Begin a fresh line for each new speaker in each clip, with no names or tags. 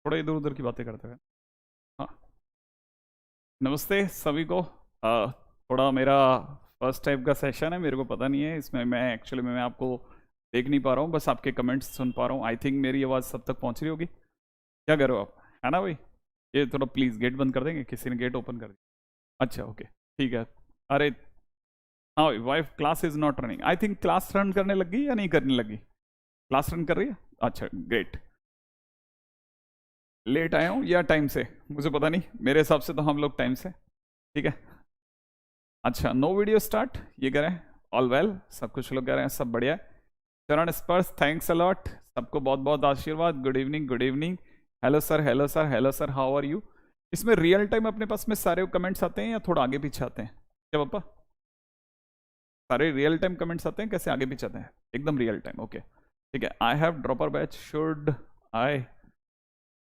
थोड़ा इधर उधर की बातें करते हुए। हाँ, नमस्ते सभी को। थोड़ा मेरा फर्स्ट टाइप का सेशन है, मेरे को पता नहीं है इसमें, मैं एक्चुअली मैं आपको देख नहीं पा रहा हूँ, बस आपके कमेंट्स सुन पा रहा हूँ। आई थिंक मेरी आवाज़ सब तक पहुँच रही होगी। क्या कर रहे हो आप, है ना भाई? ये थोड़ा प्लीज़ गेट बंद कर देंगे, किसी ने गेट ओपन कर दिया। अच्छा ओके, ठीक है। अरे हाँ, wife class is not running. I think class run करने लगी या नहीं करने लगी? क्लास रन कर रही है, अच्छा ग्रेट। लेट आया हूँ या टाइम से, मुझे पता नहीं, मेरे हिसाब से तो हम लोग टाइम से। ठीक है, अच्छा नो वीडियो स्टार्ट ये करें। ऑल वेल, सब कुछ लोग कह रहे हैं सब बढ़िया है। चरण स्पर्श, थैंक्स अलॉट, सबको बहुत बहुत आशीर्वाद। Good evening, good evening. Hello sir, hello sir, hello sir, how are you? इसमें रियल टाइम अपने पास में सारे कमेंट्स आते हैं या थोड़ा आगे पीछे आते हैं? क्या पापा, सारे रियल टाइम कमेंट्स आते हैं, कैसे आगे पीछे आते हैं? एकदम रियल टाइम, ओके ठीक है। I have dropper batch, should I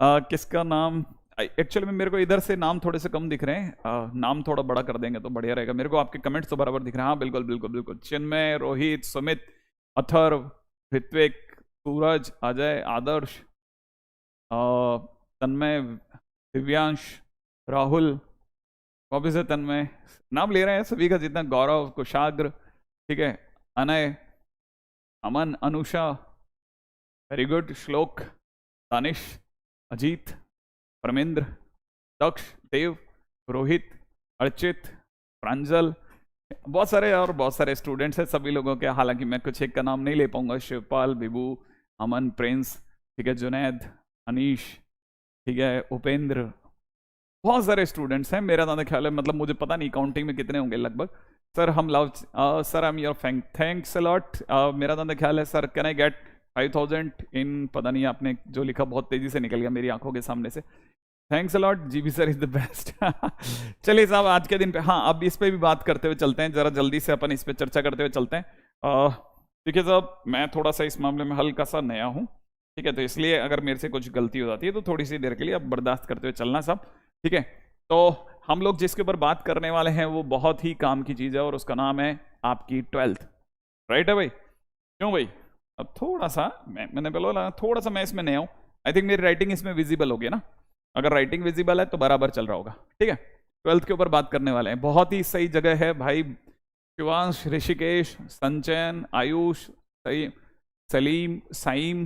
किसका नाम? एक्चुअली में मेरे को इधर से नाम थोड़े से कम दिख रहे हैं, नाम थोड़ा बड़ा कर देंगे तो बढ़िया रहेगा। मेरे को आपके कमेंट्स तो बराबर दिख रहे हैं। हाँ बिल्कुल बिल्कुल बिल्कुल। चिन्मय, रोहित, सुमित, अथर्व, ऋत्विक, सूरज, अजय, आदर्श, तन्मय, दिव्यांश, राहुल, वापिस से तन्मय, नाम ले रहे हैं सभी का जितना, गौरव, कुशाग्र, ठीक है, अनय, अमन, अनुषा, वेरी गुड, श्लोक, दानिश, अजीत, परमेंद्र, दक्ष, देव, रोहित, अर्चित, प्रांजल, बहुत सारे और बहुत सारे स्टूडेंट्स हैं सभी लोगों के। हालांकि मैं कुछ एक का नाम नहीं ले पाऊंगा। शिवपाल, विभू, अमन, प्रिंस, ठीक है, जुनैद, अनीश, ठीक है, उपेंद्र, बहुत सारे स्टूडेंट्स हैं मेरा ज़्यादा ख्याल है, मतलब मुझे पता नहीं काउंटिंग में कितने होंगे लगभग। सर हम love, sir I am your फैंक, थैंक्स अलॉट। मेरा ज़्यादा ख्याल है सर, कैन आई गेट 5000 इन, पता नहीं आपने जो लिखा बहुत तेजी से निकल गया मेरी आंखों के सामने से। Thanks a lot, GB sir is the best. चलिए साहब, आज के दिन पे हाँ, अब इस पे भी बात करते हुए चलते हैं, जरा जल्दी से अपन इस पे चर्चा करते हुए चलते हैं। देखिए साहब, मैं थोड़ा सा इस मामले में हल्का सा नया हूँ, ठीक है, तो इसलिए अगर मेरे से कुछ गलती हो जाती है तो थोड़ी सी देर के लिए अब बर्दाश्त करते हुए चलना साहब, ठीक है। तो हम लोग जिसके ऊपर बात करने वाले हैं वो बहुत ही काम की चीज़ है और उसका नाम है आपकी 12th, राइट है भाई? क्यों भाई? अब थोड़ा सा मैंने बोला थोड़ा सा मैं इसमें नया हूँ। आई थिंक मेरी राइटिंग इसमें विजिबल होगी ना? अगर राइटिंग विजिबल है तो बराबर चल रहा होगा, ठीक है। 12th के ऊपर बात करने वाले हैं, बहुत ही सही जगह है भाई। शिवांश, ऋषिकेश, संचयन, आयुष, सलीम, साइम,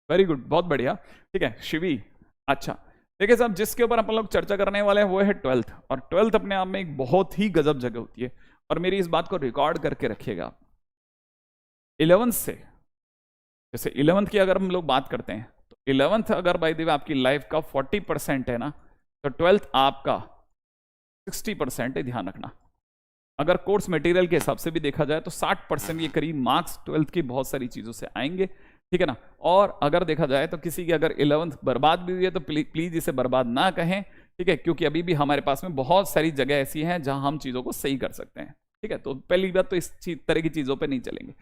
वेरी गुड, बहुत बढ़िया, ठीक है, शिवी। अच्छा देखिए साहब, जिसके ऊपर अपन लोग चर्चा करने वाले हैं वो है 12th, और 12th अपने आप में एक बहुत ही गजब जगह होती है, और मेरी इस बात को रिकॉर्ड करके रखिएगा आप। 11th से, जैसे 11th की अगर हम लोग बात करते हैं तो 11th अगर बाय द वे आपकी लाइफ का 40% है ना, तो 12th आपका 60% है, ध्यान रखना। अगर कोर्स मटेरियल के हिसाब से भी देखा जाए तो 60% के करीब मार्क्स 12th की बहुत सारी चीजों से आएंगे, ठीक है ना। और अगर देखा जाए तो किसी की अगर 11th बर्बाद भी हुई है तो प्लीज इसे बर्बाद ना कहें, ठीक है, क्योंकि अभी भी हमारे पास में बहुत सारी जगह ऐसी हैं जहां हम चीजों को सही कर सकते हैं, ठीक है। तो पहली बात तो इस तरह की चीजों पे नहीं चलेंगे।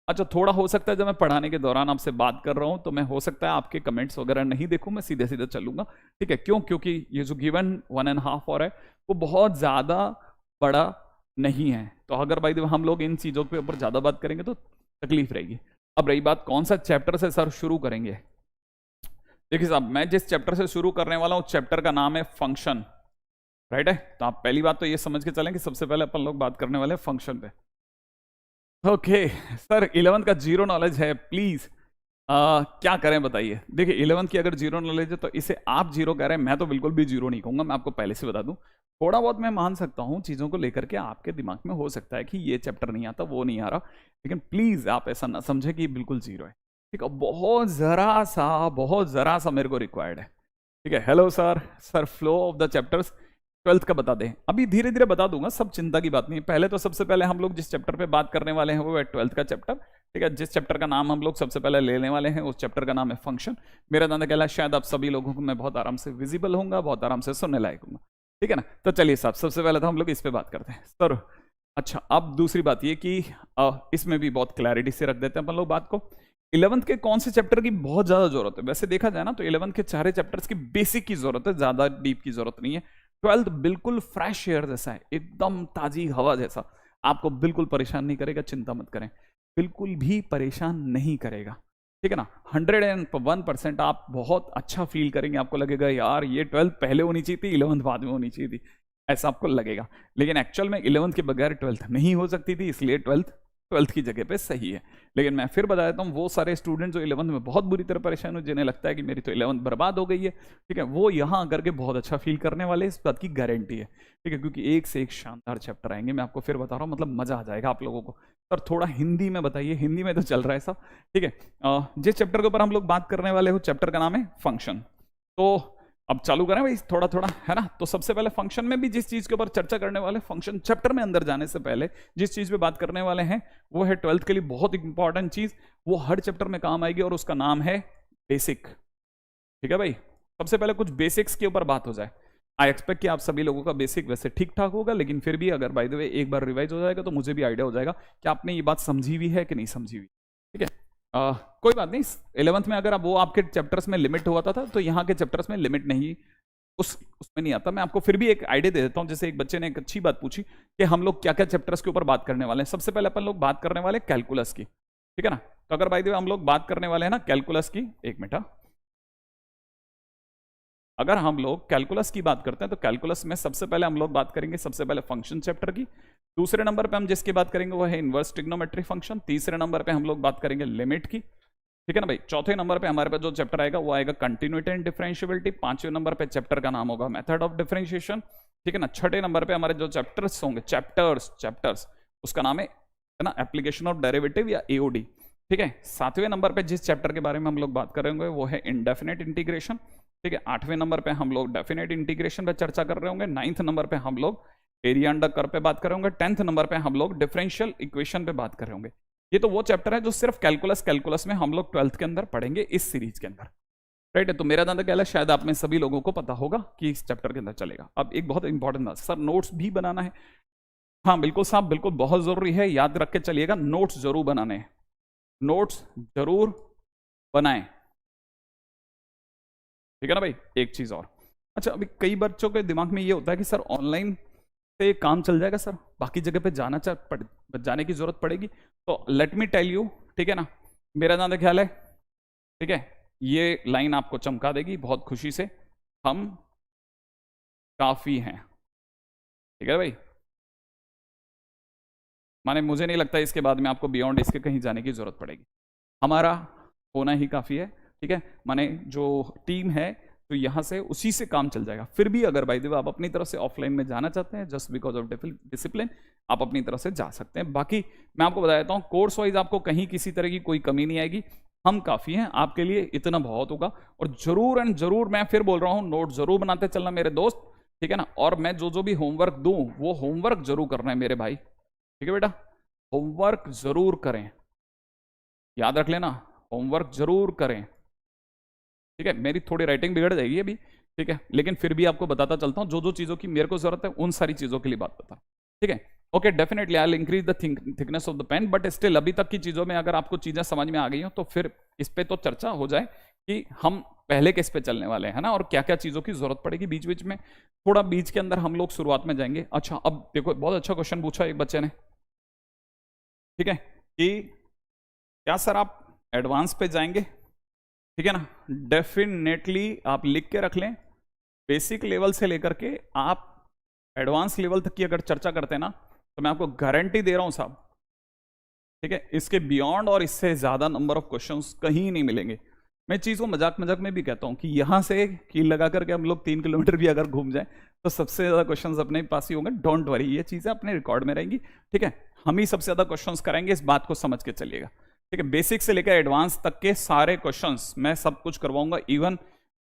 अच्छा, थोड़ा हो सकता है जब मैं पढ़ाने के दौरान आपसे बात कर रहा हूं तो मैं हो सकता है आपके कमेंट्स वगैरह नहीं देखूं, मैं सीधे सीधे चलूंगा, ठीक है। क्यों? क्योंकि ये जो गिवन 1.5 आवर है वो बहुत ज्यादा बड़ा नहीं है, तो अगर भाई हम लोग इन चीजों के ऊपर ज्यादा बात करेंगे तो तकलीफ रहेगी। अब रही बात कौन सा चैप्टर से सर शुरू करेंगे, देखिए साहब, मैं जिस चैप्टर से शुरू करने वाला हूं चैप्टर का नाम है फंक्शन, राइट है। तो आप पहली बात तो ये समझ के चलें कि सबसे पहले अपन लोग बात करने वाले हैं फंक्शन पे। ओके सर, 11th का जीरो नॉलेज है, प्लीज क्या करें बताइए। देखिए 11th की अगर जीरो नॉलेज है तो इसे आप जीरो कह रहे हैं, मैं तो बिल्कुल भी जीरो नहीं कहूंगा, मैं आपको पहले से बता दूं। थोड़ा बहुत मैं मान सकता हूं चीज़ों को लेकर के, आपके दिमाग में हो सकता है कि ये चैप्टर नहीं आता, वो नहीं आ रहा, लेकिन प्लीज़ आप ऐसा ना समझे कि बिल्कुल जीरो है, ठीक है। बहुत ज़रा सा मेरे को रिक्वायर्ड है, ठीक है। Hello sir, sir flow of the chapters 12th का बता दें, अभी धीरे धीरे बता दूंगा, सब चिंता की बात नहीं है। पहले तो सबसे पहले हम लोग जिस चैप्टर पे बात करने वाले हैं वो है 12th का चैप्टर, ठीक है। जिस चैप्टर का नाम हम लोग सबसे पहले लेने वाले हैं उस चैप्टर का नाम है फंक्शन। मेरा दादा कहला शायद आप सभी लोगों को मैं बहुत आराम से विजिबल होऊंगा, बहुत आराम से सुनने लायक हूँ, ठीक है ना। तो चलिए साहब, सबसे पहले तो हम लोग इस पे बात करते हैं सर। अच्छा, अब दूसरी बात ये कि इसमें भी बहुत क्लैरिटी से रख देते हैं अपन लोग बात को। 11th के कौन से चैप्टर की बहुत ज्यादा जरूरत है? वैसे देखा जाए ना तो 11th के सारे चैप्टर्स की बेसिक की जरूरत है, ज्यादा डीप की जरूरत नहीं है। 12th बिल्कुल फ्रेश एयर जैसा है, एकदम ताजी हवा जैसा, आपको बिल्कुल परेशान नहीं करेगा, चिंता मत करें, बिल्कुल भी परेशान नहीं करेगा। ठीक है ना। 101% आप बहुत अच्छा फील करेंगे, आपको लगेगा यार ये 12th पहले होनी चाहिए थी, 11th बाद में होनी चाहिए थी, ऐसा आपको लगेगा। लेकिन एक्चुअल में 11th के बगैर 12th नहीं हो सकती थी, इसलिए 12th की जगह पे सही है। लेकिन मैं फिर बता देता हूँ, वो सारे स्टूडेंट जो 11th में बहुत बुरी तरह परेशान हो, जिन्हें लगता है कि मेरी तो 11th बर्बाद हो गई है, ठीक है, वो यहाँ करके बहुत अच्छा फील करने वाले, इस बात की गारंटी है, ठीक है, क्योंकि एक से एक शानदार चैप्टर आएंगे। मैं आपको फिर बता रहा हूँ, मतलब मजा आ जाएगा आप लोगों को। सर थोड़ा हिंदी में बताइए, हिंदी में तो चल रहा है सब, ठीक है। जिस चैप्टर के ऊपर हम लोग बात करने वाले हो, चैप्टर का नाम है फंक्शन। तो अब चालू करें भाई थोड़ा थोड़ा, है ना। तो सबसे पहले फंक्शन में भी जिस चीज के ऊपर चर्चा करने वाले, फंक्शन चैप्टर में अंदर जाने से पहले जिस चीज पे बात करने वाले हैं, वो है 12th के लिए बहुत इंपॉर्टेंट चीज, वो हर चैप्टर में काम आएगी, और उसका नाम है बेसिक। ठीक है भाई, सबसे पहले कुछ बेसिक्स के ऊपर बात हो जाए। आई एक्सपेक्ट कि आप सभी लोगों का बेसिक वैसे ठीक ठाक होगा, लेकिन फिर भी अगर बाय द वे एक बार रिवाइज हो जाएगा तो मुझे भी आइडिया हो जाएगा कि आपने ये बात समझी हुई है कि नहीं समझी हुई, ठीक है। कोई बात नहीं, 11th में अगर आप वो आपके चैप्टर्स में लिमिट हुआ था तो यहाँ के चैप्टर्स में लिमिट नहीं, उसमें नहीं आता। मैं आपको फिर भी एक आइडिया दे देता हूँ। जैसे एक बच्चे ने एक अच्छी बात पूछी कि हम लोग क्या क्या चैप्टर्स के ऊपर बात करने वाले हैं। सबसे पहले अपन लोग बात करने वाले कैलकुलस की, ठीक है ना। तो अगर बाय द वे हम लोग बात करने वाले हैं ना कैलकुलस की, एक मिनट, अगर हम लोग कैलकुलस की बात करते हैं तो कैलकुलस में सबसे पहले हम लोग बात करेंगे सबसे पहले फंक्शन चैप्टर की। दूसरे नंबर पे हम जिसकी बात करेंगे वो है इनवर्स ट्रिग्नोमेट्री फंक्शन। तीसरे नंबर पे हम लोग बात करेंगे लिमिट की, ठीक है ना भाई। चौथे नंबर पे हमारे पास जो चैप्टर आएगा वो आएगा कंटिन्यूटी एंड डिफरेंशियबिलिटी। पांचवें नंबर पे चैप्टर का नाम होगा मेथड ऑफ डिफरेंशिएशन, ठीक है ना। छठे नंबर पे हमारे जो चैप्टर्स होंगे, चैप्टर्स उसका नाम है ना एप्लीकेशन ऑफ डेरिवेटिव या एओडी, ठीक है। सातवें नंबर पे जिस चैप्टर के बारे में हम लोग बात करेंगे वो है इंडेफिनिट इंटीग्रेशन, ठीक है। आठवें नंबर पे हम लोग डेफिनेट इंटीग्रेशन पे चर्चा कर रहे होंगे। 9th नंबर पे हम लोग एरिया अंडर कर्व पे बात कर रहे होंगे। 10th नंबर पे हम लोग डिफरेंशियल इक्वेशन पे बात कर रहे होंगे। ये तो वो चैप्टर है जो सिर्फ कैलकुलस में हम लोग 12th के अंदर पढ़ेंगे इस सीरीज के अंदर, राइट है। तो मेरा दादा ख्याल है शायद आप में सभी लोगों को पता होगा कि इस चैप्टर के अंदर चलेगा। अब एक बहुत इंपॉर्टेंट बात, सर नोट्स भी बनाना है। हाँ बिल्कुल साहब, बिल्कुल बहुत जरूरी है, याद रख के चलिएगा, नोट्स जरूर बनाने हैं, नोट्स जरूर बनाएं, ठीक है ना भाई। एक चीज और, अच्छा अभी कई बच्चों के दिमाग में ये होता है कि सर ऑनलाइन से काम चल जाएगा, सर बाकी जगह पे जाने की जरूरत पड़ेगी। तो लेट मी टेल यू, ठीक है ना, मेरा ज्यादा ख्याल है, ठीक है, ये लाइन आपको चमका देगी बहुत खुशी से, हम काफी हैं, ठीक है भाई। माने मुझे नहीं लगता इसके बाद में आपको बियॉन्ड इसके कहीं जाने की जरूरत पड़ेगी, हमारा होना ही काफी है, ठीक है। माने जो टीम है तो यहाँ से उसी से काम चल जाएगा। फिर भी अगर भाई आप अपनी तरफ से ऑफलाइन में जाना चाहते हैं जस्ट बिकॉज ऑफ डिसिप्लिन, आप अपनी तरफ से जा सकते हैं। बाकी मैं आपको बता देता हूँ कोर्स वाइज आपको कहीं किसी तरह की कोई कमी नहीं आएगी, हम काफी हैं आपके लिए, इतना बहुत होगा। और जरूर एंड जरूर मैं फिर बोल रहा हूँ नोट जरूर बनाते चलना मेरे दोस्त, ठीक है ना। और मैं जो भी होमवर्क दूं वो होमवर्क जरूर करना है मेरे भाई, ठीक है बेटा, होमवर्क जरूर करें, याद रख लेना होमवर्क जरूर करें, ठीक है। मेरी थोड़ी राइटिंग बिगड़ जाएगी अभी, ठीक है, लेकिन फिर भी आपको बताता चलता हूँ जो चीजों की मेरे को जरूरत है उन सारी चीजों के लिए बात बता, ठीक है। Okay definitely I will increase the thickness of the pen, but still अभी तक की चीजों में अगर आपको चीजें समझ में आ गई हो तो फिर इस पे तो चर्चा हो जाए कि हम पहले किस पे चलने वाले हैं ना, और क्या क्या चीजों की जरूरत पड़ेगी बीच बीच में, थोड़ा बीच के अंदर हम लोग शुरुआत में जाएंगे। अच्छा अब देखो बहुत अच्छा क्वेश्चन पूछा एक बच्चे ने, ठीक है, कि क्या सर आप एडवांस पे जाएंगे, ठीक है ना। डेफिनेटली आप लिख के रख लें, बेसिक लेवल से लेकर के आप एडवांस लेवल तक की अगर चर्चा करते हैं ना तो मैं आपको गारंटी दे रहा हूं साहब, ठीक है, इसके बियॉन्ड और इससे ज्यादा नंबर ऑफ क्वेश्चंस कहीं नहीं मिलेंगे। मैं चीज को मजाक मजाक में भी कहता हूं कि यहां से कील लगा करके हम लोग 3 किलोमीटर भी अगर घूम जाए तो सबसे ज्यादा क्वेश्चंस अपने पास ही होंगे। डोंट वरी, ये चीजें अपने रिकॉर्ड में रहेंगी, ठीक है, हम ही सबसे ज्यादा क्वेश्चंस कराएंगे, इस बात को समझ के चलिएगा, ठीक है। बेसिक से लेकर एडवांस तक के सारे क्वेश्चंस मैं सब कुछ करवाऊंगा, इवन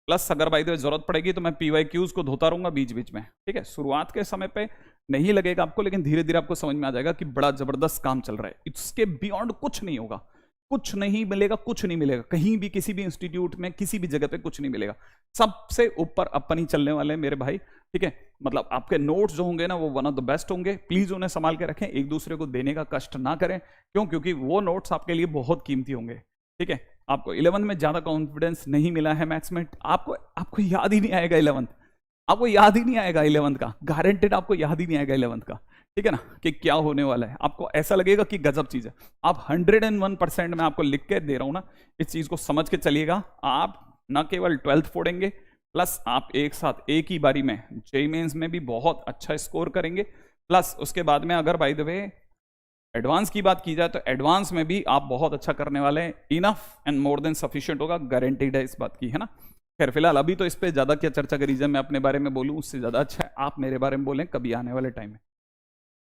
प्लस अगर भाई जरूरत पड़ेगी तो मैं PYQs को धोता रहूंगा बीच बीच में, ठीक है। शुरुआत के समय पे नहीं लगेगा आपको, लेकिन धीरे धीरे आपको समझ में आ जाएगा कि बड़ा जबरदस्त काम चल रहा है, इसके बियॉन्ड कुछ नहीं होगा, कुछ नहीं मिलेगा, कुछ नहीं मिलेगा कहीं भी, किसी भी इंस्टीट्यूट में, किसी भी जगह पे कुछ नहीं मिलेगा। सबसे ऊपर अपन ही चलने वाले हैं मेरे भाई, ठीक है। मतलब आपके नोट्स जो होंगे ना वो वन ऑफ द बेस्ट होंगे, प्लीज उन्हें संभाल के रखें, एक दूसरे को देने का कष्ट ना करें, क्यों, क्योंकि वो नोट्स आपके लिए बहुत कीमती होंगे, ठीक है। आपको 11th में ज्यादा कॉन्फिडेंस नहीं मिला है मैथ्स में, आपको याद ही नहीं आएगा 11th, आपको याद ही नहीं आएगा 11th का, गारंटेड आपको याद ही नहीं आएगा 11th का, ठीक है ना, कि क्या होने वाला है, आपको ऐसा लगेगा कि गजब चीज है। आप 101% मैं आपको लिख के दे रहा हूं ना, इस चीज को समझ के चलिएगा। आप न केवल 12th फोड़ेंगे, प्लस आप एक साथ एक ही बारी में जेईई मेंस में भी बहुत अच्छा स्कोर करेंगे, प्लस उसके बाद में अगर बाय द वे एडवांस की बात की जाए तो एडवांस में भी आप बहुत अच्छा करने वाले हैं। Enough and more than sufficient होगा, गारंटीड है इस बात की, है ना। खैर फिलहाल अभी तो इस पे ज्यादा क्या चर्चा करी जाए, मैं अपने बारे में बोलूं उससे ज्यादा अच्छा है आप मेरे बारे में बोलें कभी आने वाले टाइम में।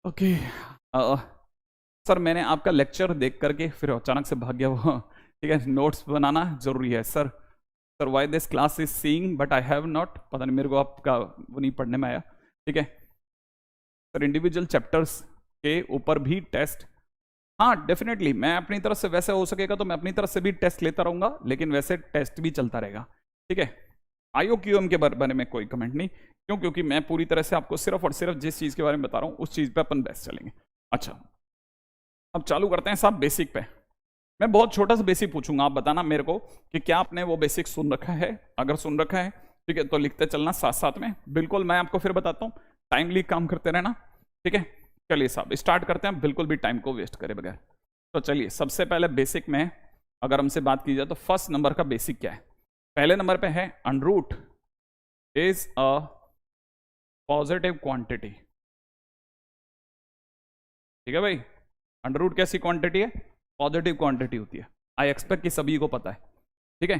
ओके सर, मैंने आपका लेक्चर देख करके फिर अचानक से भाग गया वो, ठीक है, नोट्स बनाना जरूरी है sir. Sir why this class is seeing but I have not, पता नहीं मेरे को आपका वो नहीं पढ़ने में आया, ठीक है सर। इंडिविजुअल चैप्टर्स के ऊपर भी टेस्ट, हाँ डेफिनेटली, मैं अपनी तरफ से वैसे हो सकेगा तो मैं अपनी तरफ से भी टेस्ट लेता रहूंगा, लेकिन वैसे टेस्ट भी चलता रहेगा, ठीक है। IOQM के बारे में कोई कमेंट नहीं, क्यों? क्योंकि मैं पूरी तरह से आपको सिर्फ और सिर्फ जिस चीज के बारे में बता रहा हूं उस चीज पे अपन बेस्ट चलेंगे। अच्छा, अब चालू करते हैं साहब बेसिक पे। मैं बहुत छोटा सा बेसिक पूछूंगा, आप बताना मेरे को कि क्या आपने वो बेसिक सुन रखा है। अगर सुन रखा है ठीक है तो लिखते चलना साथ साथ में, बिल्कुल मैं आपको फिर बताता हूँ, टाइमली काम करते रहना, ठीक है। चलिए साहब स्टार्ट करते हैं, बिल्कुल भी टाइम को वेस्ट करे बगैर। तो चलिए सबसे पहले बेसिक में अगर हमसे बात की जाए तो फर्स्ट नंबर का बेसिक क्या है? पहले नंबर पे है under root is a positive quantity, ठीक है भाई। अंडररूट कैसी क्वांटिटी है? पॉजिटिव क्वांटिटी होती है। आई एक्सपेक्ट कि सभी को पता है, ठीक है।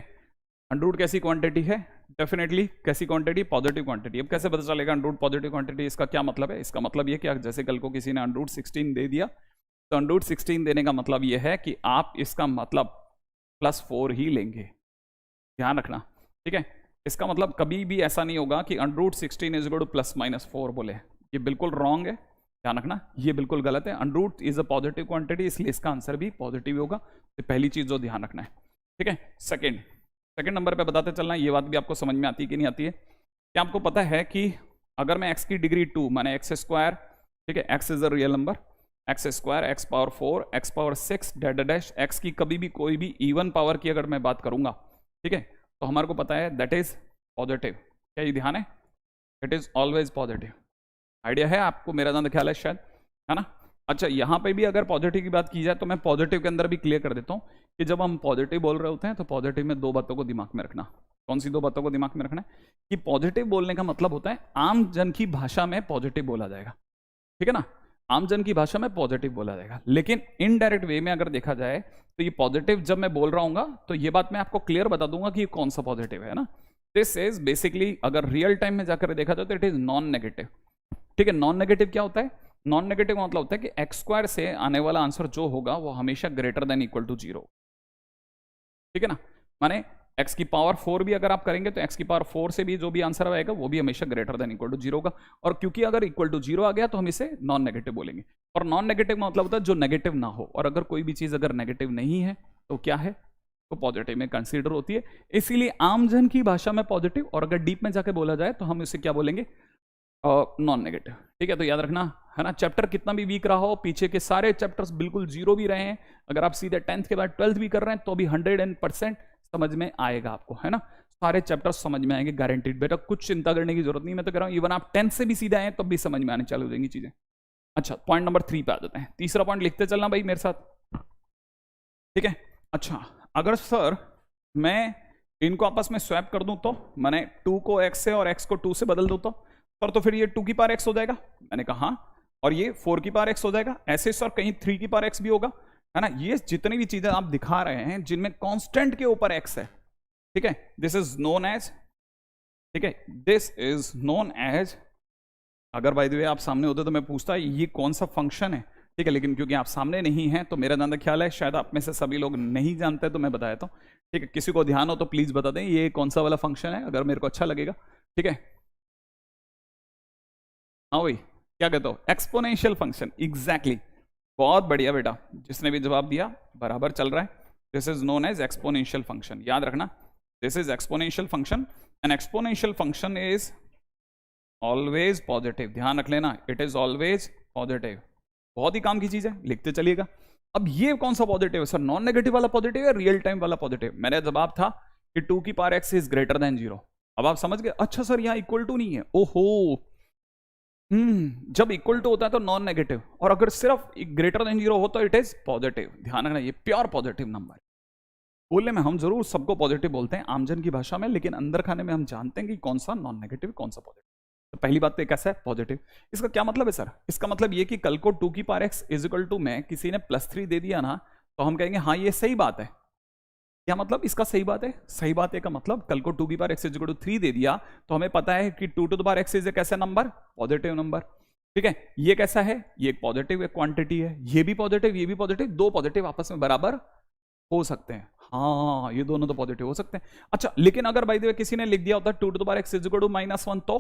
अंडररूट कैसी क्वांटिटी है? डेफिनेटली कैसी क्वांटिटी? Positive quantity. अब कैसे पता चलेगा अंडररूट पॉजिटिव क्वांटिटी? इसका क्या मतलब है? इसका मतलब ये कि जैसे कल को किसी ने अंडररूट 16 दे दिया तो अंडररूट 16 देने का मतलब ये है कि आप इसका मतलब +4 ही लेंगे, ध्यान रखना, ठीक है। इसका मतलब कभी भी ऐसा नहीं होगा कि अंडररूट 16 इज इक्वल टू +-4 बोले, ये बिल्कुल रॉन्ग है, ध्यान रखना, ये बिल्कुल गलत है। Under root is a positive quantity, इसलिए इसका आंसर भी पॉजिटिव होगा। तो पहली चीज जो ध्यान रखना है, ठीक है। सेकंड नंबर पे बताते चलना, ये बात भी आपको समझ में आती है कि नहीं आती है? क्या आपको पता है कि अगर मैं x की डिग्री 2 माने x², ठीक है, x is a real number, x², x power 4, x power 6 dash x की कभी भी कोई भी इवन पावर की अगर मैं बात करूंगा, ठीक है, तो हमारे को पता है दैट इज पॉजिटिव। क्या ये ध्यान है? It is always positive. Idea है आपको मेरा ज्यादा ख्याल है शायद, है ना। अच्छा, यहाँ पे भी अगर पॉजिटिव की बात की जाए तो मैं पॉजिटिव के अंदर भी क्लियर कर देता हूँ कि जब हम पॉजिटिव बोल रहे होते हैं तो पॉजिटिव में दो बातों को दिमाग में रखना। कौन सी दो बातों को दिमाग में रखना है? कि पॉजिटिव बोलने का मतलब होता है आम जन की भाषा में पॉजिटिव बोला जाएगा, ठीक है ना, आम जन की भाषा में पॉजिटिव बोला जाएगा। लेकिन इनडायरेक्ट वे में अगर देखा जाए तो ये पॉजिटिव जब मैं बोल रहा हूँ तो ये बात मैं आपको क्लियर बता दूंगा कि ये कौन सा पॉजिटिव है ना। दिस इज बेसिकली अगर रियल टाइम में जाकर देखा जाए तो इट इज नॉन नेगेटिव, ठीक है। नॉन नेगेटिव क्या होता है? नॉन नेगेटिव मतलब होता है कि x² से आने वाला आंसर जो होगा वो हमेशा ग्रेटर देन इक्वल टू 0, ठीक है ना। माने x की पावर 4 भी अगर आप करेंगे तो x की पावर 4 से भी जो भी आंसर आएगा वो भी हमेशा ग्रेटर देन इक्वल टू 0 होगा। और क्योंकि अगर इक्वल टू 0 आ गया तो हम इसे नॉन नेगेटिव बोलेंगे। और नॉन नेगेटिव मतलब होता है जो नेगेटिव ना हो, और अगर कोई भी चीज अगर नेगेटिव नहीं है तो क्या है? तो पॉजिटिव में कंसीडर होती है। इसीलिए आमजन की भाषा में पॉजिटिव, और अगर डीप में जाके बोला जाए तो हम इसे क्या बोलेंगे? नॉन नेगेटिव, ठीक है। तो याद रखना, है ना, चैप्टर कितना भी वीक रहा हो, पीछे के सारे चैप्टर्स बिल्कुल 0 भी रहे हैं, अगर आप सीधे 10th के बाद 12th भी कर रहे हैं तो भी 100% समझ में आएगा आपको, है ना। सारे चैप्टर्स समझ में आएंगे गारंटीड, बेटा कुछ चिंता करने की जरूरत नहीं। मैं तो कह रहा हूं इवन आप 10th से भी सीधे आए तब भी समझ में आने चालू हो जाएंगी चीजें। अच्छा, पॉइंट नंबर 3 पे आ जाते हैं। तीसरा पॉइंट लिखते चलना भाई मेरे साथ, ठीक है। अच्छा, अगर सर मैं इनको आपस में स्वैप कर दूं तो मैंने 2 को x से और x को 2 से बदल दूं तो सर तो फिर ये 2 की पावर x हो जाएगा। मैंने कहा हाँ, और ये 4 की पावर x हो जाएगा। ऐसे सर कहीं 3 की पावर x भी होगा, है ना। ये जितनी भी चीजें आप दिखा रहे हैं जिनमें कांस्टेंट के ऊपर x है, ठीक है, दिस इज नोन एज, ठीक है, दिस इज नोन एज। अगर बाय द वे आप सामने होते तो मैं पूछता ये कौन सा फंक्शन है, ठीक है, लेकिन क्योंकि आप सामने नहीं हैं तो मेरा ज्यादा ख्याल है शायद आप में से सभी लोग नहीं जानते, तो मैं बता देता हूँ, ठीक है। किसी को ध्यान हो तो प्लीज बता दें ये कौन सा वाला फंक्शन है, अगर मेरे को अच्छा लगेगा, ठीक है। हाँ भाई, क्या कहते हो? एक्सपोनेंशियल फंक्शन, एग्जैक्टली, बहुत बढ़िया बेटा, जिसने भी जवाब दिया बराबर चल रहा है। This is known as exponential function, याद रखना, this is exponential function and exponential function is always positive, ध्यान रख लेना, इट इज ऑलवेज पॉजिटिव। बहुत ही काम की चीज है, लिखते चलिएगा। अब ये कौन सा पॉजिटिव है सर? नॉन नेगेटिव वाला पॉजिटिव है, रियल टाइम वाला पॉजिटिव? मेरा जवाब था कि 2 की power x is greater than 0। अब आप समझ गए? अच्छा सर यहाँ इक्वल टू नहीं है, ओहो, जब इक्वल टू होता है तो नॉन नेगेटिव, और अगर सिर्फ ग्रेटर देन जीरो हो तो इट इज पॉजिटिव। ध्यान रखना, ये प्योर पॉजिटिव नंबर। बोलने में हम जरूर सबको पॉजिटिव बोलते हैं आमजन की भाषा में, लेकिन अंदर खाने में हम जानते हैं कि कौन सा नॉन नेगेटिव कौन सा पॉजिटिव। तो पहली बात तो ये कैसा है, पॉजिटिव। इसका क्या मतलब है सर? इसका मतलब ये कि कल को 2 की power x is equal to में किसी ने +3 दे दिया ना, तो हम कहेंगे हाँ ये सही बात है। क्या मतलब इसका सही बात है? सही बात है का मतलब कल को 2 की power x is equal to 3 दे दिया तो हमें पता है कि 2 to the power x is a कैसा नंबर, पॉजिटिव नंबर। ठीक है, ये कैसा है? ये एक पॉजिटिव एक क्वांटिटी है, ये भी पॉजिटिव ये भी पॉजिटिव, दो पॉजिटिव आपस में बराबर हो सकते हैं। हाँ ये दोनों तो पॉजिटिव हो सकते हैं। अच्छा, लेकिन अगर बाय द वे किसी ने लिख दिया होता 2 to the power x is equal to -1, तो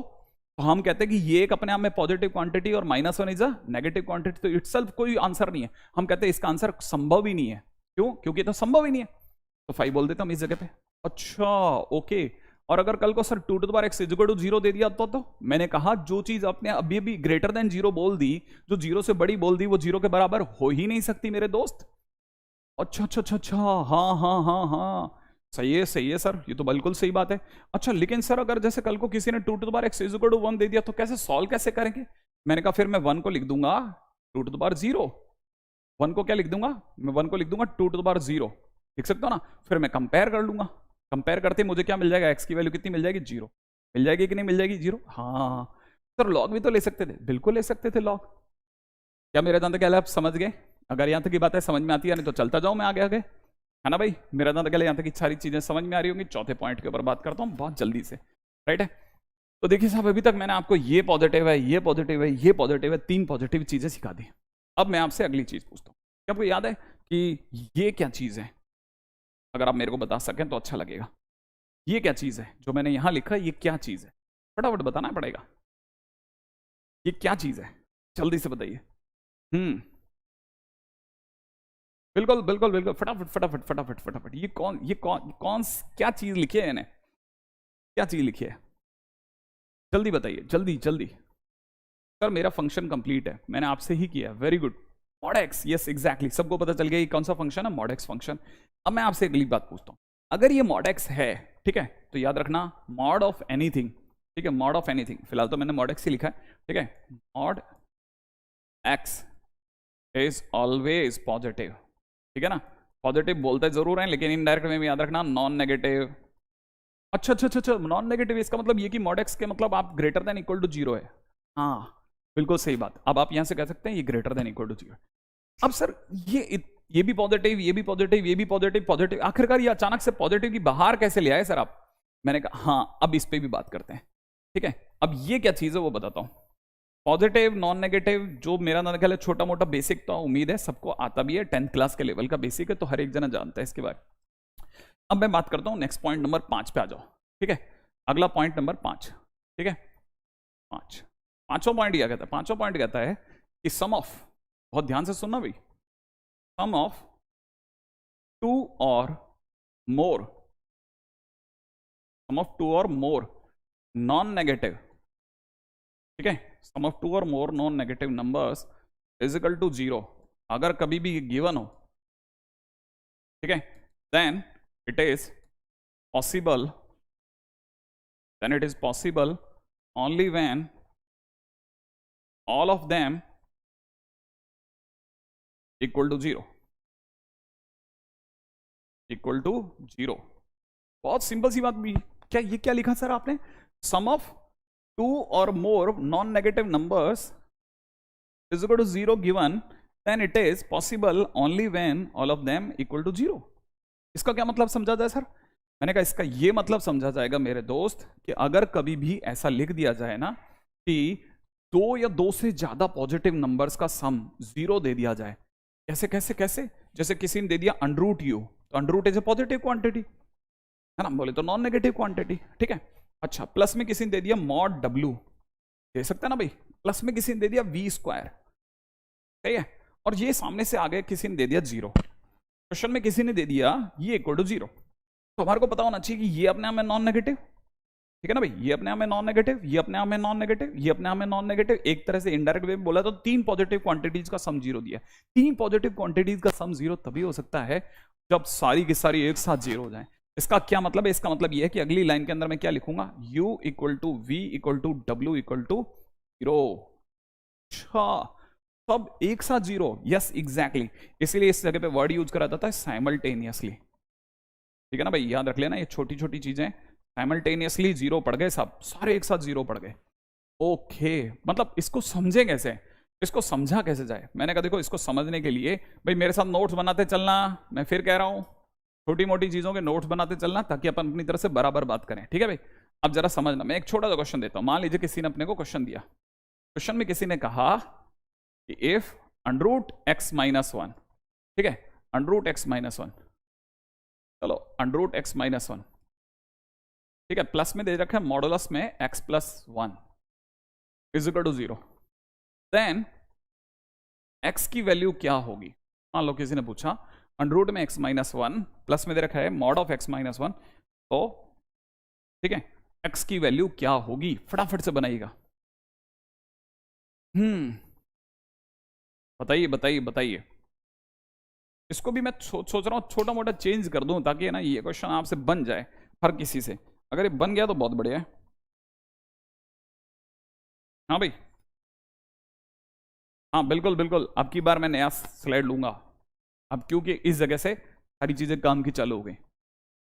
हम कहते हैं कि ये एक अपने आप में पॉजिटिव क्वांटिटी और -1 इज अ नेगेटिव क्वांटिटी, तो इटसेल्फ कोई आंसर नहीं है। हम कहते हैं इसका आंसर संभव ही नहीं है। क्यों? क्योंकि तो संभव ही नहीं है, तो 5 बोल देता हम इस जगह पे। अच्छा ओके, और अगर कल को sir 2 to the power x is equal to 0 दे दिया तो मैंने कहा जो चीज आपने अभी भी ग्रेटर देन 0 बोल दी, जो 0 से बड़ी बोल दी, वो 0 के बराबर हो ही नहीं सकती मेरे दोस्त। अच्छा अच्छा अच्छा अच्छा, हाँ हाँ हाँ हाँ, सही है सर, ये तो बिल्कुल सही बात है। अच्छा लेकिन सर अगर जैसे कल को किसी ने 2 to the power x is equal to 1 दे दिया तो कैसे सॉल्व कैसे करेंगे? मैंने कहा फिर मैं 1 को लिख दूंगा 2 टू द पावर 0। 1 को क्या लिख दूंगा मैं? 1 को लिख दूंगा 2 टू द पावर 0, लिख सकता हूँ ना। फिर मैं कंपेयर कर लूंगा, कंपेयर करते मुझे क्या मिल जाएगा? x की वैल्यू कितनी मिल जाएगी? 0 मिल जाएगी कि नहीं मिल जाएगी? 0। हाँ सर लॉग भी तो ले सकते थे, बिल्कुल ले सकते थे लॉग। क्या मेरे जहां तक क्या आप समझ गए? अगर यहाँ तक की बात है समझ में आती है, नहीं तो चलता जाऊं मैं आगे आगे, है ना भाई? मेरा जहां तक यहाँ तक की सारी चीजें समझ में आ रही होंगी। चौथे पॉइंट के ऊपर बात करता हूँ बहुत जल्दी से, राइट है? तो देखिए साहब, अभी तक मैंने आपको ये पॉजिटिव है, ये पॉजिटिव है, ये पॉजिटिव है, 3 पॉजिटिव चीजें सिखा दी। अब मैं आपसे अगली चीज पूछता हूँ, क्या आपको याद है कि ये क्या चीज है? अगर आप मेरे को बता सकें तो अच्छा लगेगा। ये क्या चीज है जो मैंने यहां लिखा है, ये क्या चीज है? फटाफट बताना पड़ेगा, ये क्या चीज है, जल्दी से बताइए। बिल्कुल बिल्कुल बिल्कुल, फटाफट फटाफट फटाफट फटाफट। ये कौन क्या चीज लिखी है? इन्हें क्या चीज लिखी है? जल्दी बताइए, जल्दी जल्दी। सर मेरा फंक्शन कंप्लीट है, मैंने आपसे ही किया। Very good, mod x. Yes exactly, सबको पता चल गया ये कौन सा फंक्शन है, मॉड एक्स फंक्शन। अब मैं आपसे अगली बात पूछता हूं, अगर ये मॉड एक्स है, ठीक है, तो याद रखना मॉड ऑफ एनीथिंग, ठीक है, मॉड ऑफ एनीथिंग, फिलहाल तो मैंने मॉड एक्स ही लिखा है, ठीक है, mod x is always positive, ठीक है ना? पॉजिटिव बोलते जरूर हैं लेकिन इनडायरेक्ट में भी याद रखना नॉन नेगेटिव। अच्छा अच्छा अच्छा अच्छा, नॉन नेगेटिव, इसका मतलब ये कि मॉड एक्स के मतलब आप ग्रेटर देन इक्वल टू 0 है। हाँ बिल्कुल सही बात। अब आप यहां से कह सकते हैं ये ग्रेटर देन इक्वल टू 0। अब सर ये भी पॉजिटिव, ये भी पॉजिटिव, ये भी पॉजिटिव, पॉजिटिव, आखिरकार ये अचानक से पॉजिटिव की बाहर कैसे ले आए सर आप? मैंने कहा हाँ अब इस पे भी बात करते हैं, ठीक है। अब ये क्या चीज है वो बताता हूं। पॉजिटिव नॉन नेगेटिव, जो मेरा ना ख्याल है छोटा मोटा बेसिक तो उम्मीद है सबको आता भी है, 10th क्लास के लेवल का बेसिक है, तो हर एक जना जानता है इसके बारे में। अब मैं बात करता हूं नेक्स्ट पॉइंट नंबर 5 पे आ जाओ, ठीक है। अगला पॉइंट नंबर 5, ठीक है, 5वां पॉइंट क्या कहता है? 5वां पॉइंट कहता है कि सम ऑफ, बहुत ध्यान से सुनना भाई, सम of 2 or more, some of 2 or more non negative, ठीक है, सम of 2 or more non negative numbers is equal to 0, अगर कभी भी गिवन हो, ठीक है, then it is possible, then it is possible only when all of them equal to 0, equal to 0। बहुत simple सी बात भी। क्या ये क्या लिखा सर आपने? सम of 2 or more non negative numbers is equal to 0 given, then it is possible only when all of them equal to 0। इसका क्या मतलब समझा जाए सर? मैंने कहा इसका ये मतलब समझा जाएगा मेरे दोस्त कि अगर कभी भी ऐसा लिख दिया जाए ना कि 2 या 2 से ज्यादा पॉजिटिव नंबर्स का सम 0 दे दिया जाए, कैसे कैसे कैसे? जैसे किसी ने दे दिया अंडरूट u, तो under root is a positive quantity, है ना, बोले तो नॉन नेगेटिव क्वांटिटी, ठीक है। अच्छा, प्लस में किसी ने दे दिया मॉड w, दे सकता है ना भाई, प्लस में किसी ने दे दिया v स्क्वायर, सही है, और ये सामने से आ गए किसी ने दे दिया 0, क्वेश्चन में किसी ने दे दिया ये इक्वल टू 0, तो हमारे को पता होना चाहिए कि ये अपने आप में नॉन नेगेटिव, ठीक है ना भाई, ये अपने आप में नॉन नेगेटिव, ये अपने आप में नॉन नेगेटिव, ये अपने आप में नॉन नेगेटिव। एक तरह से इनडायरेक्ट वे में बोला तो 3 पॉजिटिव क्वांटिटीज का सम 0 दिया। 3 पॉजिटिव क्वांटिटीज का सम 0 तभी हो सकता है जब सारी की सारी एक साथ 0 हो जाए। इसका क्या मतलब है? इसका मतलब ये है कि अगली लाइन के अंदर मैं क्या लिखूंगा, u equal to v equal to w equal to 0, अच्छा, सब एक साथ जीरो, यस एग्जैक्टली, इसीलिए इस जगह पे वर्ड यूज करा जाता है साइमल्टेनियसली। ठीक है ना भाई, याद रख लेना ये छोटी छोटी चीजें, साइमल्टेनियसली जीरो पड़ गए, सब सारे एक साथ जीरो पड़ गए। ओके, मतलब इसको समझे कैसे, इसको समझा कैसे जाए? मैंने कहा देखो इसको समझने के लिए भाई मेरे साथ नोट्स बनाते चलना, मैं फिर कह रहा हूं छोटी मोटी चीजों के नोट्स बनाते चलना ताकि अपन अपनी तरफ से बराबर बात करें। ठीक है भाई, अब जरा समझना, मैं एक छोटा सा क्वेश्चन देता हूं। मान लीजिए किसी ने अपने को क्वेश्चन दिया, क्वेश्चन में किसी ने कहा कि if underroot x minus one, ठीक है, अंडरूट एक्स माइनस वन, चलो अंडरूट एक्स माइनस वन, ठीक है, प्लस में दे रखा है मॉडुलस में x plus one is equal to zero, then x की वैल्यू क्या होगी? मान लो किसी ने पूछा अंडरूट में एक्स माइनस वन, प्लस में दे रखा है mod of x minus one, तो ठीक है एक्स की वैल्यू क्या होगी? फटाफट से बनाइएगा। बताइए बताइए बताइए। इसको भी मैं सोच रहा हूँ छोटा मोटा चेंज कर दूं ताकि है ना ये क्वेश्चन आपसे बन जाए हर किसी से। अगर ये बन गया तो बहुत बढ़िया है। हाँ भाई, हाँ बिल्कुल बिल्कुल, अब की बार मैं नया स्लाइड लूंगा अब, क्योंकि इस जगह से सारी चीजें काम की चालू हो गई।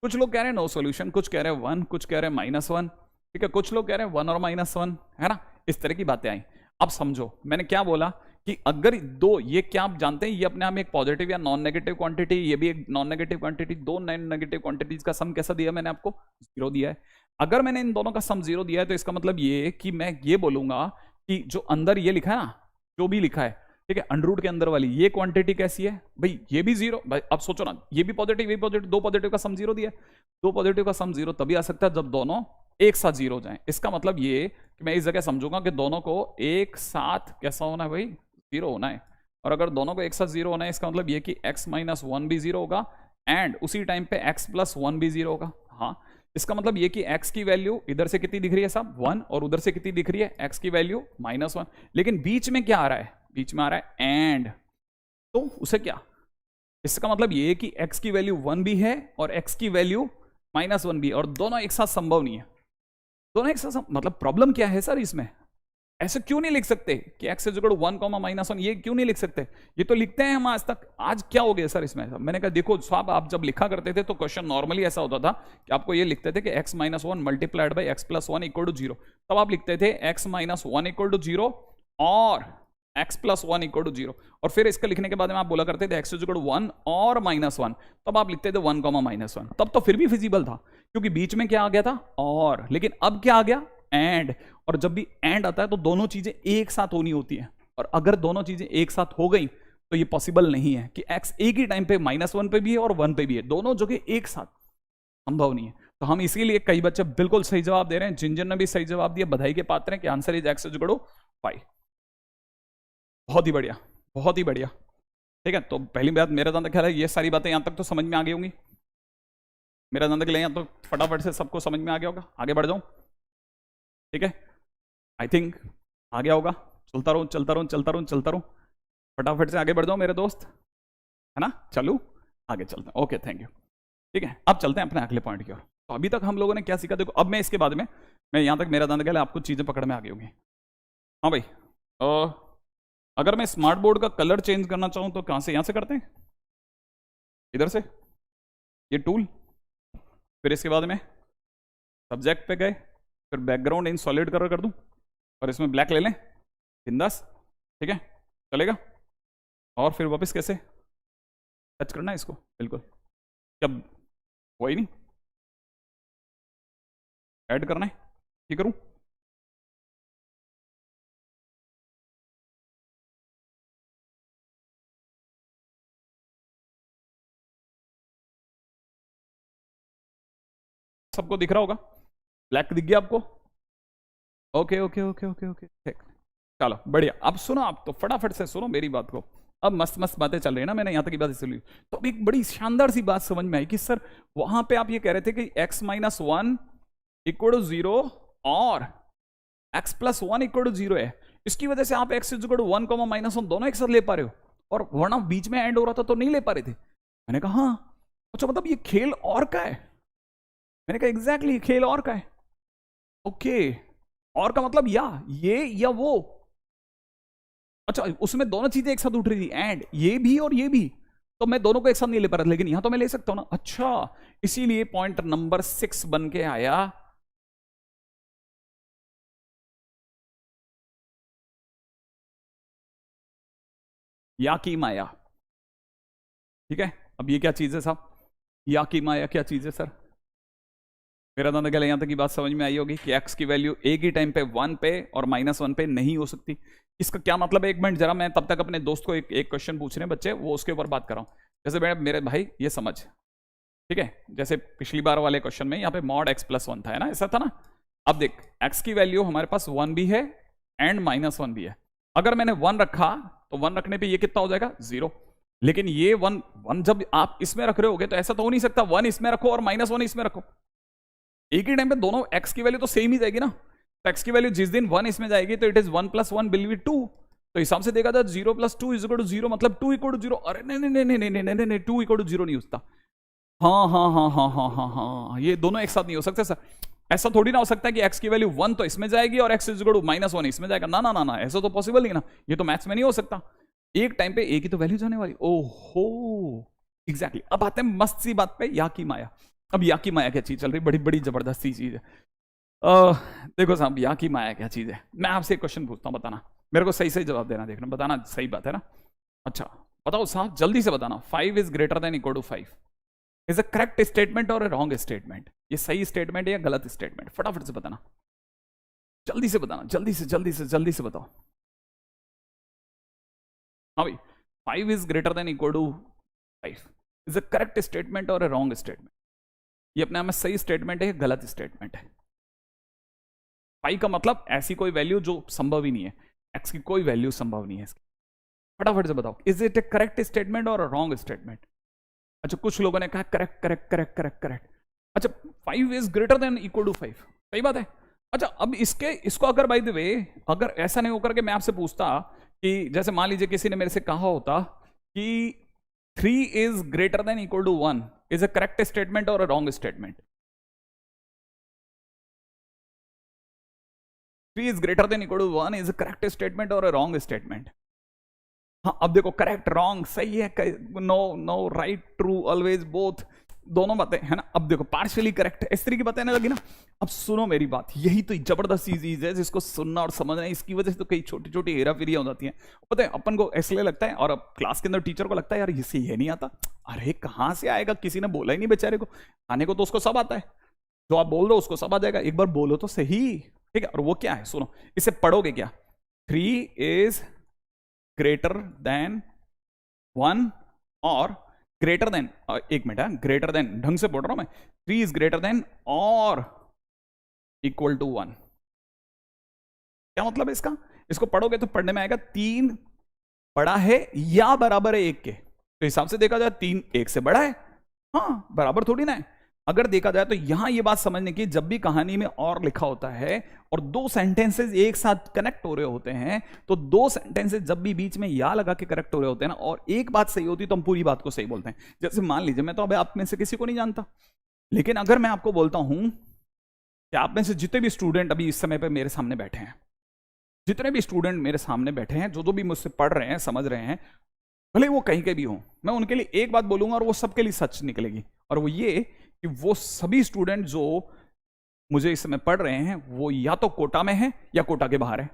कुछ लोग कह रहे हैं नो सॉल्यूशन, कुछ कह रहे हैं वन, कुछ कह रहे हैं माइनस वन, ठीक है, कुछ लोग कह रहे हैं वन और माइनस वन, है ना, इस तरह की बातें आई। अब समझो मैंने क्या बोला कि अगर दो, ये क्या आप जानते हैं, ये अपने आप में एक पॉजिटिव या नॉन नेगेटिव क्वांटिटी, ये भी एक नॉन नेगेटिव क्वांटिटी, दो नॉन नेगेटिव क्वांटिटीज का सम कैसा दिया मैंने आपको? जीरो दिया है। अगर मैंने इन दोनों का सम जीरो दिया है तो इसका मतलब ये कि मैं ये बोलूंगा कि जो अंदर ये लिखा है ना, जो भी लिखा है, ठीक है, अंडररूट के अंदर वाली ये क्वांटिटी कैसी है भाई? ये भी जीरो। भाई अब सोचो ना, ये भी पॉजिटिव, ये पॉजिटिव, दो पॉजिटिव का सम जीरो दिया है, दो पॉजिटिव का सम जीरो तभी आ सकता है जब दोनों एक साथ जीरो हो जाए। इसका मतलब ये कि मैं इस जगह समझूंगा कि दोनों को एक साथ कैसा होना है भाई? जीरो होना है। और अगर दोनों को एक साथ जीरो होना है इसका मतलब ये कि x माइनस वन भी जीरो होगा एंड उसी टाइम पे x प्लस वन भी जीरो होगा। हाँ, इसका मतलब ये कि x की वैल्यू इधर से कितनी दिख रही है साहब? वन, और उधर से कितनी दिख रही है? x की वैल्यू माइनस वन। लेकिन बीच में क्या आ रहा है? बीच में आ रहा है एंड, तो उसे क्या? इसका मतलब ये कि x की वैल्यू वन भी है और x की वैल्यू माइनस वन भी है, और दोनों एक साथ संभव नहीं है। दोनों एक साथ मतलब प्रॉब्लम क्या है सर इसमें? ऐसे क्यों नहीं लिख सकते कि x is equal to one comma minus one? ये क्यों नहीं लिख सकते? ये तो लिखते हैं हम आज तक। आज क्या हो गया सर इसमें? मैंने कहा देखो साहब, आप जब लिखा करते थे तो क्वेश्चन नॉर्मली ऐसा होता था कि आपको ये लिखते थे कि x minus one multiplied by x plus one equal to zero. तब आप लिखते थे x minus one equal to zero और x plus one equal to zero, और फिर इसका लिखने के बाद में आप बोला करते थे x is equal to one और माइनस वन, तब आप लिखते थे वन कॉमा माइनस वन। तब तो फिर भी फिजिबल था क्योंकि बीच में क्या आ गया था? और। लेकिन अब क्या आ गया? एंड। और जब भी एंड आता है तो दोनों चीजें एक साथ होनी होती है, और अगर दोनों चीजें एक साथ हो गई तो ये पॉसिबल नहीं है कि x एक ही टाइम पे माइनस वन पे भी है और वन पे भी है, दोनों जगह एक साथ संभव नहीं है। तो हम इसीलिए, कई बच्चे बिल्कुल सही जवाब दे रहे हैं, जिन जिन ने भी सही जवाब दिया बधाई के पात्र हैं कि answer is x is equal to 5। बहुत ही बढ़िया, बहुत ही बढ़िया। ठीक है, तो पहली बात मेरा जहां तक ख्याल है ये सारी बातें यहां तक तो समझ में आ गई होंगी। मेरा जहां तक ले यहाँ तो फटाफट से सबको समझ में आ गया होगा। आगे बढ़ जाऊं? ठीक है, आई थिंक आ गया होगा। चलता रहूं चलता रहूं चलता रहूं चलता रहूं, फटाफट से आगे बढ़ जाओ मेरे दोस्त, है ना? चलू आगे चलते हैं। Okay, thank you. ठीक है, अब चलते हैं अपने अगले पॉइंट की ओर। तो अभी तक हम लोगों ने क्या सीखा? देखो अब मैं इसके बाद में, मैं यहां तक मेरा जहां तक आपको चीजें पकड़ में आ गई होंगी। हाँ भाई, अगर मैं स्मार्ट बोर्ड का कलर चेंज करना चाहूं तो कहां से? यहां से करते हैं, इधर से, ये टूल, फिर इसके बाद में सब्जेक्ट पे गए, फिर बैकग्राउंड इन सॉलिड कलर कर दूं और इसमें ब्लैक ले लें, बिंदास। ठीक है, चलेगा? और फिर वापस कैसे टच करना है इसको? बिल्कुल, क्या वही नहीं ऐड करना है? ठीक करूं? सबको दिख रहा होगा? ब्लैक दिख गया आपको? Okay okay okay okay okay, ठीक, चलो बढ़िया। अब सुनो, आप तो फटाफट से सुनो मेरी बात को। अब मस्त मस्त बातें चल रही है ना, मैंने यहां तक की बात इसलिए, तो अब एक बड़ी शानदार सी बात समझ में आई कि सर वहां पे आप ये कह रहे थे कि x minus one equal to zero और x plus one equal to zero है, इसकी वजह से आप x equal to one comma minus one दोनों एक साथ ले पा रहे हो, और वरना बीच में एंड हो रहा था तो नहीं ले पा रहे थे। मैंने कहा हाँ, अच्छा मतलब ये खेल और का है? मैंने कहा एग्जैक्टली, खेल और का है। ओके, और का मतलब या ये या वो, अच्छा उसमें दोनों चीजें एक साथ उठ रही थी, एंड ये भी और ये भी, तो मैं दोनों को एक साथ नहीं ले पा रहा, लेकिन यहां तो मैं ले सकता हूं ना। अच्छा इसीलिए पॉइंट नंबर 6 बन के आया या की माया। ठीक है, अब ये क्या चीज है साहब, या की माया क्या चीज है सर? मेरा दादा क्या, यहां तक की बात समझ में आई होगी कि x की वैल्यू एक ही टाइम पे 1 पे और -1 पे नहीं हो सकती। इसका क्या मतलब है, एक मिनट जरा, मैं तब तक अपने दोस्त को एक क्वेश्चन पूछ रहे हैं बच्चे, वो उसके ऊपर बात कर रहा हूं। जैसे मेरे भाई ये समझ, ठीक है, जैसे पिछली बार वाले क्वेश्चन में यहाँ पे मॉड x+1 था, है ना, ऐसा था ना। अब देख x की वैल्यू हमारे पास 1 भी है एंड -1 भी है। अगर मैंने 1 रखा तो 1 रखने पे ये कितना हो जाएगा, 0। लेकिन ये 1 जब आप इसमें रख रहे होगे तो ऐसा तो हो नहीं सकता 1 इसमें रखो और -1 इसमें रखो। एक ही टाइम पे दोनों x की वैल्यू तो सेम ही जाएगी ना। तो x की वैल्यू जिस दिन 1 इसमें जाएगी तो इट इज 1 + 1 विल बी 2। तो हिसाब से देखा जाए 0 + 2 = 0, मतलब 2 = 0। अरे नहीं नहीं नहीं नहीं नहीं नहीं, 2 = 0 नहीं होता। हाँ हाँ हाँ हाँ हाँ हाँ हाँ, ये दोनों एक साथ नहीं हो सकते सर। ऐसा थोड़ी ना हो सकता है कि x की वैल्यू 1 तो इसमें जाएगी और x = -1 इसमें जाएगा। ना ना ना ना, ऐसा तो पॉसिबल नहीं ना, ये तो मैथ्स में नहीं हो सकता। एक टाइम पे एक ही तो वैल्यू जाने वाली। ओहो एग्जैक्टली। अब आते हैं मस्त सी बात पे, या की माया। अब या की माया क्या चीज चल रही, बड़ी बड़ी जबरदस्त चीज है। देखो साहब, या की माया क्या चीज है, मैं आपसे एक क्वेश्चन पूछता हूँ, बताना, मेरे को सही सही जवाब देना, देखना बताना सही बात है ना। अच्छा बताओ साहब, जल्दी से बताना, 5 = 5 is a correct statement or wrong statement? ये सही स्टेटमेंट है या गलत स्टेटमेंट, फटाफट से बताना, जल्दी से बताना, जल्दी से जल्दी से जल्दी से बताओ। हाँ भाई, 5 = 5 is a correct statement or wrong statement? ये अपने आप में सही स्टेटमेंट है या गलत स्टेटमेंट है? 5 का मतलब ऐसी कोई वैल्यू जो संभव ही नहीं है, x की कोई वैल्यू संभव नहीं है इसकी। फटाफट से बताओ, is it A correct statement or wrong statement? अच्छा कुछ लोगों ने कहा correct correct correct correct correct. अच्छा 5 > 5, सही बात है। अच्छा अब इसको अगर बाय द वे, अगर ऐसा नहीं होकर के मैं आपसे पूछता कि जैसे मान लीजिए किसी ने मेरे से कहा होता कि 3 > 1 is a correct statement or wrong statement? 3 > 1 is a correct statement or wrong statement? हाँ अब देखो, करेक्ट रॉन्ग सही है, no no right true always both, दोनों बातें है ना। अब देखो पार्शियली करेक्ट, इस तरीके की बातें आने लगी ना। अब सुनो मेरी बात, यही तो जबरदस्त चीज है जिसको सुनना और समझना है, इसकी वजह से तो कई छोटी छोटी हेरा फेरियां हो जाती हैं। पता है अपन को इसलिए लगता है, और अब क्लास के अंदर टीचर को लगता है यार इसे ये नहीं आता। अरे कहाँ से आएगा, किसी ने बोला ही नहीं बेचारे को, आने को तो उसको सब आता है, जो आप बोल दो उसको सब आ जाएगा, एक बार बोलो तो सही। ठीक है, और वो क्या है सुनो, इसे पढ़ोगे क्या, 3 = 1 और ग्रेटर देन, एक मिनट है, ग्रेटर देन ढंग से बोल रहा हूं मैं, 3 > और = 1। क्या मतलब है इसका, इसको पढ़ोगे तो पढ़ने में आएगा 3 बड़ा है या बराबर है 1 के, तो हिसाब से देखा जाए 3 1 से बड़ा है, हाँ बराबर थोड़ी ना है। अगर देखा जाए तो यहां ये बात समझने की, जब भी कहानी में और लिखा होता है और 2 सेंटेंसेस एक साथ कनेक्ट हो रहे होते हैं, तो 2 सेंटेंसेस जब भी बीच में या लगा के कनेक्ट हो रहे होते हैं ना, और एक बात सही होती है तो हम पूरी बात को सही बोलते हैं। जैसे मान लीजिए मैं तो अभी आप में से किसी को नहीं जानता, लेकिन अगर मैं आपको बोलता हूं कि आप में से जितने भी स्टूडेंट अभी इस समय पर मेरे सामने बैठे हैं, जितने भी स्टूडेंट मेरे सामने बैठे हैं, जो भी मुझसे पढ़ रहे हैं समझ रहे हैं, भले वो कहीं के भी हों, मैं उनके लिए एक बात बोलूंगा और वो सबके लिए सच निकलेगी, और वो ये कि वो सभी स्टूडेंट जो मुझे इस समय पढ़ रहे हैं वो या तो कोटा में है या कोटा के बाहर है,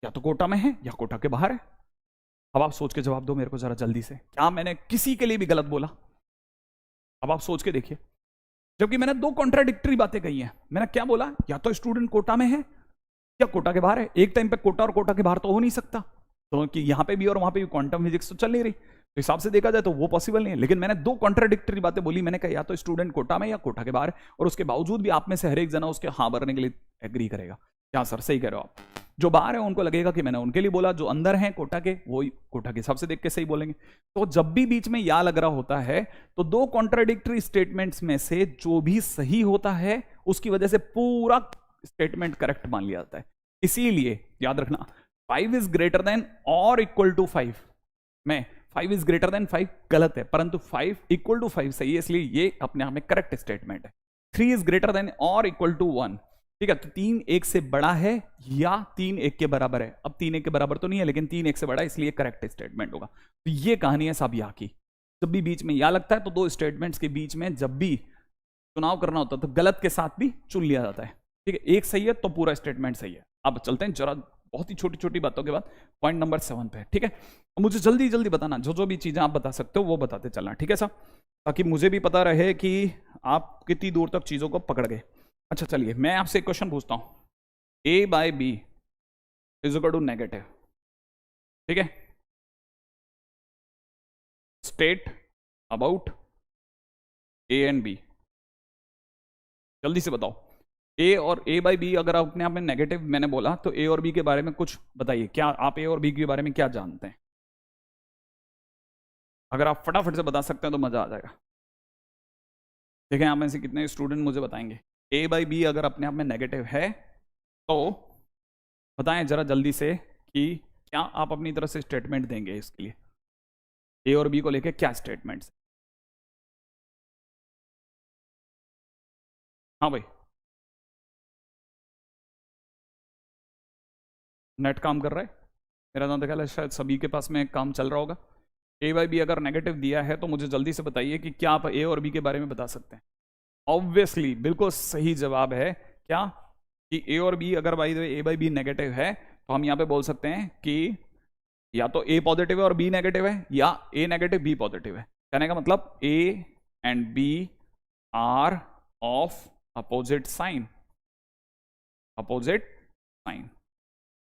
या तो कोटा में है या कोटा के बाहर है। अब आप सोच के जवाब दो मेरे को जरा जल्दी से, क्या मैंने किसी के लिए भी गलत बोला? अब आप सोच के देखिए, जबकि मैंने 2 कॉन्ट्राडिक्टरी बातें कही हैं। मैंने क्या बोला, या तो स्टूडेंट कोटा में है या कोटा के बाहर है। एक टाइम पे कोटा और कोटा के बाहर तो हो नहीं सकता, तो कि यहां पे भी और वहां पे भी क्वांटम फिजिक्स तो चल नहीं रही, तो हिसाब से देखा जाए तो वो पॉसिबल नहीं है। लेकिन मैंने 2 कॉन्ट्राडिक्टरी बातें बोली, मैंने कहा या तो स्टूडेंट कोटा में या कोटा के बाहर है, और उसके बावजूद भी आप में से हर एक जना उसके हाँ भरने के लिए एग्री करेगा। क्या सर सही कह रहे हो आप? जो बाहर है उनको लगेगा कि मैंने उनके लिए बोला, जो अंदर है कोटा के वो कोटा के हिसाब से देख के सही बोलेंगे। तो जब भी बीच में या लग रहा होता है तो 2 कॉन्ट्राडिक्टरी स्टेटमेंट्स में से जो भी सही होता है उसकी वजह से पूरा स्टेटमेंट करेक्ट मान लिया जाता है। इसीलिए याद रखना, 5 > और = 5 में 5 > 5 गलत है, परंतु 5 = 5 सही है, इसलिए ये अपने आप में करेक्ट स्टेटमेंट है। 3 > और = 1 ठीक है, तो 3 1 से बड़ा है या 3 1 के बराबर है। अब 3 1 के बराबर तो नहीं है, लेकिन 3 1 से बड़ा है, इसलिए करेक्ट स्टेटमेंट होगा। तो ये कहानी है सब या की। जब भी बीच में या लगता है तो दो स्टेटमेंट्स के बीच में जब भी चुनाव करना होता है तो गलत के साथ भी चुन लिया जाता है। ठीक है, एक सही है तो पूरा स्टेटमेंट सही है। अब चलते हैं जरा बहुत ही छोटी छोटी बातों के बाद पॉइंट नंबर 7 पे। ठीक है, मुझे जल्दी जल्दी बताना, जो जो भी चीजें आप बता सकते हो वो बताते चलना। ठीक है साहब, ताकि मुझे भी पता रहे कि आप कितनी दूर तक चीजों को पकड़ गए। अच्छा चलिए, मैं आपसे एक क्वेश्चन पूछता हूं, a by B is equal to negative. ठीक है, state about A and B. जल्दी से बताओ, ए और ए बाई बी अगर अपने आप में नेगेटिव मैंने बोला तो ए और बी के बारे में कुछ बताइए। क्या आप ए और बी के बारे में क्या जानते हैं? अगर आप फटाफट से बता सकते हैं तो मजा आ जाएगा। देखें आप में से कितने स्टूडेंट मुझे बताएंगे ए बाई बी अगर अपने आप में नेगेटिव है तो बताएं जरा जल्दी से कि क्या आप अपनी तरफ से स्टेटमेंट देंगे इसके लिए। ए और बी को लेके क्या स्टेटमेंट्स? हाँ भाई, नेट काम कर रहा है मेरा नाम ख्याल है, शायद सभी के पास में काम चल रहा होगा। ए बाई बी अगर नेगेटिव दिया है तो मुझे जल्दी से बताइए कि क्या आप ए और बी के बारे में बता सकते हैं। ऑब्वियसली बिल्कुल सही जवाब है क्या कि ए और बी अगर by the way A by B negative है तो हम यहाँ पे बोल सकते हैं कि या तो ए पॉजिटिव है और बी नेगेटिव है, या ए नेगेटिव बी पॉजिटिव है। कहने का मतलब A and B are of opposite sign. Opposite sign,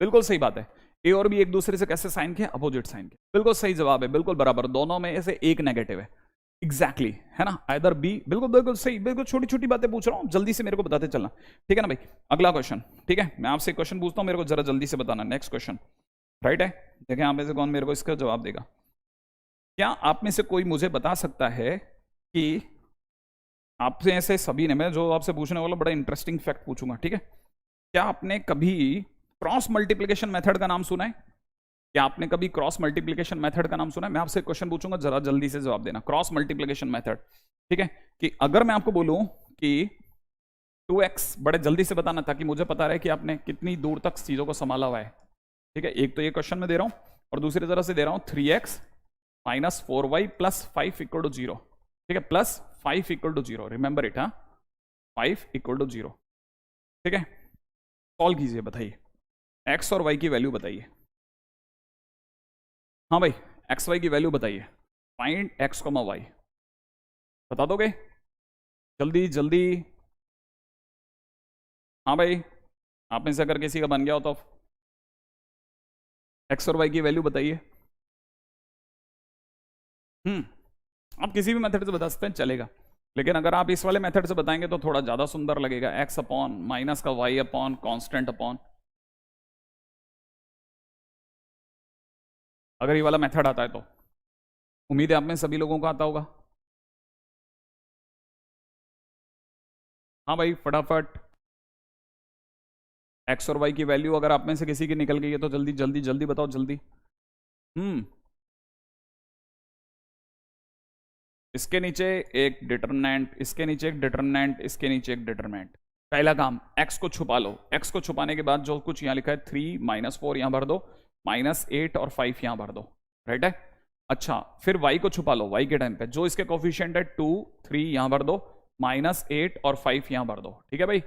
बिल्कुल सही बात है। ए और बी एक दूसरे से कैसे साइन के? अपोजिट साइन के। बिल्कुल सही जवाब है, बिल्कुल बराबर, दोनों में से एक नेगेटिव है। एग्जैक्टली है ना, आइदर बी। बिल्कुल बिल्कुल सही, बिल्कुल छोटी छोटी बातें पूछ रहा हूं, जल्दी से मेरे को बताते चलना। ठीक है ना भाई, अगला क्वेश्चन। ठीक है, मैं आपसे क्वेश्चन पूछता हूं, मेरे को जरा जल्दी से बताना। नेक्स्ट क्वेश्चन राइट है, देखें आप में से कौन मेरे को इसका जवाब देगा। क्या आप में से कोई मुझे बता सकता है कि आपसे ऐसे सभी ने, मैं जो आपसे पूछने वाला बड़ा इंटरेस्टिंग फैक्ट पूछूंगा। ठीक है, क्या आपने कभी क्रॉस मल्टीप्लिकेशन मेथड का नाम सुना है? क्या आपने कभी क्रॉस मल्टीप्लिकेशन मेथड का नाम सुना है? मैं आपसे क्वेश्चन पूछूंगा, जरा जल्दी से जवाब देना। क्रॉस मल्टीप्लिकेशन मेथड, ठीक है, कि अगर मैं आपको बोलूं कि 2x, बड़े जल्दी से बताना ताकि मुझे पता रहे कि आपने कितनी दूर तक चीजों को संभाला हुआ है। ठीक है, एक तो ये क्वेश्चन में दे रहा हूं और दूसरी तरह से दे रहा हूं 3x minus 4y plus 5 equal to 0। ठीक है, plus 5 equal to 0, remember it. हाँ, 5 इक्वल टू 0। ठीक है, सॉल्व कीजिए, बताइए x और y की वैल्यू बताइए। हाँ भाई, एक्स वाई की वैल्यू बताइए। फाइंड एक्स कॉमा वाई, बता दोगे जल्दी जल्दी? हाँ भाई, आप में से अगर किसी का बन गया हो तो एक्स और वाई की वैल्यू बताइए। आप किसी भी मेथड से बता सकते हैं, चलेगा, लेकिन अगर आप इस वाले मेथड से बताएंगे तो थोड़ा ज्यादा सुंदर लगेगा। एक्स अपॉन माइनस का वाई अपॉन कांस्टेंट अपॉन, अगर ये वाला मेथड आता है तो उम्मीद है आप में सभी लोगों को आता होगा। हाँ भाई, फटाफट एक्स और वाई की वैल्यू अगर आप में से किसी की निकल गई है तो जल्दी जल्दी जल्दी बताओ, जल्दी। इसके नीचे एक डिटरमिनेंट, इसके नीचे एक डिटरमिनेंट, इसके नीचे एक डिटरमिनेंट। पहला काम, x को छुपा लो। x को छुपाने के बाद जो कुछ यहाँ लिखा है 3 माइनस 4 यहाँ भर दो, माइनस 8 और 5 यहाँ भर दो, राइट है। अच्छा, फिर y को छुपा लो। y के टाइम पे जो इसके कोफिशिएंट है 2 3 यहाँ भर दो, माइनस 8 और 5 यहाँ भर दो, ठीक है भाई।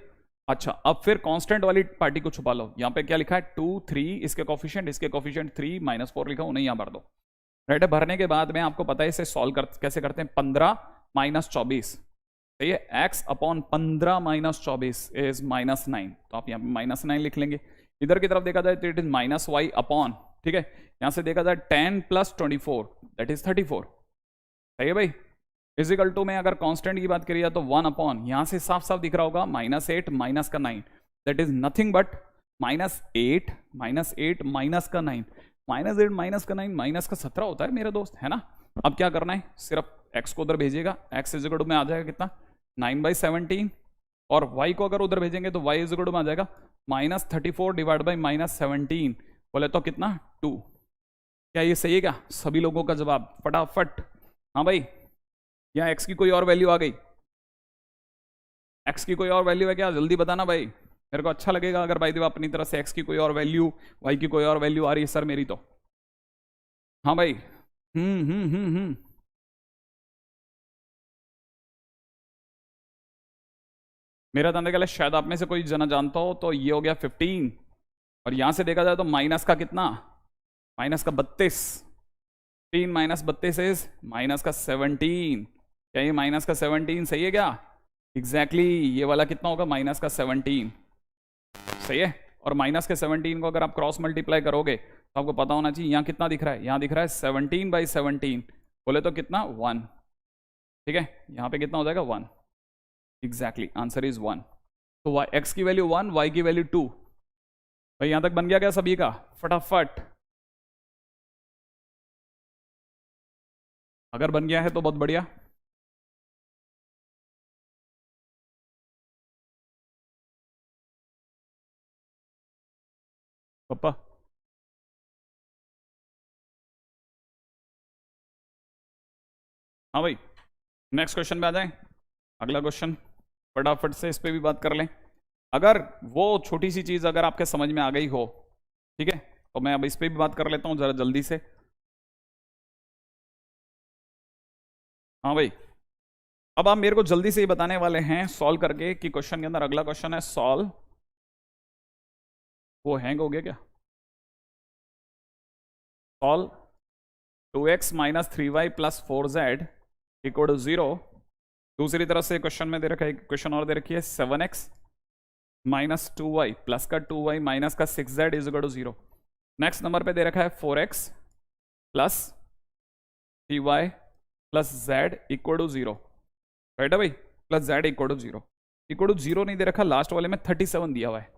अच्छा, अब फिर कांस्टेंट वाली पार्टी को छुपा लो। यहाँ पे क्या लिखा है 2 3, इसके कोफिशिएंट 3 माइनस 4 लिखा, उन्हें यहाँ भर दो, राइट है। भरने के बाद में आपको पता है इसे सॉल्व कैसे करते हैं। 15 माइनस 24, सही है। x upon 15 minus 24 is minus 9, तो आप यहाँ पे माइनस 9 लिख लेंगे। इधर की तरफ देखा जाए तो it is minus y upon, ठीक है, यहाँ से देखा जाए 10 प्लस 24 दैट इज 34, सही है भाई। इजिकल टू में अगर कांस्टेंट की बात करिए तो 1 अपॉन, यहाँ से साफ साफ दिख रहा होगा माइनस 8 माइनस का 9 that is nothing but minus 8 minus 8 minus का 9, माइनस 8 माइनस का 9 माइनस का 17 होता है मेरे दोस्त, है ना। अब क्या करना है, सिर्फ x को उधर भेजिएगा, x इजिकल टू में आ जाएगा कितना 9/17, और y को अगर उधर भेजेंगे तो y इजिकल टू में आ जाएगा माइनस 34 डिवाइड बाई माइनस 17, बोले तो कितना 2। क्या ये सही है क्या सभी लोगों का जवाब? फटाफट। हाँ भाई, यहाँ x की कोई और वैल्यू आ गई? x की कोई और वैल्यू है क्या? जल्दी बताना भाई, मेरे को अच्छा लगेगा अगर भाई देव अपनी तरफ से एक्स की कोई और वैल्यू, वाई की कोई और वैल्यू आ रही है सर मेरी तो। हाँ भाई। हम्म। मेरा तो अंदर शायद आप में से कोई जना जानता हो, तो ये हो गया 15, और यहां से देखा जाए तो माइनस का कितना, माइनस का 32, 3 माइनस 32 इज माइनस का 17। क्या ये माइनस का 17 सही है क्या? एग्जैक्टली ये वाला कितना होगा, माइनस का 17 सही है। और माइनस के 17 को अगर आप क्रॉस मल्टीप्लाई करोगे तो आपको पता होना चाहिए यहाँ कितना दिख रहा है, यहाँ दिख रहा है 17/17, बोले तो कितना 1, ठीक है। यहाँ पे कितना हो जाएगा 1, एग्जैक्टली आंसर इज 1। तो एक्स की वैल्यू 1, वाई की वैल्यू 2। भाई यहां तक बन गया क्या सभी का? फटाफट, अगर बन गया है तो बहुत बढ़िया। पापा हाँ भाई, नेक्स्ट क्वेश्चन पे आ जाए। अगला क्वेश्चन फटाफट से इस पे भी बात कर लें। अगर वो छोटी सी चीज अगर आपके समझ में आ गई हो, ठीक है, तो मैं अब इस पे भी बात कर लेता हूं जरा जल्दी से। हाँ भाई, अब आप मेरे को जल्दी से ही बताने वाले हैं सॉल्व करके कि क्वेश्चन के अंदर अगला क्वेश्चन है सॉल्व, वो हैंग हो गया क्या? Solve 2x minus 3y plus 4z equal to 0। दूसरी तरफ से क्वेश्चन में दे रखा है, क्वेश्चन और दे रखी है 7x माइनस 2y प्लस का 2y माइनस का 6z is equal to 0। Next number पे दे रखा है 4x plus 3y plus z equal to 0, right है भाई, plus z equal to 0। Equal to 0 नहीं दे रखा, लास्ट वाले में 37 दिया हुआ है,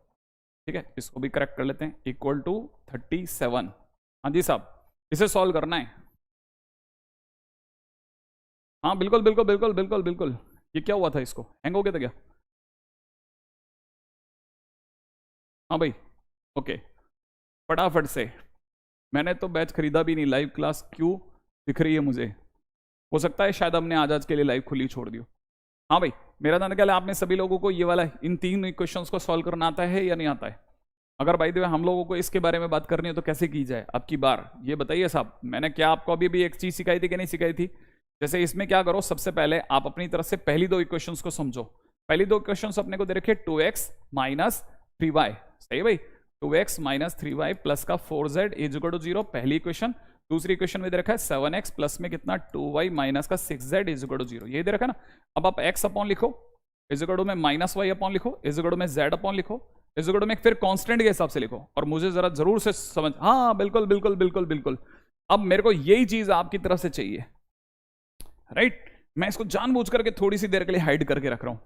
ठीक है, इसको भी करेक्ट कर लेते हैं, इक्वल टू 37। हाँ जी साहब, इसे सॉल्व करना है। हाँ बिल्कुल बिल्कुल बिल्कुल बिल्कुल बिल्कुल। ये क्या हुआ था, इसको हैंग हो गया था क्या? हाँ भाई ओके, फटाफट से, मैंने तो बैच खरीदा भी नहीं, लाइव क्लास क्यों दिख रही है मुझे? हो सकता है शायद हमने आज के लिए लाइव खुली छोड़ दी हो। हाँ भाई, मेरा तो ख्याल है आप में सभी लोगों को ये वाला इन 3 इक्वेशंस को सॉल्व करना आता है या नहीं आता है? अगर भाई हम लोगों को इसके बारे में बात करनी है तो कैसे की जाए अब की बार, ये बताइए साहब। मैंने क्या आपको अभी भी एक चीज सिखाई थी कि नहीं सिखाई थी? जैसे इसमें क्या करो, सबसे पहले आप अपनी तरफ से पहली 2 इक्वेशंस को समझो। पहली 2 इक्वेशंस अपने को दे रखे 2x माइनस 3y, सही भाई, 2x माइनस 3y प्लस का 4z इज इक्वल टू 0, पहली इक्वेशन। दूसरी इक्वेशन में दे रखा है 7x प्लस में कितना 2y माइनस का 6z इज इक्वल टू 0, ये दे रखा है ना। अब आप x अपॉन लिखो, इज इक्वल टू में माइनस वाई अपॉन लिखो, इज इक्वल टू में z अपॉन लिखो, इज इक्वल टू में फिर कांस्टेंट के हिसाब से लिखो, और मुझे जरा जरूर से समझ, हाँ बिल्कुल बिल्कुल बिल्कुल बिल्कुल। अब मेरे को यही चीज आपकी तरफ से चाहिए, राइट। मैं इसको जानबूझ करके थोड़ी सी देर के लिए हाइड करके रख रहा हूं,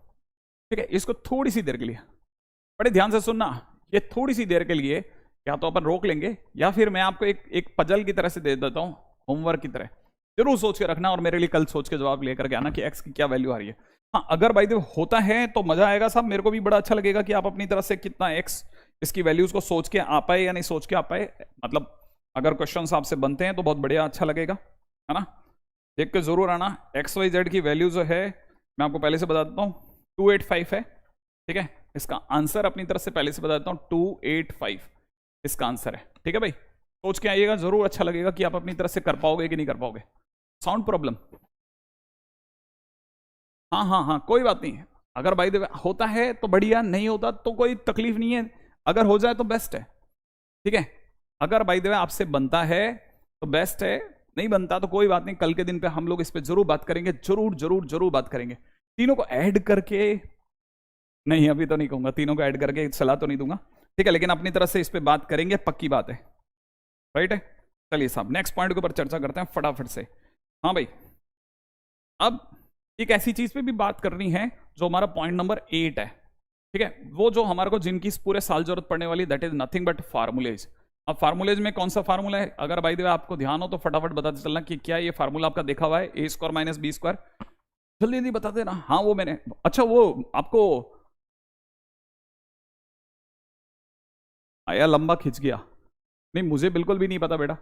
ठीक है, इसको थोड़ी सी देर के लिए, बड़े ध्यान से सुनना, ये थोड़ी सी देर के लिए या तो अपन रोक लेंगे या फिर मैं आपको एक पजल की तरह से दे देता हूं, होमवर्क की तरह। जरूर सोच के रखना और मेरे लिए कल सोच के जवाब लेकर के आना कि एक्स की क्या वैल्यू आ रही है। हाँ अगर भाई होता है तो मजा आएगा साहब, मेरे को भी बड़ा अच्छा लगेगा कि आप अपनी तरफ से कितना एक्स इसकी वैल्यूज को सोच के आ पाए या नहीं सोच के आ पाए, मतलब अगर क्वेश्चन आपसे बनते हैं तो बहुत बढ़िया अच्छा लगेगा, है ना। देख के जरूर आना। एक्स वाई जेड की वैल्यू जो है मैं आपको पहले से बता देता हूँ 285 है, ठीक है। इसका आंसर अपनी तरफ से पहले से बता देता हूँ 285 इसका आंसर है, ठीक है भाई। सोच के आइएगा, जरूर अच्छा लगेगा कि आप अपनी तरफ से कर पाओगे कि नहीं कर पाओगे। Sound problem? हाँ हाँ हाँ कोई बात नहीं, अगर भाई होता है तो बढ़िया, नहीं होता तो कोई तकलीफ नहीं है, अगर हो जाए तो बेस्ट है, ठीक है। अगर भाई आपसे बनता है तो बेस्ट है, नहीं बनता तो कोई बात नहीं, कल के दिन पे हम लोग इस पे जरूर बात करेंगे, जरूर जरूर जरूर बात करेंगे। तीनों को ऐड करके नहीं, अभी तो नहीं कहूंगा, तीनों को ऐड करके सलाह तो नहीं दूंगा, ठीक है, लेकिन अपनी तरफ से इस पे बात करेंगे, पक्की बात है, राइट है। चलिए साहब नेक्स्ट पॉइंट के ऊपर चर्चा करते हैं फटाफट से। हाँ भाई, अब एक ऐसी चीज पे भी बात करनी है जो हमारा पॉइंट नंबर 8 है, ठीक है, वो जो हमारे को जिनकी पूरे साल जरूरत पड़ने वाली, दैट इज नथिंग बट फार्मूलेज। अब फार्मूलेज में कौन सा फार्मूला है, अगर भाई आपको ध्यान हो तो फटाफट बताते चलना कि क्या ये फार्मूला आपका देखा हुआ है, ए स्क्वायर माइनस बी स्क्वायर, जल्दी जल्दी बता देना। हाँ वो मैंने, अच्छा वो आपको आया लंबा खिंच गया, नहीं मुझे बिल्कुल भी नहीं पता बेटा,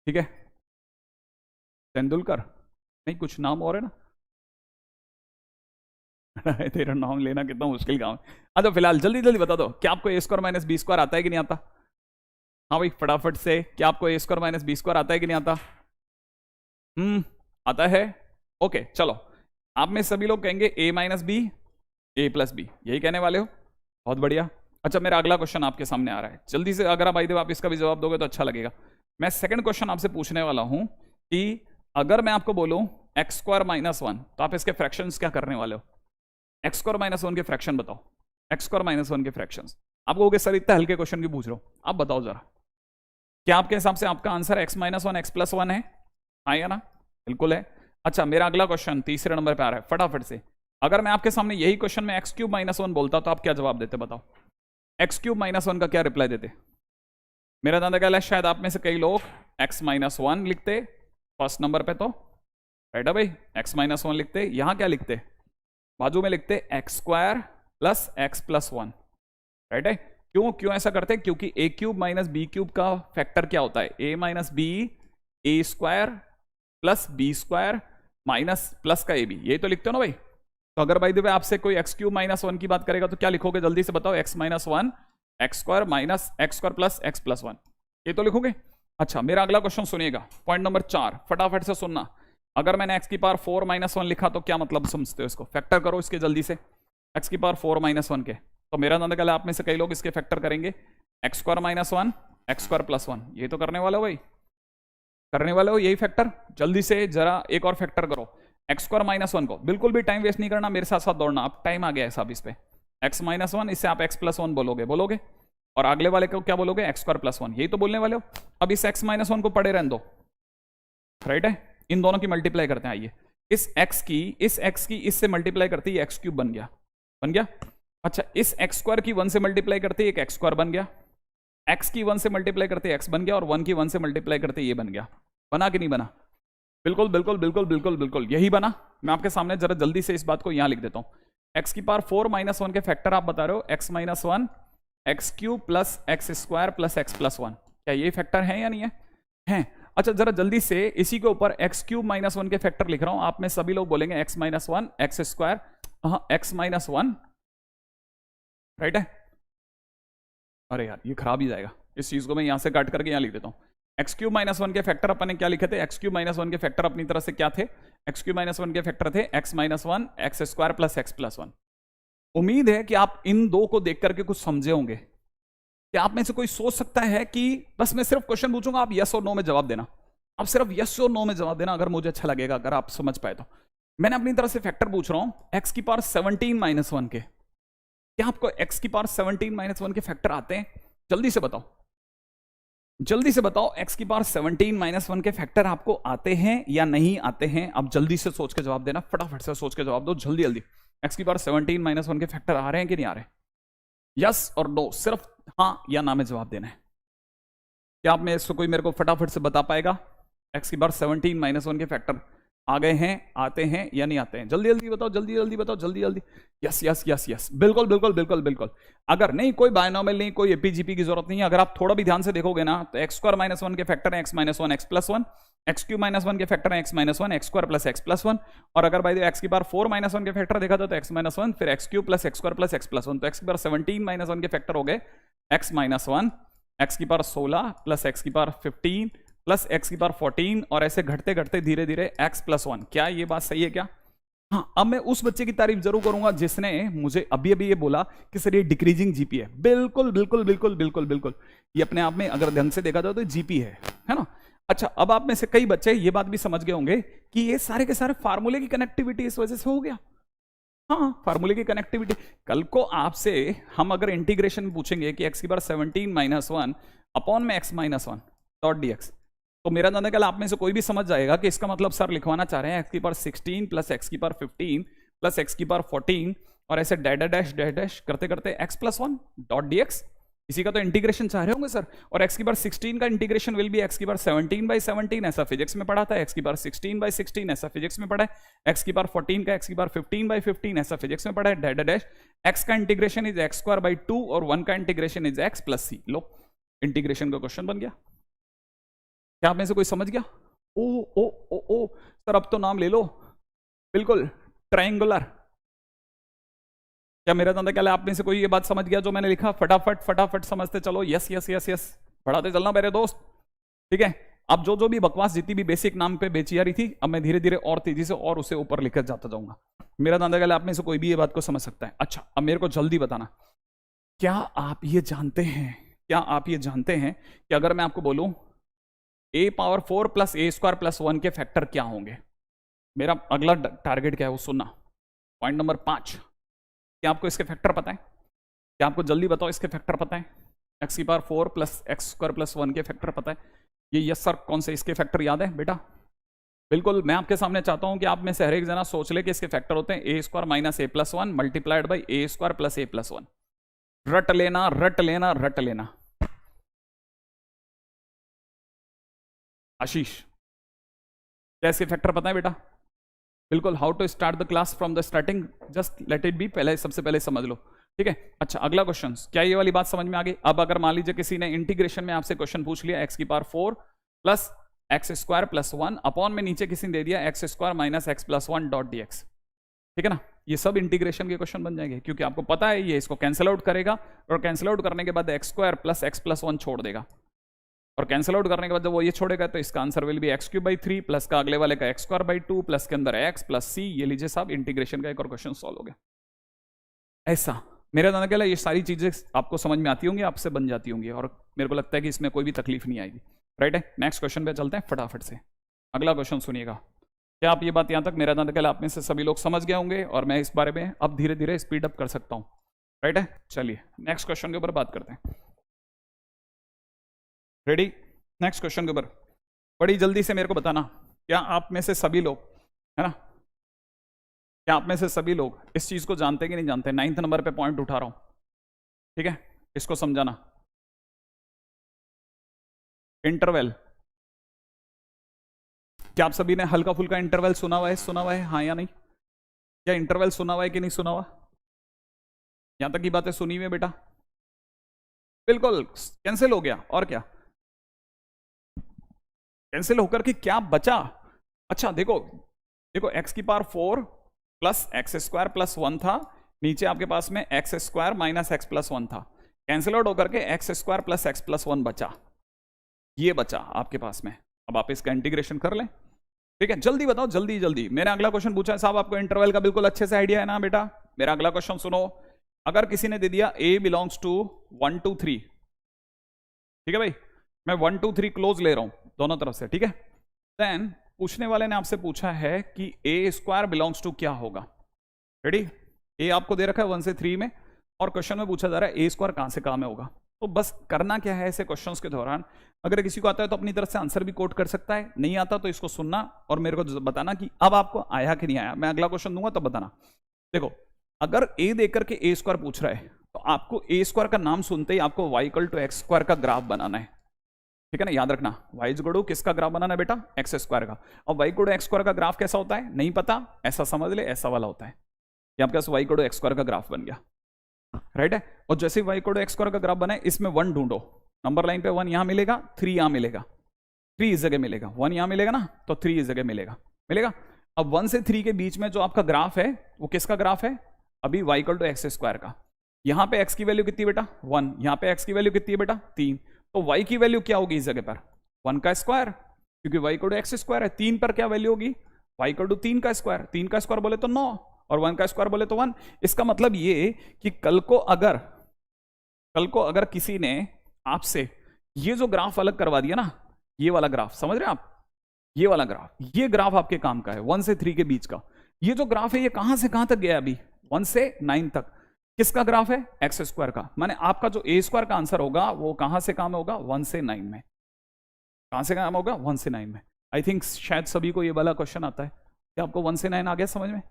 ठीक है। तेंदुलकर नहीं, कुछ नाम और है ना। रहा है, तेरा नाम लेना कितना मुश्किल काम है। अच्छा फिलहाल जल्दी जल्दी बता दो, क्या आपको ए स्क्वायर माइनस बी स्क्वायर आता है कि नहीं आता? हाँ भाई फटाफट से, क्या आपको ए स्क्वायर माइनस बी स्क्वायर आता है कि नहीं आता? आता है। ओके चलो, आप में सभी लोग कहेंगे ए माइनस बी ए प्लस बी, यही कहने वाले हो, बहुत बढ़िया। अच्छा मेरा अगला क्वेश्चन आपके सामने आ रहा है, जल्दी से अगर आप आई आप इसका भी जवाब दोगे तो अच्छा लगेगा। मैं सेकंड क्वेश्चन आपसे पूछने वाला हूं कि अगर मैं आपको बोलूं एक्स स्क्वायर माइनस वन, तो आप इसके फ्रैक्शंस क्या करने वाले हो? एक्स स्क्वायर माइनस वन के फ्रैक्शन बताओ, एक्स स्क्वायर माइनस वन के फ्रैक्शंस। आप कहोगे सर इतना हल्के क्वेश्चन की पूछ रहे हो, आप बताओ जरा, क्या आपके हिसाब से आपका answer x minus one x plus one है? हाँ या ना? बिल्कुल है। अच्छा मेरा अगला क्वेश्चन तीसरे नंबर पे आ रहा है, फटाफट से। अगर मैं आपके सामने यही क्वेश्चन में एक्स क्यूब माइनस वन बोलता तो आप क्या जवाब देते बताओ? एक्स क्यूब माइनस वन का क्या रिप्लाई देते? मेरा दादा ख्याल है शायद आप में से कई लोग एक्स माइनस वन लिखते फर्स्ट नंबर पे, तो राइट है भाई, एक्स माइनस वन लिखते। यहां क्या लिखते? बाजू में लिखते x square plus x plus one, right है। क्यों क्यों ऐसा करते? क्योंकि a cube minus b cube का फैक्टर क्या होता है? A minus b a square plus b square minus plus का ए बी, ये तो लिखते हो ना भाई। तो अगर भाई देखो आपसे कोई एक्स क्यूब माइनस वन की बात करेगा तो क्या लिखोगे? जल्दी से बताओ, x minus one x square minus x square plus x plus one, ये तो लिखोगे। अच्छा मेरा अगला क्वेश्चन सुनिएगा, पॉइंट नंबर 4, फटाफट से सुनना। अगर मैंने एक्स की पावर 4 माइनस वन लिखा तो क्या मतलब समझते हो इसको? फैक्टर करो इसके जल्दी से, एक्स की पावर 4 माइनस वन के। तो मेरा अंदाजा कल आप में से कई लोग इसके फैक्टर करेंगे, x square minus one x square plus one, ये तो करने वाले हो भाई, करने वाले हो यही फैक्टर। जल्दी से जरा एक और फैक्टर करो एक्स स्क्वायर माइनस वन को, बिल्कुल भी टाइम वेस्ट नहीं करना, मेरे साथ साथ दौड़ना। अब टाइम आ गया है साहब इस पे, एक्स माइनस वन, इससे आप एक्स प्लस वन बोलोगे बोलोगे, और अगले वाले को क्या बोलोगे? एक्स स्क्वायर प्लस वन, यही तो बोलने वाले हो। अब इस एक्स माइनस वन को पड़े रहने दो, राइट है। इन दोनों की मल्टीप्लाई करते हैं, आइए इस एक्स की इससे मल्टीप्लाई करते ही एक्स क्यूब बन गया, बन गया। अच्छा इस एक्स स्क्वायर की वन से मल्टीप्लाई करते ही एक एक्स स्क्वायर बन गया, एक्स की वन से मल्टीप्लाई करते एक्स बन गया, और वन की वन से मल्टीप्लाई करते ये बन गया। बना कि नहीं बना? बिल्कुल बिल्कुल बिल्कुल बिल्कुल बिल्कुल यही बना। मैं आपके सामने जरा जल्दी से इस बात को यहां लिख देता हूं, एक्स की पावर 4 माइनस वन के फैक्टर आप बता रहे हो x minus one x cube plus x square plus x plus one, क्या ये फैक्टर है या नहीं है? हैं। अच्छा जरा जल्दी से इसी के ऊपर एक्स क्यूब माइनस वन के फैक्टर लिख रहा हूं, आप में सभी लोग बोलेंगे x minus one x square, हाँ एक्स माइनस वन, राइट है। अरे यार ये खराब ही जाएगा, इस चीज को मैं यहां से काट करके यहां लिख देता हूं। एक्स क्यूब माइनस वन के फैक्टर अपन ने क्या लिखे थे? एक्स क्यूब माइनस वन के फैक्टर अपनी तरह से क्या थे? एक्स क्यूब माइनस वन के फैक्टर थे x minus one x square plus x plus one. उम्मीद है कि आप इन दो को देख करके कुछ समझे होंगे। क्या आप में से कोई सोच सकता है कि बस मैं सिर्फ क्वेश्चन पूछूंगा, आप यस और नो में जवाब देना, आप सिर्फ यस और नो में जवाब देना, अगर मुझे अच्छा लगेगा, अगर आप समझ पाए तो। मैंने अपनी तरफ से फैक्टर पूछ रहा हूं एक्स की पावर 17 माइनस वन के, क्या आपको एक्स की पावर 17 माइनस वन के फैक्टर आते हैं? जल्दी से बताओ, जल्दी से बताओ, एक्स की पावर 17 माइनस वन के फैक्टर आपको आते हैं या नहीं आते हैं? आप जल्दी से सोच के जवाब देना, फटाफट से सोच के जवाब दो, जल्दी जल्दी। एक्स की पावर 17 माइनस वन के फैक्टर आ रहे हैं कि नहीं आ रहे? यस और नो, सिर्फ हाँ या ना में जवाब देना है। क्या आप में इसको कोई मेरे को फटाफट से बता पाएगा? एक्स की पावर 17 माइनस वन के फैक्टर आ गए हैं, आते हैं या नहीं आते हैं? जल्दी जल्दी बताओ, जल्दी जल्दी बताओ, जल्दी जल्दी। यस यस यस यस, बिल्कुल बिल्कुल बिल्कुल बिल्कुल। अगर नहीं कोई बायनॉमियल नहीं, कोई एपीजीपी की जरूरत नहीं है, अगर आप थोड़ा भी ध्यान से देखोगे ना तो एक्स स्क्वायर माइनस वन के फैक्टर है x minus one x plus one, x cube minus one के फैक्टर है x minus one x square plus x plus one, और अगर भाई एक्स की बार 4 माइनस वन के फैक्टर देखा था तो एक्स माइनस वन फिर x cube plus x square plus x plus one, तो एक्स की बार 17 माइनस वन के फैक्टर हो गए एक्स माइनस वन एक्स की पावर 16 प्लस एक्स की पावर 15 प्लस एक्स की पावर 14, और ऐसे घटते घटते धीरे धीरे एक्स प्लस वन। क्या ये बात सही है क्या? हाँ। अब मैं उस बच्चे की तारीफ जरूर करूंगा जिसने मुझे अभी अभी ये बोला कि सर ये डिक्रीजिंग जीपी है। बिल्कुल बिल्कुल बिल्कुल बिल्कुल बिल्कुल, ये अपने आप में अगर ढंग से देखा जाए तो जीपी है ना। अच्छा अब आप में से कई बच्चे ये बात भी समझ गए होंगे कि ये सारे के सारे फार्मूले की कनेक्टिविटी इस वजह से हो गया। हाँ फार्मूले की कनेक्टिविटी। कल को आपसे हम अगर इंटीग्रेशन पूछेंगे कि एक्स की बार 17 माइनस वन अपॉन में x minus one dot D x, तो मेरा अंदाजा कल आप में से कोई भी समझ जाएगा कि इसका मतलब सर लिखवाना चाह रहे हैं एक्स की पावर 16 प्लस एक्स की पावर 15 प्लस एक्स की पावर 14, और ऐसे डैश डैश करते करते x plus one dot D x, इसी का तो इंटीग्रेशन चाह रहे होंगे सर। और एक्स की पावर 16 का इंटीग्रेशन विल बी एक्स की पावर 17 बाई 17, ऐसा फिजिक्स में पढ़ा था। एक्स की पावर 16 बाई 16 ऐसा फिजिक्स में पढ़ा है। एक्स की पावर 14 का एक्स की पावर 15 बाई 15 ऐसा फिजिक्स में पढ़ा है। डैश डैश एक्स का integration is x square by 2 और 1 का integration is x plus c. लो इंटीग्रेशन का क्वेश्चन बन गया। क्या आप में से कोई समझ गया? ओ ओ ओ ओ सर अब तो नाम ले लो, बिल्कुल ट्रायंगुलर क्या मेरा धंधा क्या है? आप में से कोई ये बात समझ गया जो मैंने लिखा? फटाफट फटाफट समझते चलो। यस यस यस यस, पढ़ाते चलना मेरे दोस्त, ठीक है। अब जो जो भी बकवास जितनी भी बेसिक नाम पे बेची जा रही थी, अब मैं धीरे धीरे और तेजी से और उसे ऊपर लिखकर जाता जाऊंगा। मेरा धंधा क्या है? आप में से कोई भी ये बात को समझ सकता है। अच्छा, अब मेरे को जल्दी बताना, क्या आप ये जानते हैं, क्या आप ये जानते हैं कि अगर मैं आपको बोलूं a⁴ प्लस a² + 1 के फैक्टर क्या होंगे? मेरा अगला टारगेट क्या है वो सुनना। पॉइंट नंबर 5, क्या आपको इसके फैक्टर पता है? क्या आपको जल्दी बताओ इसके फैक्टर पता है? x⁴ प्लस x² + 1 के फैक्टर पता है? ये यस सर कौन से इसके फैक्टर याद है बेटा? बिल्कुल, मैं आपके सामने चाहता हूं कि आप में से हर एक जना सोच ले कि इसके फैक्टर होते हैं a² - a+1 multiplied by a² + a+1। रट लेना रट लेना रट लेना। आशीष, क्या इसके फैक्टर पता है बेटा? बिल्कुल, how to start the class from the starting, just let it be, पहले सबसे पहले समझ लो, ठीक है। अच्छा, अगला क्वेश्चन, क्या ये वाली बात समझ में आ गई? अब अगर मान लीजिए किसी ने इंटीग्रेशन में आपसे क्वेश्चन पूछ लिया x⁴ प्लस x² + 1 अपॉन में नीचे किसी ने दे दिया x² - x+1 डॉट dx, ठीक है ना, ये सब इंटीग्रेशन के क्वेश्चन बन जाएंगे, क्योंकि आपको पता है ये इसको कैंसिल आउट करेगा और कैंसिल आउट करने के बाद x² + x+1 छोड़ देगा, और कैंसिल आउट करने के बाद जब वो ये छोड़ेगा तो इसका answer will be x³ / 3 plus का अगले वाले का x² / 2 प्लस के अंदर x प्लस c। ये लीजिए साहब, इंटीग्रेशन का एक और क्वेश्चन सॉल्व हो गया। ऐसा मेरा दाना क्या है, ये सारी चीजें आपको समझ में आती होंगी, आपसे बन जाती होंगी, और मेरे को लगता है कि इसमें कोई भी तकलीफ नहीं आएगी, राइट है। नेक्स्ट क्वेश्चन पे चलते हैं फटाफट से। अगला क्वेश्चन सुनिएगा। क्या आप ये बात यहाँ तक मेरा दाना क्या आप में से सभी लोग समझ गए होंगे, और मैं इस बारे में अब धीरे धीरे स्पीड अप कर सकता हूँ, राइट है। चलिए नेक्स्ट क्वेश्चन के ऊपर बात करते हैं। रेडी? नेक्स्ट क्वेश्चन के ऊपर बड़ी जल्दी से मेरे को बताना, क्या आप में से सभी लोग, है ना, क्या आप में से सभी लोग इस चीज को जानते कि नहीं जानते? 9th नंबर पे पॉइंट उठा रहा हूं, ठीक है, इसको समझाना। इंटरवल, क्या आप सभी ने हल्का फुल्का इंटरवल सुना हुआ है? सुना हुआ है, हाँ या नहीं? क्या इंटरवल सुना हुआ है कि नहीं सुना हुआ? यहां तक की बातें सुनी हुई है बेटा? बिल्कुल कैंसिल हो गया, और क्या कैंसिल होकर के क्या बचा? अच्छा देखो देखो, x⁴ प्लस x² + 1 था, नीचे आपके पास में x² - x+1 था, कैंसिल आउट होकर के x² + x+1 बचा, ये बचा आपके पास में। अब आप इसका इंटीग्रेशन कर लें, ठीक है। जल्दी बताओ, जल्दी जल्दी। मैंने अगला क्वेश्चन पूछा है साहब, आपको इंटरवल का बिल्कुल अच्छे से आइडिया है ना बेटा? मेरा अगला क्वेश्चन सुनो। अगर किसी ने दे दिया a बिलोंग्स टू 1 2 3, ठीक है भाई, मैं 1 2 3 क्लोज ले रहा हूं दोनों तरफ से, ठीक है। देन पूछने वाले ने आपसे पूछा है कि a² बिलोंग्स टू क्या होगा? रेडी? a आपको दे रखा है 1 से 3 में, और क्वेश्चन में पूछा जा रहा है a² कहां से कहां में होगा। तो बस करना क्या है ऐसे क्वेश्चंस के दौरान, अगर किसी को आता है तो अपनी तरफ से आंसर भी कोट कर सकता है, नहीं आता तो इसको सुनना और मेरे को बताना कि अब आपको आया कि नहीं आया। मैं अगला क्वेश्चन दूंगा तब बताना। देखो, अगर a देकर के a² पूछ रहा है तो आपको a² का नाम सुनते ही आपको y = x² का ग्राफ बनाना है, ठीक है ना, याद रखना। y = किसका ग्राफ बनाना है बेटा? x² का। अब y = x² का ग्राफ कैसा होता है नहीं पता, ऐसा समझ ले, ऐसा वाला होता है। ये आपके पास y = x² का ग्राफ बन गया, राइट है। और जैसे y = x² का ग्राफ बना है, इसमें 1 ढूंढो, नंबर लाइन पे 1 यहां मिलेगा, 3 यहां मिलेगा, 3 इस जगह मिलेगा, 1 यहां मिलेगा ना, तो 3 इस जगह मिलेगा मिलेगा। अब 1 से 3 के बीच में जो आपका ग्राफ है वो किसका ग्राफ है? अभी y = x² का। यहां पे x की वैल्यू कितनी बेटा? 1। यहां पे x की वैल्यू कितनी है बेटा? 3। तो y की वैल्यू क्या होगी इस जगह पर? 1 का स्क्वायर, क्योंकि y = x² है। 3 पर क्या वैल्यू होगी? y = 3 का स्क्वायर। 3 का स्क्वायर बोले तो 9, और 1 का स्क्वायर बोले तो 1। इसका मतलब ये कि कल को अगर किसी ने आपसे ये जो ग्राफ अलग करवा दिया ना, ये वाला ग्राफ, समझ रहे हैं आप? ये वाला ग्राफ, ये ग्राफ आपके काम का है 1 से 3 के बीच का। ये जो ग्राफ है ये कहां से कहां तक गया? अभी 1 से 9 तक। किसका ग्राफ है? x² का। माने आपका जो a² का आंसर होगा वो कहां से काम होगा? 1 से 9 में। कहां से काम होगा? 1 से 9 में। आई थिंक शायद सभी को ये वाला क्वेश्चन आता है। क्या आपको 1 से 9 आ गया समझ में?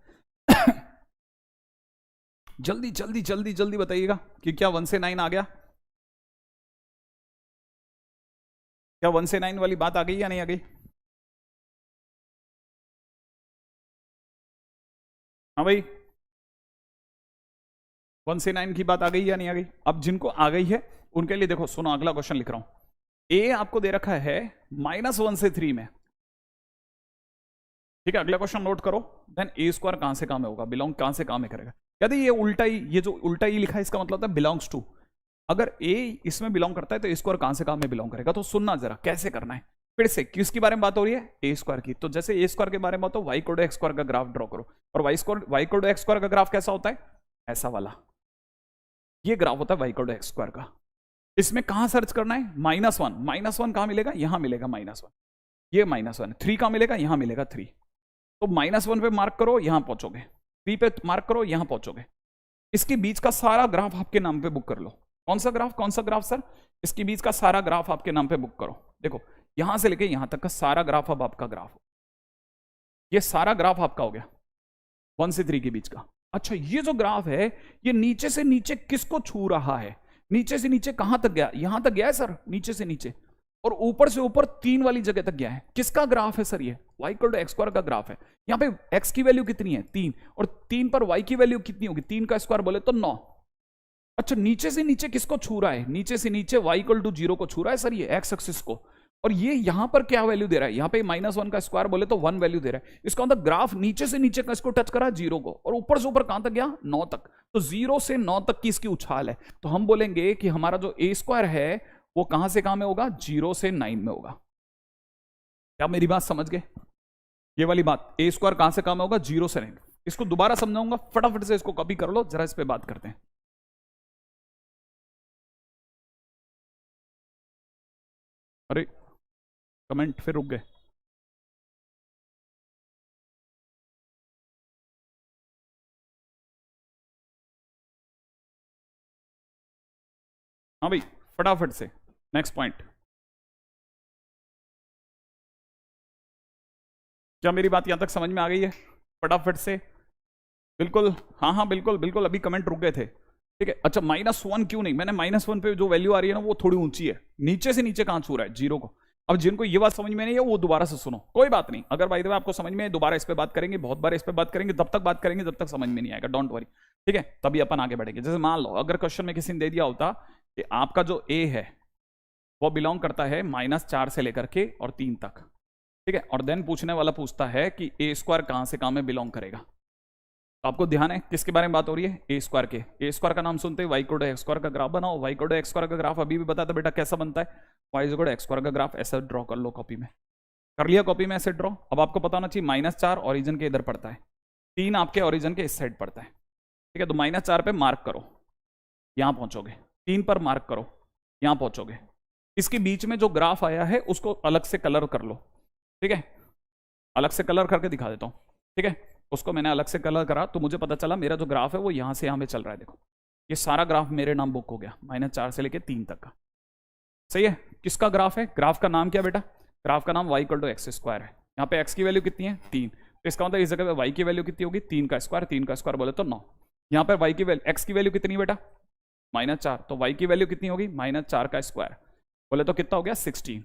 जल्दी जल्दी जल्दी जल्दी बताइएगा कि क्या 1 से 9 आ गया? क्या 1 से 9 वाली बात आ गई या नहीं आ गई? हाँ भाई, 1 से 9 की बात आ गई या नहीं आ गई? अब जिनको आ गई है उनके लिए देखो, सुनो अगला क्वेश्चन लिख रहा हूं। a आपको दे रखा है -1 से 3 में, ठीक है। अगला क्वेश्चन नोट करो। देन a² कहां से कहां में होगा? बिलोंग कहां से कहां में करेगा? यदि ये उल्टा ही, ये जो उल्टा ही लिखा है इसका मतलब होता है बिलोंग्स टू। अगर ए इसमें बिलोंग करता है तो ए स्क्वायर कहां से कहां में बिलोंग करेगा? तो सुनना जरा कैसे करना है। फिर से किसके बारे में बात हो रही है? ए स्क्वायर की। तो जैसे ए स्क्वायर के बारे में बात हो, y equal to x square का ग्राफ ड्रॉ करो। और y equal to x square का ग्राफ कैसा होता है? ऐसा वाला, ये ग्राफ होता है y equal to x square का। इसमें कहां सर्च करना है? -1। -1 कहां मिलेगा? यहां मिलेगा -1। ये -1। 3 कहां मिलेगा? यहां मिलेगा 3। तो -1 पे मार्क करो, यहां पहुंचोगे। 3 पे मार्क करो, यहां पहुंचोगे। इसके बीच का सारा ग्राफ आपके नाम पे बुक कर लो। कौन सा ग्राफ? कौन सा ग्राफ सर? इसके बीच का सारा ग्राफ आपके नाम पे बुक करो। देखो यहां से लेके यहां तक का सारा ग्राफ अब आपका ग्राफ, ये सारा ग्राफ आपका हो गया 1 से 3 के बीच का। अच्छा, ये जो ग्राफ है ये नीचे से नीचे किसको छू रहा है? नीचे से नीचे कहां तक गया? यहां तक गया है सर, नीचे से नीचे। और ऊपर से ऊपर 3 वाली जगह तक गया है। किसका ग्राफ है सर? ये y equal to x square का ग्राफ है। यहां पे एक्स की वैल्यू कितनी है? 3। और 3 पर वाई की वैल्यू कितनी होगी? 3 का स्क्वायर बोले तो 9। अच्छा, नीचे से नीचे किसको छू रहा है? नीचे से नीचे वाई इक्वल टू 0 को छू रहा है सर, ये एक्स एक्सिस को। और ये यहां पर क्या वैल्यू दे रहा है? यहां पे -1 का स्क्वायर बोले तो 1 वैल्यू दे रहा है। इसका मतलब ग्राफ नीचे से नीचे का इसको टच करा 0 को, और ऊपर से ऊपर कहां तक गया? 9 तक। तो 0 से 9 तक की इसकी उछाल है। तो हम बोलेंगे कि हमारा जो ए स्क्वायर है वो कहां से कहां में होगा? 0 से 9 में होगा। क्या मेरी बात समझ गए? ये वाली बात, ए स्क्वायर कहां से कहां में होगा? 0 से 9। इसको दोबारा समझाऊंगा, फटाफट से इसको कॉपी कर लो, जरा इस पे बात करते हैं। अरे कमेंट फिर रुक गए। हाँ भाई फटाफट से नेक्स्ट पॉइंट। क्या मेरी बात यहां तक समझ में आ गई है? फटाफट से। बिल्कुल, हाँ हाँ बिल्कुल बिल्कुल, अभी कमेंट रुक गए थे। ठीक है। अच्छा, -1 क्यों नहीं? मैंने -1 पे जो वैल्यू आ रही है ना वो थोड़ी ऊंची है। नीचे से नीचे कहां छू रहा है? 0 को। अब जिनको ये बात समझ में नहीं है वो दोबारा से सुनो, कोई बात नहीं। अगर भाई आपको समझ में है, दोबारा इस पे बात करेंगे, बहुत बार इस पे बात करेंगे, तब तक बात करेंगे जब तक समझ में नहीं आएगा, डोंट वरी। ठीक है, तभी अपन आगे बढ़ेंगे। जैसे मान लो अगर क्वेश्चन में किसी ने दे दिया होता कि आपका जो ए है वो बिलोंग करता है -4 से लेकर के और 3 तक। ठीक है, और देन पूछने वाला पूछता है कि ए स्क्वायर कहां से कहां में बिलोंग करेगा। तो आपको ध्यान है किसके बारे में बात हो रही है? ए स्क्वायर के। ए स्क्वायर का नाम सुनते ही y equal to x square का ग्राफ बनाओ। Y equal to x square का ग्राफ अभी भी बताता बेटा कैसा बनता है? Y equal to x square का ग्राफ ऐसा ड्रॉ कर लो कॉपी में। कर लिया कॉपी में ऐसे ड्रॉ। अब आपको पता होना चाहिए -4 ओरिजिन के इधर पड़ता है, 3 आपके ओरिजिन के इस साइड पड़ता है। ठीक है, तो -4 पे मार्क करो, यहां पहुंचोगे। 3 पर मार्क करो, यहां पहुंचोगे। इसके बीच में जो ग्राफ आया है उसको अलग से कलर कर लो। ठीक है, अलग से कलर करके दिखा देता हूं। ठीक है, उसको मैंने अलग से कलर करा तो मुझे पता चला मेरा जो ग्राफ है वो यहां से यहां में चल रहा है। देखो ये सारा ग्राफ मेरे नाम बुक हो गया, -4 से लेके 3 तक का। सही है। किसका ग्राफ है? ग्राफ का नाम क्या बेटा? ग्राफ का नाम y equal to x square है। यहाँ पे एक्स की वैल्यू कितनी है? 3। तो इसका मतलब इस जगह पे वाई की वैल्यू कितनी होगी? 3 का स्क्वायर। 3 का स्क्वायर बोले तो 9। यहाँ पर वाई की वैल्यू, एक्स की वैल्यू कितनी बेटा? -4। तो वाई की वैल्यू कितनी होगी? -4 का स्क्वायर बोले तो कितना हो गया? 16।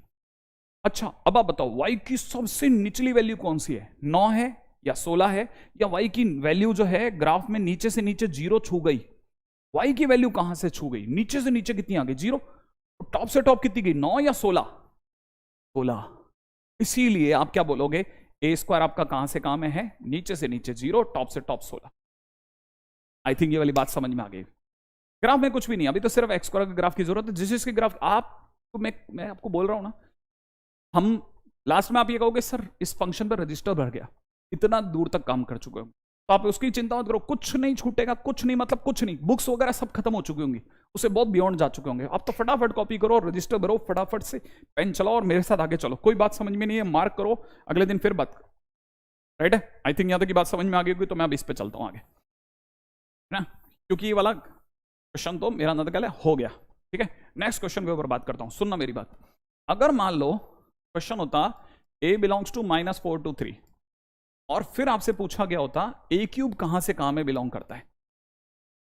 अच्छा, अब आप बताओ वाई की सबसे निचली वैल्यू कौन सी है? 9 है या 16 है? या वाई की वैल्यू जो है ग्राफ में नीचे से नीचे 0 छू गई? वाई की वैल्यू कहां से छू गई? नीचे से नीचे कितनी आ गई? 0। टॉप से टॉप कितनी गई? 9 या 16? 16। इसीलिए आप क्या बोलोगे? ए स्क्वायर आपका कहां से कहां में है? नीचे से नीचे 0, टॉप से टॉप 16। आई थिंक ये वाली बात समझ में आ गई। ग्राफ में कुछ भी नहीं, अभी तो सिर्फ एक्स स्क्वायर के ग्राफ की जरूरत है। जिस जिसके ग्राफ आप तो मैं आपको बोल रहा हूं ना, हम लास्ट में आप ये कहोगे सर इस फंक्शन पर रजिस्टर भर गया, इतना दूर तक काम कर चुके हो, तो आप उसकी चिंता मत करो, कुछ नहीं छूटेगा, कुछ नहीं मतलब कुछ नहीं। बुक्स वगैरह सब खत्म हो चुकी होंगी, उससे बहुत बियॉन्ड जा चुके होंगे। आप तो फटाफट कॉपी करो, रजिस्टर भरो, फटाफट से पेन चलाओ और मेरे साथ आगे चलो। कोई बात समझ में नहीं है मार्क करो, अगले दिन फिर बात करो। राइट है? आई थिंक यहां तक की बात समझ में आ गई होगी, तो मैं अब इस पे चलता हूं आगे ना, क्योंकि ये वाला क्वेश्चन तो मेरा नदगल है, हो गया। ठीक है, नेक्स्ट क्वेश्चन के ऊपर बात करता हूं। सुनना मेरी बात। अगर मान लो क्वेश्चन होता a बिलोंग्स टू -4 to 3 और फिर आपसे पूछा गया होता ए क्यूब कहां से कहां में बिलोंग करता है।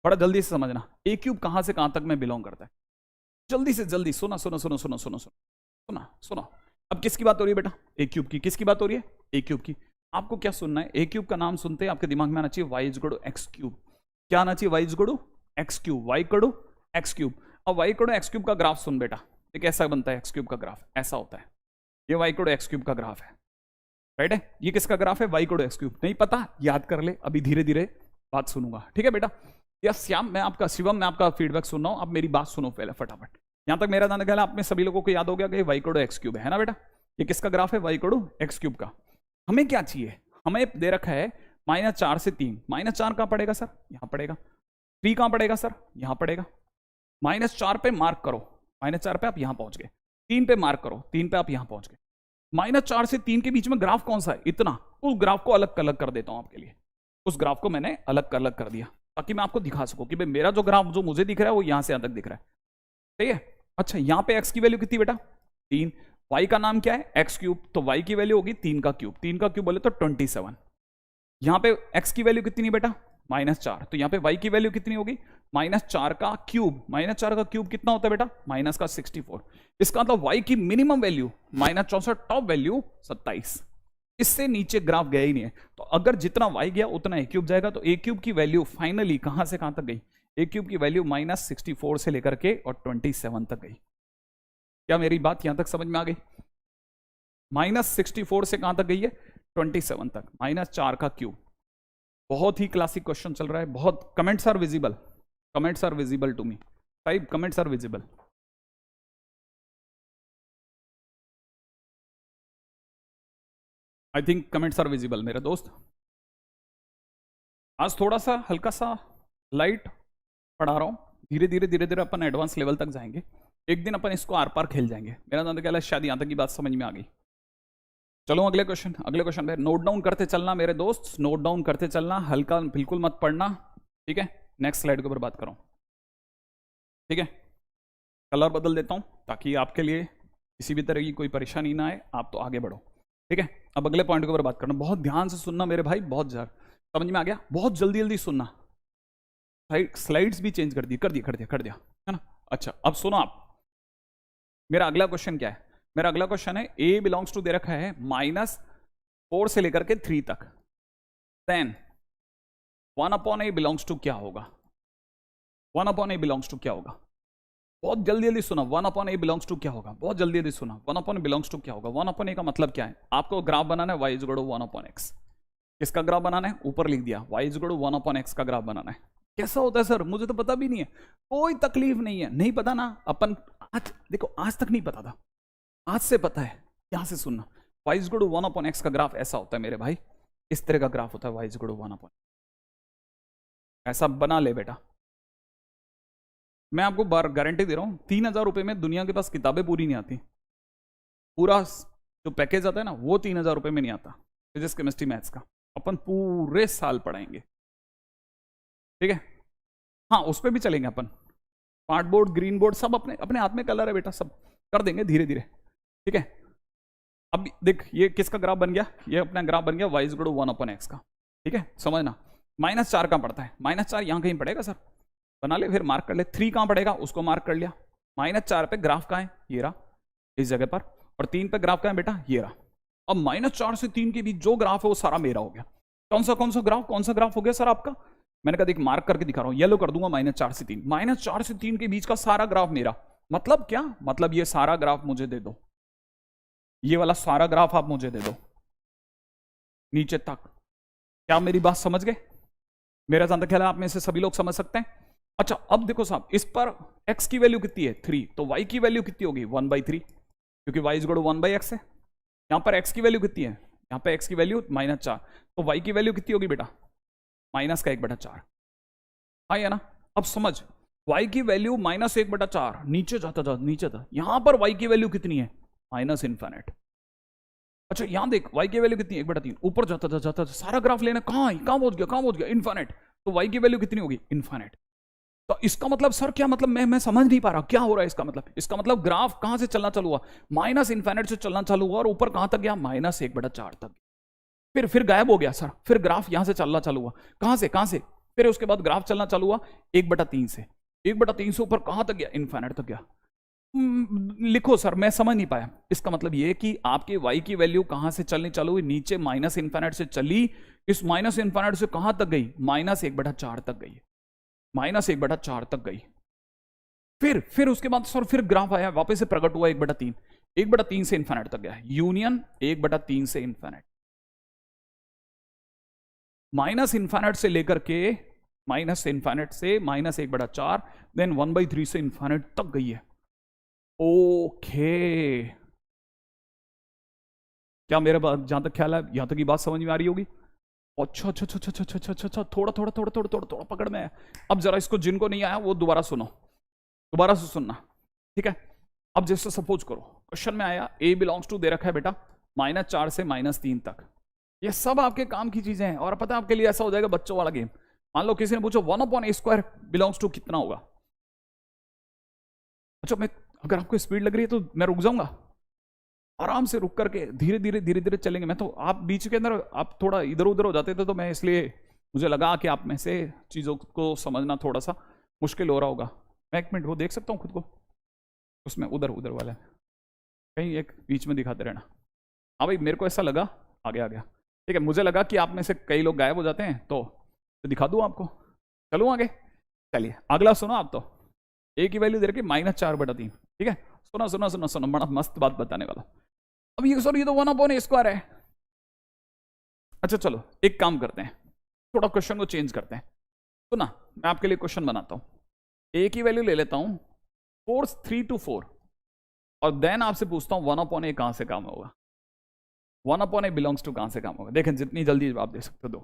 बड़ा जल्दी से समझना, ए क्यूब कहां से कहां तक में बिलोंग करता है। जल्दी से जल्दी सुना सुनो सुनो सुनो सुनो सुनो सुना सुनो। अब किसकी बात हो रही है बेटा? ए क्यूब की। किसकी बात हो रही है? ए क्यूब की। आपको क्या सुनना है? ए क्यूब का नाम सुनते हैं आपके दिमाग में आना चाहिए y is equal to x cube. क्या आना चाहिए? Y is equal to x cube. Y equal to x cube. अब y equal to x cube का ग्राफ सुन बेटा, ये कैसा बनता है? एक्स क्यूब का ग्राफ ऐसा होता है। ये y equal to x cube का ग्राफ है। राइट है? ये किसका ग्राफ है? Y equal to x cube. नहीं पता? याद कर ले अभी धीरे धीरे, बात सुनूंगा, ठीक है बेटा। या श्याम, मैं आपका शिवम, मैं आपका फीडबैक सुन रहा हूं, अब मेरी बात सुनो पहले फटाफट। यहां तक मेरा जाने ख्याल आप में सभी लोगों को याद हो गया कि वाई कोडो एक्स क्यूब है ना बेटा। ये किसका ग्राफ है? वाई कोडो एक्स क्यूब का। हमें क्या चाहिए? हमें दे रखा है -4 से 3। -4 कहां पड़ेगा सर? यहां पड़ेगा। 3 कहां पड़ेगा सर? यहां पड़ेगा। -4 पे मार्क करो, -4 पे आप यहां पहुंच गए। 3 पे मार्क करो, 3 पे आप यहां पहुंच गए। -4 से 3 के बीच में ग्राफ कौन सा है? इतना। उस ग्राफ को अलग अलग कर देता हूं आपके लिए। उस ग्राफ को मैंने अलग अलग कर दिया ताकि मैं आपको दिखा सकूं कि भाई मेरा जो ग्राफ जो मुझे दिख रहा है वो यहां से यहां तक दिख रहा है, ठीक है। अच्छा, यहां पे x की वैल्यू कितनी बेटा? 3। y का नाम क्या है? x क्यूब, तो y की वैल्यू होगी 3 का क्यूब। 3 का क्यूब बोले तो 27। यहां पे x की वैल्यू कितनी बेटा? -4। तो यहां पे y की वैल्यू कितनी होगी? -4 का क्यूब। -4 का क्यूब कितना होता है बेटा? -64। इसका मतलब y की मिनिमम वैल्यू -64, टॉप वैल्यू 27। इससे नीचे ग्राफ गया ही नहीं है। तो अगर जितना y गया उतना a क्यूब जाएगा। तो a क्यूब की वैल्यू फाइनली कहां से कहां तक गई? a क्यूब की वैल्यू -64 से लेकर के और 27 तक गई। क्या मेरी बात यहां तक समझ में आ गई? -64 से कहां तक गई है? 27 तक। -4 का क्यूब। बहुत ही क्लासिक क्वेश्चन चल रहा है। बहुत comments are visible, comments are visible to me. Type comments are visible. I think comments are visible मेरे दोस्त। आज थोड़ा सा हल्का सा लाइट पढ़ा रहा हूं। धीरे धीरे धीरे धीरे अपन एडवांस लेवल तक जाएंगे। एक दिन अपन इसको आर पार खेल जाएंगे। मेरा नाम क्या है, शायद यहां तक की बात समझ में आ गई। चलो अगले क्वेश्चन, अगले क्वेश्चन पे नोट डाउन करते चलना मेरे दोस्त, नोट डाउन करते चलना, हल्का बिल्कुल मत पढ़ना, ठीक है। नेक्स्ट स्लाइड के ऊपर बात करूं, ठीक है। कलर बदल देता हूं ताकि आपके लिए किसी भी तरह की कोई परेशानी ना आए, आप तो आगे बढ़ो, ठीक है। अब अगले पॉइंट के ऊपर बात करना, बहुत ध्यान से सुनना मेरे भाई, बहुत ज़्यादा समझ में आ गया? बहुत जल्दी जल्दी सुनना। स्लाइड्स भी चेंज कर दी, कर दिया है ना। अच्छा अब सुनो आप, मेरा अगला क्वेश्चन क्या है? मेरा अगला क्वेश्चन है a बिलोंग्स टू दे रखा है -4 से लेकर के 3 तक। देन 1/a बिलोंग्स टू क्या होगा? 1/a बिलोंग्स टू क्या होगा? बहुत जल्दी जल्दी सुना। 1/a बिलोंग्स टू क्या होगा? बहुत जल्दी जल्दी सुना। 1/a बिलोंग्स टू क्या होगा? 1/a का मतलब क्या है? आपको ग्राफ बनाना है y is equal to 1/x। किसका ग्राफ बनाना है? ऊपर लिख दिया, y is equal to 1/x का ग्राफ बनाना है। कैसा होता है सर? मुझे तो पता भी नहीं है। कोई तकलीफ नहीं है, नहीं पता ना। अपन आज देखो, आज तक नहीं पता था, आज से पता है। यहां से सुनना, y is equal to 1/x का ग्राफ ऐसा होता है मेरे भाई। इस तरह का ग्राफ होता है y is equal to 1/x। ऐसा बना ले बेटा। मैं आपको बार गारंटी दे रहा हूं, 3000 रुपए में दुनिया के पास किताबें पूरी नहीं आती। पूरा जो पैकेज आता है ना, वो 3000 रुपए में नहीं आता। फिजिक्स केमिस्ट्री मैथ्स का अपन पूरे साल पढ़ाएंगे, ठीक है। हाँ, उस पर भी चलेंगे अपन। स्मार्ट बोर्ड, ग्रीन बोर्ड, सब अपने अपने हाथ में कलर है बेटा, सब कर देंगे धीरे धीरे, ठीक है। अब देख, ये किसका ग्राफ बन गया? ये अपना ग्राफ बन गया y is equal to 1/x का, ठीक है। समझना, -4 कहां पड़ता है? -4 यहां कहीं पड़ेगा सर, बना ले, फिर मार्क कर ले। 3 कहां पड़ेगा? उसको मार्क कर लिया। -4 पे ग्राफ कहां है? ये रहा, इस जगह पर। और 3 पे ग्राफ कहां है बेटा? ये रहा। अब -4 से 3 के बीच जो ग्राफ है वो सारा मेरा हो गया। कौन सा ग्राफ? कौन सा ग्राफ हो गया सर आपका? मैंने कहा देख, मार्क करके दिखा रहा हूं, येलो कर दूंगा। -4 से 3, -4 से 3 के बीच का सारा ग्राफ मेरा। मतलब क्या? मतलब ये सारा ग्राफ मुझे दे दो, ये वाला सारा ग्राफ आप मुझे दे दो नीचे तक। क्या मेरी बात समझ गए? मेरा जहां तक ख्याल है आप में से सभी लोग समझ सकते हैं। अच्छा अब देखो साहब, इस पर x की वैल्यू कितनी है? 3। तो y की वैल्यू कितनी होगी? 1/3, क्योंकि y is equal to 1/x है। यहां पर x की वैल्यू कितनी है? यहां पर x की वैल्यू -4। तो y की वैल्यू कितनी होगी बेटा? -1/4। हाँ ना। अब समझ, y की वैल्यू -1/4, नीचे जाता नीचे था। यहां पर y की वैल्यू कितनी है? -इनफिनिट। अच्छा यहां देख, y की वैल्यू कितनी है? 1/3। ऊपर जाता था, सारा ग्राफ लेना, कहां पहुंच गया? इनफिनिट। तो y की वैल्यू कितनी होगी? इनफिनिट। तो इसका मतलब सर क्या मतलब? मैं समझ नहीं पा रहा क्या हो रहा है इसका मतलब। इसका मतलब ग्राफ कहां से चलना चालू हुआ? -इनफिनिट से चलना चालू हुआ और ऊपर कहां तक गया? -1/4 तक। फिर गायब हो गया सर। फिर ग्राफ यहां से चलना चालू हुआ, कहां से? फिर उसके बाद ग्राफ चलना चालू हुआ 1/3 से। 1/3 से ऊपर कहां तक गया? इनफिनिट तक गया। लिखो सर, मैं समझ नहीं पाया। इसका मतलब ये कि आपके y की वैल्यू कहां से चलनी चालू हुई? नीचे -इनफिनिट से चली, इस -इनफिनिट से कहां तक गई? -1/4 तक गई। -1/4 तक गई। फिर उसके बाद सर फिर ग्राफ आया, वापस से प्रकट हुआ 1/3। 1/3 से इनफिनिट तक गया, यूनियन 1/3 से इनफिनिट। माइनस इन्फाइनाइट से लेकर के माइनस इन्फाइनाइट से -1/4 देन 1/3 से इन्फाइनाइट तक गई है। ओके, क्या मेरे बात जहां तक ख्याल है यहां तक की बात समझ में आ रही होगी? अच्छा अच्छा अच्छा अच्छा अच्छा अच्छा अच्छा, थोड़ा थोड़ा थोड़ा थोड़ा थोड़ा थोड़ा पकड़ में है। अब जरा इसको जिनको नहीं आया वो दोबारा सुनो, दोबारा से सुनना, ठीक है? अब जैसे सपोज करो क्वेश्चन में आया ए बिलोंग्स टू दे रखा है बेटा -4 से -3 तक। ये सब आपके काम की चीजें हैं और पता है आपके लिए ऐसा हो जाएगा बच्चों वाला गेम। मान लो किसी ने पूछो 1/a² बिलोंग्स टू कितना होगा। अच्छा, मैं अगर आपको स्पीड लग रही है तो मैं रुक जाऊंगा, आराम से रुक करके धीरे धीरे धीरे धीरे चलेंगे। मैं तो आप बीच के अंदर आप थोड़ा इधर उधर हो जाते थे तो मैं इसलिए मुझे लगा कि आप में से चीज़ों को समझना थोड़ा सा मुश्किल हो रहा होगा। मैं 1 मिनट वो देख सकता हूँ खुद को उसमें, उधर उधर वाले कहीं एक बीच में दिखाते रहना। हाँ भाई, मेरे को ऐसा लगा आगे आ गया, ठीक है? मुझे लगा कि आप में से कई लोग गायब हो जाते हैं तो दिखा दूँ आपको। चलूँ आगे? चलिए अगला सुनो आप। तो ए की वैल्यू दे रखी -4/3, ठीक है? सुनो सुनो सुनो सुनो, बड़ा मस्त बात बताने वाला। अब ये सर ये तो 1/a² है। अच्छा चलो एक काम करते हैं, थोड़ा क्वेश्चन को चेंज करते हैं। तो ना मैं आपके लिए क्वेश्चन बनाता हूं, ए की वैल्यू ले लेता हूं 3 to 4 और देन आपसे पूछता हूं 1/a कहां से काम होगा, 1/a बिलोंग्स टू कहां से काम होगा। देखें जितनी जल्दी जवाब दे सकते दो।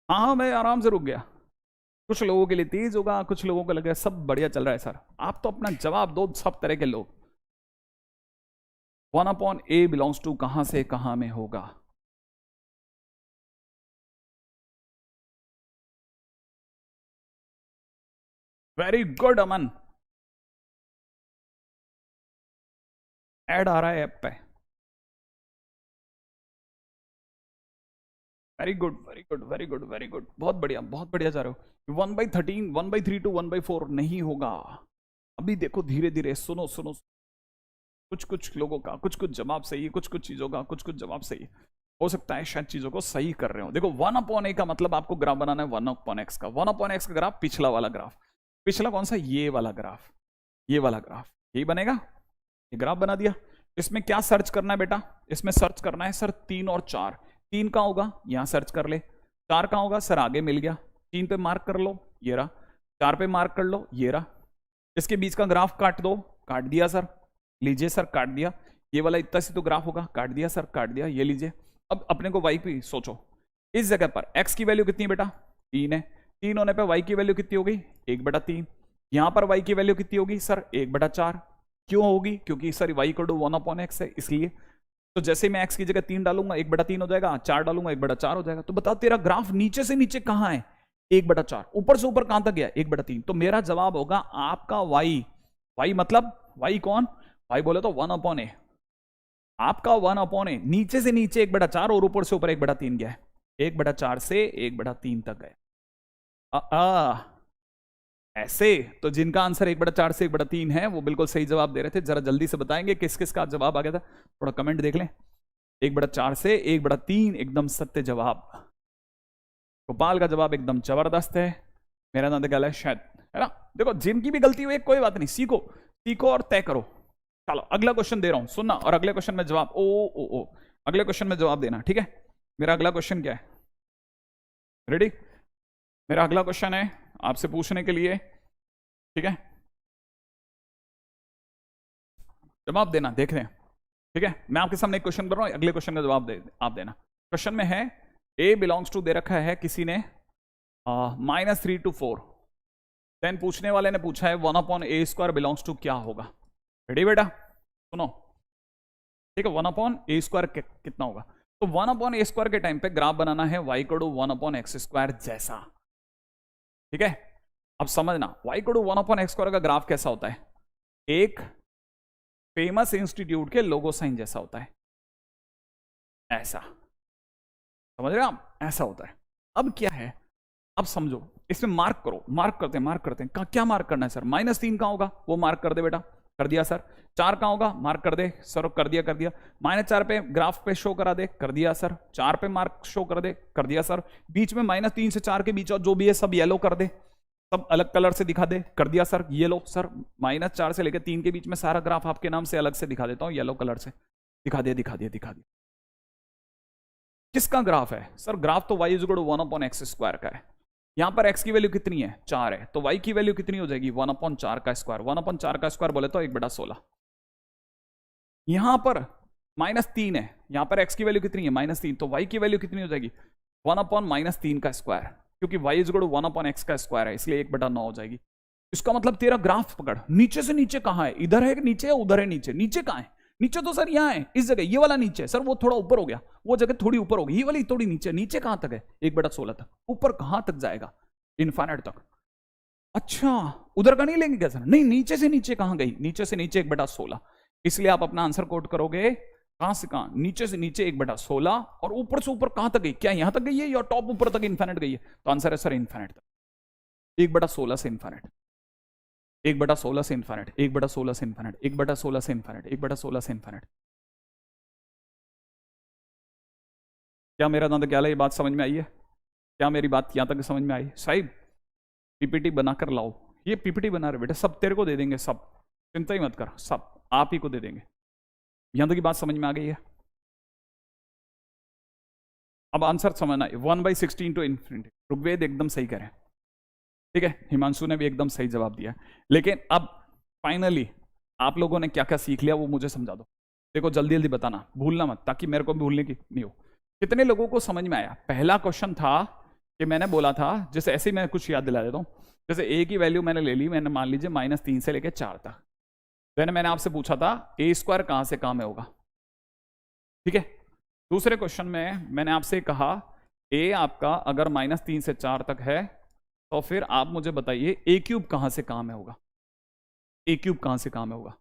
हाँ मैं आराम से रुक गया। कुछ लोगों के लिए तेज होगा, कुछ लोगों को लगेगा सब बढ़िया चल रहा है सर। आप तो अपना जवाब दो, सब तरह के लोग। 1/a बिलोंग्स टू कहां से कहां में होगा? वेरी गुड अमन, ऐड आ रहा है ऐप पे। Very good very good very good very good, बहुत बढ़िया जा रहे हो। 1/13 1/3 to 1/4 नहीं होगा। अभी देखो धीरे धीरे सुनो सुनो, कुछ कुछ लोगों का कुछ कुछ जवाब सही है, कुछ कुछ चीजों का कुछ कुछ जवाब सही है। हो सकता है शायद चीजों को सही कर रहे हो। देखो 1/a का मतलब आपको ग्राफ बनाना है 1/x का। 1/x का ग्राफ पिछला वाला ग्राफ, पिछला कौन सा? ये वाला ग्राफ, ये वाला ग्राफ यही बनेगा। ये ग्राफ बना दिया। इसमें क्या सर्च करना है बेटा? इसमें सर्च करना है सर 3 और 4। 3 कहाँ होगा? यहां सर्च कर ले। 4 कहाँ होगा? सर आगे मिल गया। 3 पे मार्क कर लो, ये रहा। 4 पे मार्क कर लो, ये रहा। इसके बीच का ग्राफ काट दो, काट दिया सर। लीजिए सर, काट दिया। ये वाला इतना सी तो ग्राफ होगा, काट दिया सर, काट दिया। ये लीजिए। अब अपने को वाई पे सोचो, इस जगह पर एक्स की वैल्यू कितनी है बेटा? 3 है। 3 होने पे वाई की वैल्यू कितनी होगी? 1/3। यहां पर वाई की वैल्यू कितनी होगी सर? 1/4। क्यों होगी? क्योंकि सर वाई को 1/x है इसलिए। तो जैसे मैं x की जगह 3 डालूंगा 1/3 हो जाएगा, 4 डालूंगा 1/4 हो जाएगा। तो बताओ तेरा ग्राफ नीचे से नीचे कहां है? 1/4। ऊपर से ऊपर कहां तक गया? 1/3। तो मेरा जवाब होगा आपका y। y मतलब y कौन? y बोले तो 1/a। आपका 1/a नीचे से नीचे 1/4 और ऊपर से ऊपर 1/3 गया है। 1/4 से 1/3 तक गए। ऐसे तो जिनका आंसर 1/4 से 1/3 है वो बिल्कुल सही जवाब दे रहे थे। जरा जल्दी से बताएंगे किस किस का जवाब आ गया था, थोड़ा कमेंट देख लें। 1/4 से 1/3 एकदम सत्य जवाब। गोपाल का जवाब एकदम जबरदस्त है। मेरा नाम गल है शायद, है ना? देखो जिनकी भी गलती हुई कोई बात नहीं, सीखो सीखो और तय करो। चलो अगला क्वेश्चन दे रहा हूं, सुनना, और अगले क्वेश्चन में जवाब ओ अगले क्वेश्चन में जवाब देना, ठीक है? मेरा अगला क्वेश्चन क्या है? रेडी? मेरा अगला क्वेश्चन है आपसे पूछने के लिए, ठीक है? जवाब देना, देख रहे हैं, ठीक है? मैं आपके सामने एक क्वेश्चन कर रहा हूं, अगले क्वेश्चन का जवाब आप देना। क्वेश्चन में है ए बिलोंग्स टू दे रखा है किसी ने -3 to 4। देन पूछने वाले ने पूछा है 1/a² बिलोंग्स टू क्या होगा। रेडी बेटा? सुनो, ठीक है? 1/a² कितना होगा? तो 1/a² के टाइम पे ग्राफ बनाना है y को 1/x² जैसा, ठीक है? अब समझना y को 1/x² का ग्राफ कैसा होता है? एक फेमस इंस्टीट्यूट के लोगो साइन जैसा होता है, ऐसा। समझ रहे हैं आप? ऐसा होता है। अब क्या है, अब समझो, इसमें मार्क करो, मार्क करते हैं। क्या मार्क करना है सर? -3 कहां होगा? वो मार्क कर दे बेटा, कर दिया सर। 4 कहां होगा? मार्क कर दे सर, कर दिया -4 पे ग्राफ पे शो करा दे, कर दिया सर। 4 पे मार्क शो कर दे, कर दिया सर। बीच में -3 से 4 के बीच और जो भी है सब येलो कर दे, सब अलग कलर से दिखा दे, कर दिया सर। येलो सर, -4 से लेकर 3 के बीच में सारा ग्राफ आपके नाम से अलग से दिखा देता हूं, येलो कलर से दिखा दिया। किसका ग्राफ है सर? ग्राफ तो y is equal to 1/x² का है। यहां पर x की वैल्यू कितनी है? 4 है, तो y की वैल्यू कितनी हो जाएगी? 1/4 का स्क्वायर। 1/4 का स्क्वायर बोले तो 1/16। यहां पर -3 है, यहां पर x की वैल्यू कितनी है? -3, तो y की वैल्यू कितनी हो जाएगी? 1/-3 का स्क्वायर, क्योंकि y is equal to 1/x का स्क्वायर है, इसलिए 1/9 हो जाएगी। इसका मतलब तेरा ग्राफ पकड़, नीचे से नीचे कहां है? इधर है नीचे या उधर है नीचे? नीचे कहां है? नीचे तो सर यहाँ है, इस जगह, ये वाला नीचे सर, वो थोड़ा ऊपर हो गया, वो जगह थोड़ी ऊपर होगी, ये वाली थोड़ी नीचे। नीचे कहां तक है? 1/16 तक। ऊपर कहां तक जाएगा? इनफाइनाइट तक। अच्छा, उधर का नहीं लेंगे क्या सर? नहीं, नीचे से नीचे कहां गई? नीचे से नीचे 1/16, इसलिए आप अपना आंसर कोट करोगे कहां से कहां? नीचे से नीचे 1/16, और ऊपर से ऊपर कहां तक गई? क्या यहां तक गई है या टॉप ऊपर तक इनफाइनाइट गई है? तो आंसर है सर इनफाइनाइट तक। 1/16 से इनफाइनाइट, 1/16 से इनफाइनाइट, 1/16 से इनफाइनाइट, 1/16 से इनफाइनाइट, 1/16 से इनफाइनाइट। क्या मेरा दादा क्या ये बात समझ में आई है? क्या मेरी बात यहां तक समझ में आई? साहिब पीपीटी बनाकर लाओ। ये पीपीटी बना रहे बेटा, सब तेरे को दे देंगे, सब चिंता ही मत कर, सब आप ही को दे देंगे। यहां तक की बात समझ में आ गई है? अब आंसर समझना है, 1/16 टू इन्फिनिटी। ऋग्वेद एकदम सही करें, ठीक है, हिमांशु ने भी एकदम सही जवाब दिया। लेकिन अब फाइनली आप लोगों ने क्या क्या सीख लिया वो मुझे समझा दो। देखो जल्दी जल्दी बताना, भूलना मत, ताकि मेरे को भूलने की नहीं हो। कितने लोगों को समझ में आया? पहला क्वेश्चन था कि मैंने बोला था, जैसे ऐसे ही मैं कुछ याद दिला देता हूं, जैसे ए की वैल्यू मैंने ले ली, मैंने मान लीजिए -3 से लेकर 4 तक। मैंने आपसे पूछा था a² कहां से कहां में होगा, ठीक है। दूसरे क्वेश्चन में मैंने आपसे कहा a आपका अगर -3 से 4 तक है, तो फिर आप मुझे बताइए a³ कहां से कहां में होगा, a³ कहां से कहां में होगा।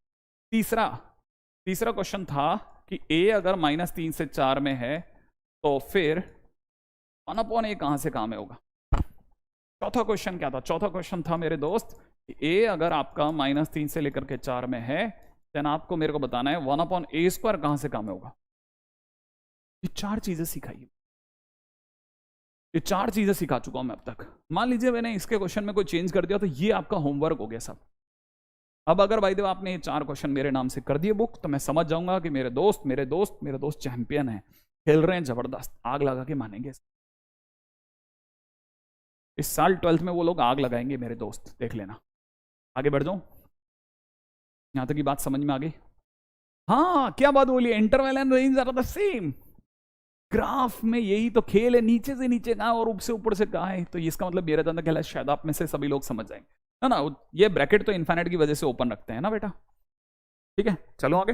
तीसरा क्वेश्चन था कि a अगर -3 से 4 में है, तो फिर 1/a कहां से कहां में होगा। चौथा क्वेश्चन क्या था? चौथा क्वेश्चन था मेरे दोस्त, a अगर आपका -3 से लेकर के 4 में है, देन आपको मेरे को बताना है 1/a² कहां से कहां में होगा। ये 4 चीजें सिखाई, ये 4 चीजें सिखा चुका हूं मैं अब तक। मान लीजिए मैंने इसके क्वेश्चन में कोई चेंज कर दिया, तो ये आपका होमवर्क हो गया सब। अब अगर भाई देव आपने ये 4 क्वेश्चन मेरे नाम से कर दिए बुक, तो मैं समझ जाऊंगा कि मेरे दोस्त चैंपियन है, खेल रहे हैं जबरदस्त, आग लगा के मानेंगे। इस साल 12th में वो लोग आग लगाएंगे मेरे दोस्त, देख लेना। आगे बढ़ जाऊं, यहां तक की बात समझ में आ गई? हाँ, क्या बात बोली? Interval and range are the same. Graph में यही तो खेल है, नीचे से नीचे कहां और ऊपर से ऊपर से कहां है। तो इसका मतलब मेरा ज्यादा ख्याल है शायद आप में से सभी लोग समझ जाएंगे, है ना। ये ब्रैकेट तो इनफाइनाइट की वजह से ओपन रखते हैं ना बेटा, ठीक है। चलो आगे,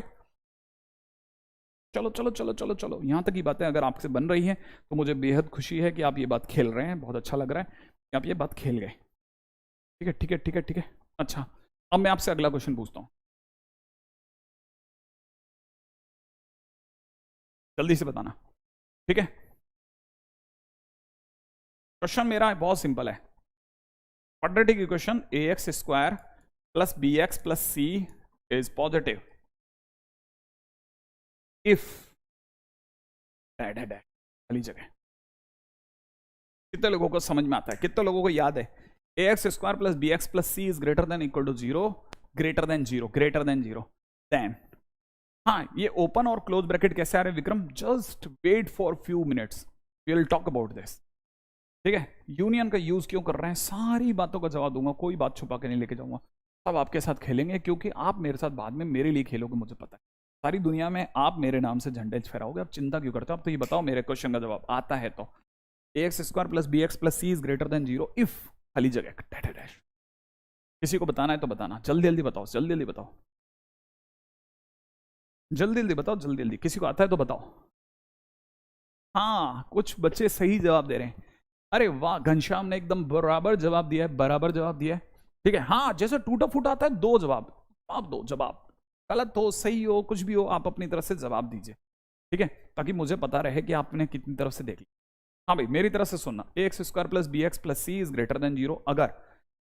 चलो चलो चलो चलो चलो, यहां तक की बातें अगर आपसे बन रही हैं तो मुझे बेहद खुशी है कि आप ये बात खेल रहे हैं, बहुत अच्छा लग रहा है कि आप ये बात खेल गए, ठीक है ठीक है ठीक है ठीक है। अच्छा, अब मैं आपसे अगला क्वेश्चन पूछता हूं, जल्दी से बताना, ठीक है। क्वेश्चन मेरा बहुत सिंपल है, quadratic equation ax² + bx + c is positive if खाली जगह। कितने लोगों को समझ में आता है? कितने लोगों को याद है ax² + bx + c is greater than equal to 0, greater than 0 then. हाँ, ये ओपन और क्लोज ब्रैकेट कैसे आ रहे हैं Vikram? Just wait for few minutes, we will talk about this, ठीक है। यूनियन का यूज क्यों कर रहे हैं, सारी बातों का जवाब दूंगा, कोई बात छुपा के नहीं लेके जाऊंगा, सब आपके साथ खेलेंगे, क्योंकि आप मेरे साथ बाद में मेरे लिए खेलोगे, मुझे पता है। सारी दुनिया में आप मेरे नाम से झंडे फहराओगे, आप चिंता क्यों करते हो? आप तो ये बताओ, मेरे क्वेश्चन का जवाब आता है तो ax² + bx + c is greater than 0 if खाली जगह डैश। किसी को बताना है तो बताना, जल्दी जल्दी बताओ, जल्दी जल्दी बताओ, जल्दी जल्दी बताओ, जल्दी जल्दी। किसी को आता है तो बताओ। हाँ, कुछ बच्चे सही जवाब दे रहे हैं, अरे वाह, घनश्याम ने एकदम बराबर जवाब दिया है, बराबर जवाब दिया है, ठीक है। हाँ, जैसे टूटा फूटा आता है, 2 जवाब, आप दो जवाब, गलत हो सही हो कुछ भी हो, आप अपनी तरफ से जवाब दीजिए, ठीक है, ताकि मुझे पता रहे कि आपने कितनी तरफ से देख लिया। हाँ भाई, मेरी तरफ से सुनना, ax² + bx + c is greater than 0 अगर,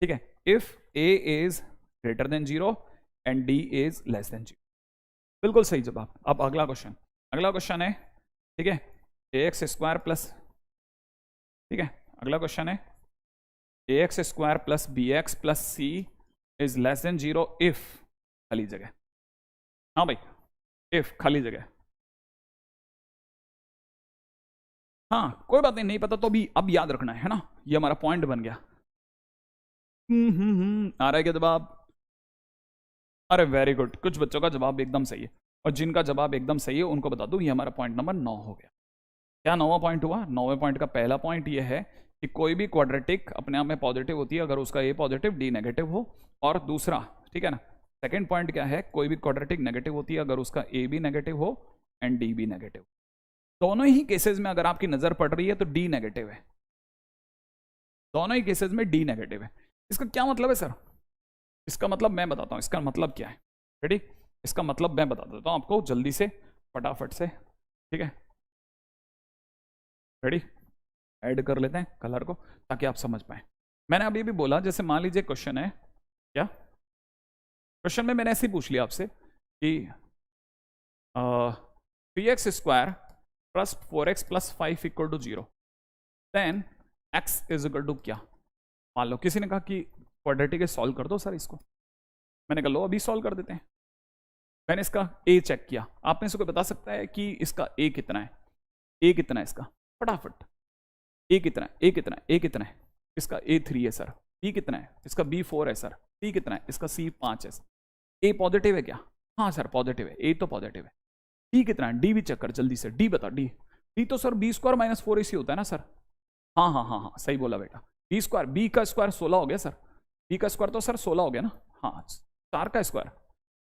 ठीक है, if a is greater than 0 and d is less than 0। बिल्कुल सही जवाब। अब अगला क्वेश्चन है, ठीक है, ax² प्लस, ठीक है, अगला क्वेश्चन है ax² + bx + c is less than 0 if खाली जगह। हाँ भाई, इफ खाली जगह, हाँ कोई बात नहीं, नहीं पता तो अभी अब याद रखना है ना, ये हमारा पॉइंट बन गया। आ रहा है क्या जवाब? अरे वेरी गुड, कुछ बच्चों का जवाब एकदम सही है, और जिनका जवाब एकदम सही है उनको बता दूं ये हमारा पॉइंट नंबर 9 हो गया। क्या 9वां पॉइंट हुआ? 9वें पॉइंट का पहला पॉइंट ये है कि कोई भी क्वाड्रेटिक अपने आप में पॉजिटिव होती है अगर उसका ए पॉजिटिव डी नेगेटिव हो, और दूसरा, ठीक है ना, सेकंड पॉइंट क्या है, कोई भी क्वाड्रेटिक नेगेटिव होती है अगर उसका ए भी नेगेटिव हो एंड डी भी नेगेटिव। दोनों ही केसेस में अगर आपकी नजर पड़ रही है तो डी नेगेटिव है, दोनों ही केसेस में डी नेगेटिव है। इसका क्या मतलब है सर? इसका मतलब मैं बताता हूं, इसका मतलब क्या है, रेडी? इसका मतलब मैं बता देता हूं आपको जल्दी से, फटाफट से, ठीक है, रेडी? ऐड कर लेते हैं कलर को ताकि आप समझ पाए। मैंने अभी भी बोला, जैसे मान लीजिए क्वेश्चन है, क्या क्वेश्चन में मैंने ऐसे ही पूछ लिया आपसे कि 3x square plus 4x plus 5 equal to 0, then x is equal to क्या? मान लो किसी ने कहा कि क्वाड्रेटिक सॉल्व कर दो सर इसको, मैंने कहा लो अभी सॉल्व कर देते हैं। मैंने इसका a चेक किया, आपने इसको बता सकता है कि इसका a कितना है? a कितना है इसका? फटाफट, a कितना है? a कितना है? a कितना है? इसका a 3 है सर। b कितना है? इसका b 4 है सर। c कितना है? इसका c 5 है। a पॉजिटिव है क्या? हाँ सर पॉजिटिव है, a तो पॉजिटिव है। d कितना है? d भी चेक कर जल्दी से, d बता। d तो sir b square minus 4ac होता है ना सर? हाँ हाँ हाँ हाँ सही बोला बेटा, b स्क्वायर, b का स्क्वायर 16 हो गया सर, b का स्क्वायर तो सर 16 हो गया ना, हाँ 4 का स्क्वायर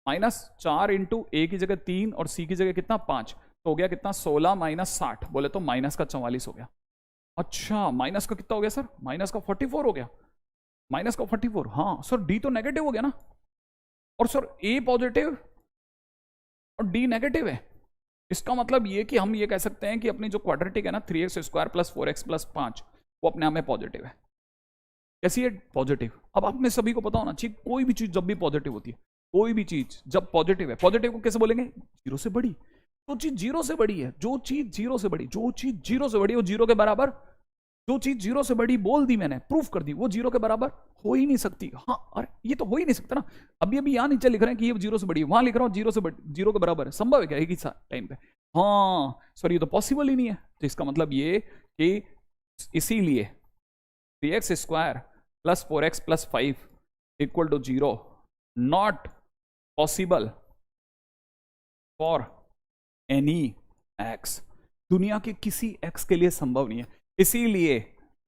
माइनस 4 इंटू a की जगह 3 और c की जगह कितना 5, तो हो गया कितना 16 माइनस 60, बोले तो माइनस का 44 हो गया। अच्छा माइनस का कितना हो गया सर? माइनस का 44 हो गया, माइनस का 44। हाँ सर डी तो नेगेटिव हो गया ना, और सर ए पॉजिटिव और डी नेगेटिव है। इसका मतलब ये कि हम ये कह सकते हैं कि अपनी जो क्वाड्रेटिक है ना 3x square plus 4x plus 5 वो अपने आप में पॉजिटिव है। कैसी है? पॉजिटिव। अब आप में सभी को पता होना चाहिए कोई भी चीज जब भी पॉजिटिव होती है, कोई भी चीज जब पॉजिटिव है, पॉजिटिव को कैसे बोलेंगे? जीरो से बड़ी। जो चीज जीरो से बड़ी है, जो चीज जीरो से बड़ी, जो चीज जीरो से बड़ी वो जीरो के बराबर, जो चीज जीरो से बड़ी बोल दी मैंने, प्रूफ कर दी, वो जीरो के बराबर हो ही नहीं सकती। हाँ अरे ये तो हो ही नहीं सकता ना, अभी अभी यहाँ नीचे लिख रहे हैं कि ये जीरो से बड़ी है, वहां लिख रहा हूँ जीरो से बड़ी, जीरो के बराबर है, संभव है क्या एक ही टाइम पे? हाँ सर ये तो पॉसिबल ही नहीं है। तो इसका मतलब ये कि इसीलिए 3x square plus 4x plus 5 equal to 0 not possible for any x, दुनिया के किसी x के लिए संभव नहीं है। इसीलिए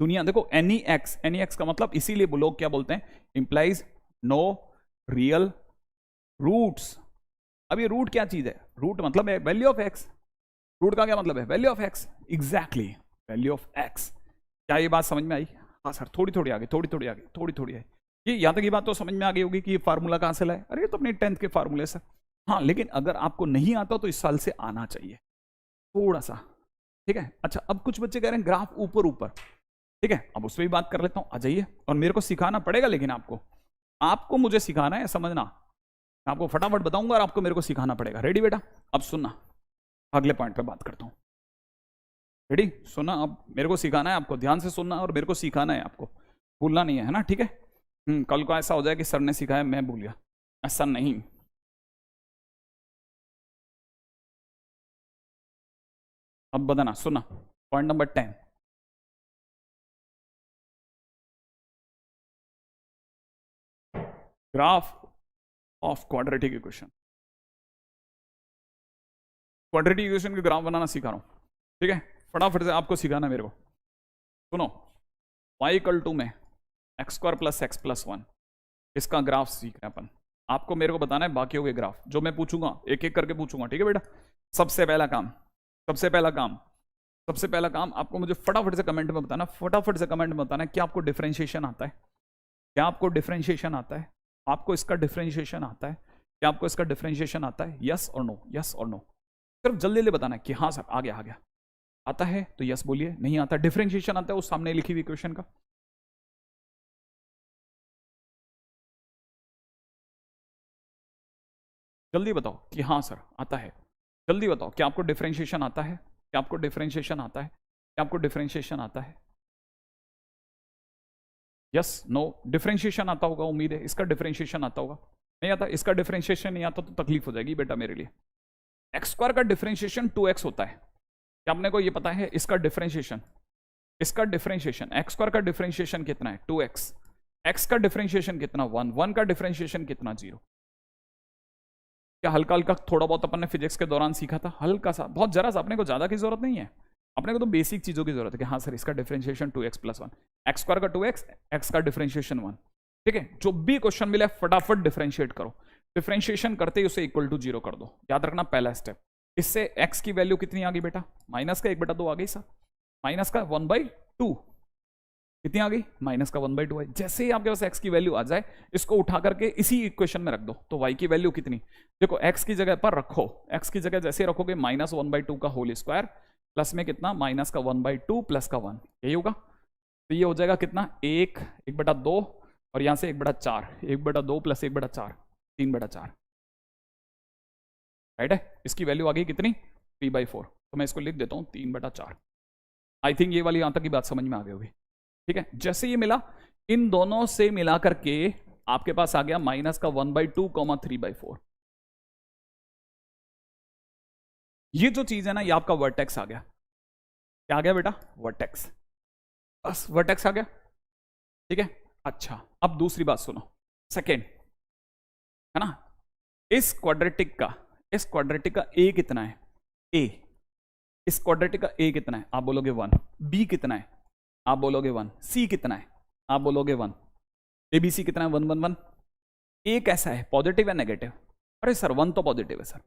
दुनिया देखो एनी एक्स का मतलब इसीलिए लोग क्या बोलते हैं? Implies no real roots. अब ये रूट क्या चीज है? रूट मतलब है वैल्यू ऑफ एक्स। रूट का क्या मतलब है? Value of x. Exactly value of x. क्या ये बात समझ में आई? हाँ सर थोड़ी थोड़ी आगे, थोड़ी थोड़ी आगे, थोड़ी थोड़ी आई। ये यहाँ तक की बात तो समझ में आ गई होगी कि ये फार्मूला कहाँ से लाए। अरे ये तो अपने 10th के फार्मूले सर। हाँ लेकिन अगर आपको नहीं आता तो इस साल से आना चाहिए थोड़ा सा, ठीक है? अच्छा अब कुछ बच्चे कह रहे हैं ग्राफ ऊपर ऊपर, ठीक है, अब उस पर भी बात कर लेता हूं, आ जाइए। और मेरे को सिखाना पड़ेगा, लेकिन आपको मुझे सिखाना है, समझना। मैं आपको फटाफट बताऊंगा और आपको मेरे को सिखाना पड़ेगा। रेडी बेटा? अब सुनना, अगले पॉइंट पे बात करता हूं। रेडी? सुनना, अब मेरे को सिखाना है, आपको ध्यान से सुनना और मेरे को सिखाना है, आपको भूलना नहीं है ना, ठीक है? कल को ऐसा हो जाए कि सर ने सिखाया मैं भूल गया, ऐसा नहीं। अब बताना, सुनना, point number 10। Graph of quadratic equation. Quadratic equation के ग्राफ बनाना सिखा रहा हूं, ठीक है? फटाफट से आपको सिखाना मेरे को। सुनो, y इक्वल टू में x square plus x plus 1, इसका ग्राफ सीख रहे हैं अपन। आपको मेरे को बताना है बाकी के ग्राफ, जो मैं पूछूंगा एक एक करके पूछूंगा, ठीक है बेटा? सबसे पहला काम, सबसे पहला काम, सबसे पहला काम, आपको मुझे फटाफट से कमेंट में बताना, फटाफट से कमेंट में बताना क्या आपको डिफरेंशिएशन आता है? क्या आपको डिफरेंशिएशन आता है? आपको इसका डिफरेंशिएशन आता है? क्या आपको इसका डिफरेंशिएशन आता है? यस और नो, यस और नो। सिर्फ जल्दी जल्दी बताना है कि हाँ सर आ गया, आ गया। आता है तो यस बोलिए, नहीं आता डिफरेंशिएशन आता है उस सामने लिखी हुई इक्वेशन का। जल्दी बताओ कि हाँ सर आता है, जल्दी बताओ क्या आपको डिफरेंशिएशन आता है? क्या आपको डिफरेंशिएशन आता है? क्या आपको डिफरेंशिएशन आता है? यस नो, डिफरेंशिएशन आता होगा, उम्मीद है इसका डिफरेंशिएशन आता होगा। नहीं आता, इसका डिफरेंशिएशन नहीं आता तो तकलीफ हो जाएगी बेटा मेरे लिए। एक्स स्क्वायर का डिफरेंशिएशन 2x होता है, क्या अपने को ये पता है इसका डिफरेंशिएशन, एक्स स्क्वायर का डिफरेंशिएशन कितना है 2x, एक्स का डिफरेंशिएशन कितना 1, 1 का डिफरेंशिएशन कितना 0। क्या हल्का हल्का थोड़ा बहुत अपन ने फिजिक्स के दौरान सीखा था, हल्का सा, बहुत जरा सा, अपने को ज्यादा की जरूरत नहीं है, अपने को तो बेसिक चीजों की जरूरत है कि हाँ सर इसका डिफरेंशिएशन 2x + 1, एक्स स्क्वायर का 2x, एक्स का डिफरेंशिएशन 1। ठीक है, जो भी क्वेश्चन मिले फटाफट डिफरेंशिएट करो, डिफरेंशिएशन करते ही उसे इक्वल टू 0 कर दो, याद रखना पहला स्टेप। इससे x की वैल्यू कितनी आ गई बेटा, माइनस का 1/2 आ गई सर, माइनस का 1/2 कितनी आ गई, माइनस का 1/2 है। जैसे ही आपके पास x की वैल्यू आ जाए इसको उठा करके इसी इक्वेशन में रख दो, तो y की वैल्यू कितनी, देखो x की जगह पर रखो, x की जगह जैसे रखोगे -1/2 का होल स्क्वायर प्लस में कितना माइनस का 1/2 प्लस का 1, यही होगा। तो ये हो जाएगा कितना 1/2 और यहां से 1/4, 1/2 प्लस 1/4 3/4, राइट है। इसकी वैल्यू आ गई कितनी 3/4, तो मैं इसको लिख देता हूं 3/4। आई थिंक ये वाली यहां तक की बात समझ में आ गई होगी। ठीक है, जैसे ये मिला इन दोनों से मिला करके आपके पास आ गया माइनस का 1/2 3/4। ये जो चीज है ना ये आपका वर्टेक्स आ गया, क्या आ गया बेटा वर्टेक्स, बस वर्टेक्स आ गया। ठीक है, अच्छा अब दूसरी बात सुनो, सेकेंड है ना, इस क्वाड्रेटिक का ए कितना है, ए इस क्वाड्रेटिक का ए कितना है, आप बोलोगे 1, बी कितना है आप बोलोगे 1, सी कितना है आप बोलोगे 1, एबीसी कितना है 1 1 1। ए कैसा है, पॉजिटिव या नेगेटिव, अरे सर 1 तो पॉजिटिव है सर,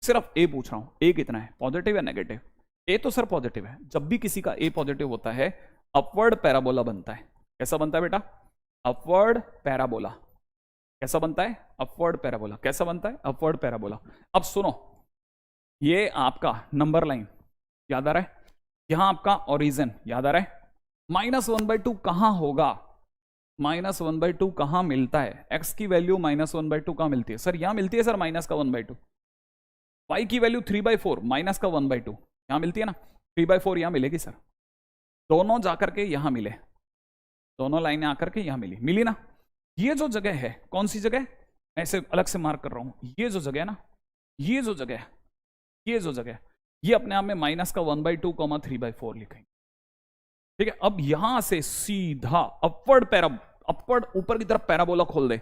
सिर्फ ए पूछ रहा हूं, ए कितना है पॉजिटिव या नेगेटिव, ए तो सर पॉजिटिव है। जब भी किसी का ए पॉजिटिव होता है अपवर्ड पैराबोला बनता है, कैसा बनता है बेटा अपवर्ड पैराबोला, कैसा बनता है अपवर्ड पैराबोला, कैसा बनता है अपवर्ड पैराबोला। अब सुनो, ये आपका नंबर लाइन याद आ रहा है, यहां आपका ओरिजिन याद आ रहा है, -1/2 कहां होगा, -1/2 कहां मिलता है, x की वैल्यू -1/2 कहां मिलती है सर, यहां मिलती है सर माइनस का 1/2, y की वैल्यू 3/4 माइनस का 1/2 यहां मिलती है ना, 3/4 यहां मिलेगी सर, दोनों जाकर के यहां मिले, दोनों लाइनें आकर के यहां मिली ना। ये जो जगह है कौन सी जगह, मैं इसे अलग से मार्क कर रहा हूं, ये जो जगह है ना, ये जो जगह ये अपने आप में माइनस का 1/2 3/4 लिखेंगे। ठीक है, अब यहां से सीधा अपवर्ड ऊपर की तरफ पैराबोला खोल दे,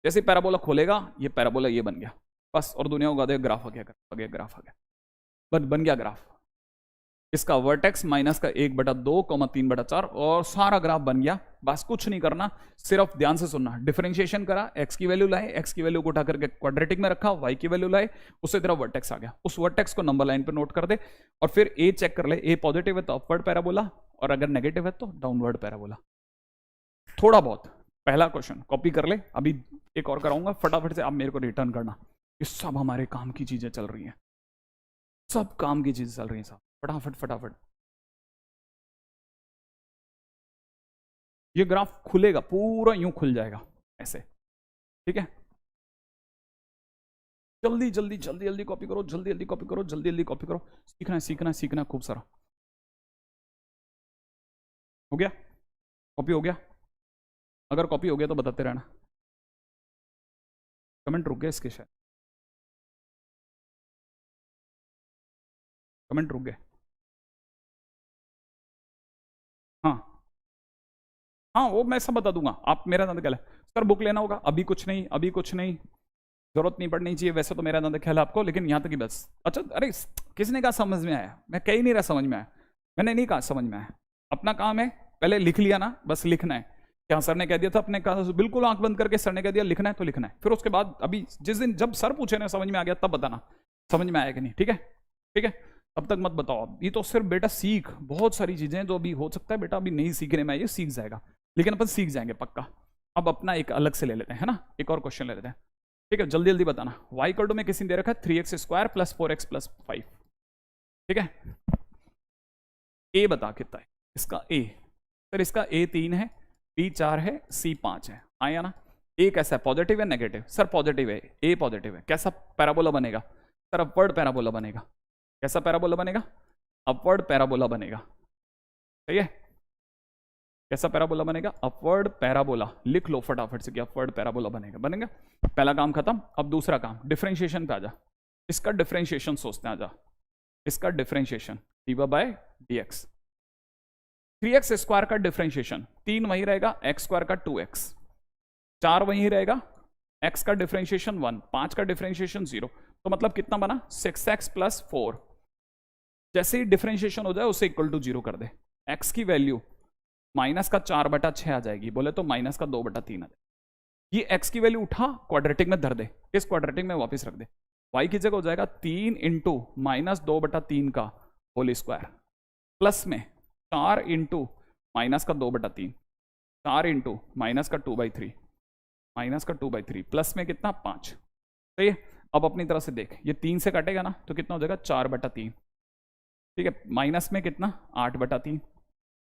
जैसे पैराबोला खोलेगा ये पैराबोला ये बन गया बस, और दुनिया उगा दे, ग्राफ आ गया, ग्राफ आ गया, बन गया ग्राफ, इसका वर्टेक्स माइनस का 1/2 3/4 और सारा ग्राफ बन गया। बस कुछ नहीं करना, सिर्फ ध्यान से सुनना, डिफरेंशिएशन करा, x की वैल्यू लाए, x की वैल्यू को उठा करके क्वाड्रेटिक में रखा, y की वैल्यू लाए, उससे तेरा वर्टेक्स आ गया, उस वर्टेक्स को नंबर लाइन पे नोट कर दे, और फिर a चेक कर ले, a पॉजिटिव है तो अपवर्ड पैराबोला, और अगर नेगेटिव है तो डाउनवर्ड पैराबोला। थोड़ा बहुत पहला क्वेश्चन कॉपी कर ले, अभी एक और कराऊंगा, फटाफट से आप मेरे को रिटर्न करना, ये सब हमारे काम की चीजें चल रही हैं, सब काम की चीजें चल रही हैं साहब, फटाफट ये ग्राफ खुलेगा, पूरा यूं खुल जाएगा ऐसे। ठीक है, जल्दी कॉपी करो, जल्दी कॉपी करो, सीखना है खूब सारा। हो गया, कॉपी हो गया, अगर कॉपी हो गया तो बताते रहना, कमेंट रुक गए इसके, शायद कमेंट रुक गए, हाँ वो मैं सब बता दूंगा, आप मेरा दादा ख्याल है सर बुक लेना होगा, अभी कुछ नहीं, जरूरत नहीं पड़नी चाहिए, वैसे तो मेरा दादा ख्याल है आपको, लेकिन यहाँ तक ही बस। अच्छा अरे किसने कहा समझ में आया, मैं कह ही नहीं रहा समझ में आया, मैंने नहीं कहा समझ में आया, अपना काम है पहले लिख लिया ना, बस लिखना है, क्या सर ने कह दिया था, अपने कहा बिल्कुल आंख बंद करके सर ने कह दिया लिखना है तो लिखना है, फिर उसके बाद अभी जिस दिन जब सर पूछे ना समझ में आ गया तब बताना समझ में आया कि नहीं, ठीक है, तब तक मत बताओ, ये तो सिर्फ बेटा सीख, बहुत सारी चीजें जो अभी हो सकता है बेटा अभी नहीं सीखने में, ये सीख जाएगा, लेकिन अपन सीख जाएंगे पक्का। अब अपना एक अलग से ले लेते हैं, है ना, एक और क्वेश्चन ले लेते हैं, ठीक है, जल्दी बताना। y इक्वल टू में किसी ने दे रखा है 3x² + 4x + 5, ठीक है, a बता कितना है इसका, a सर इसका a 3 है, b 4 है, c 5 है, आया ना। a कैसा है, पॉजिटिव या नेगेटिव, सर पॉजिटिव है, a पॉजिटिव है, कैसा पैराबोला बनेगा सर, अपवर्ड पैराबोला बनेगा, कैसा पैराबोला बनेगा, अपवर्ड पैराबोला बनेगा, सही है, कैसा पैराबोला बनेगा, अपवर्ड पैराबोला, लिख लो फटाफट से कि अपवर्ड पैराबोला बनेगा। पहला काम खत्म, अब दूसरा काम डिफरेंशिएशन पे आ जा, इसका डिफरेंशिएशन सोचते हैं, आ जा, इसका डिफरेंशिएशन dy/dx। 3x स्क्वायर का डिफरेंशिएशन 3 वही रहेगा, x स्क्वायर का 2x, 4 वही रहेगा, x का डिफरेंशिएशन 1, 5 का डिफरेंशिएशन 0, तो मतलब कितना बना 6x + 4। जैसे ही डिफरेंशिएशन हो जाए उसे इक्वल टू 0 कर दे, x की वैल्यू -4/6 आ जाएगी, बोले तो -2/3 आ जाएगी। ये x की वैल्यू उठा क्वाड्रेटिक में धर दे, इस क्वाड्रेटिक में वापस रख दे, y की जगह हो जाएगा 3 × -2/3 का होल स्क्वायर प्लस में 4 × -2/3, 4 × -2/3, -2/3 प्लस में कितना 5। सही है। अब अपनी तरफ से देख, ये 3 से कटेगा ना तो कितना हो जाएगा 4/3, ठीक है, माइनस में कितना 8/3,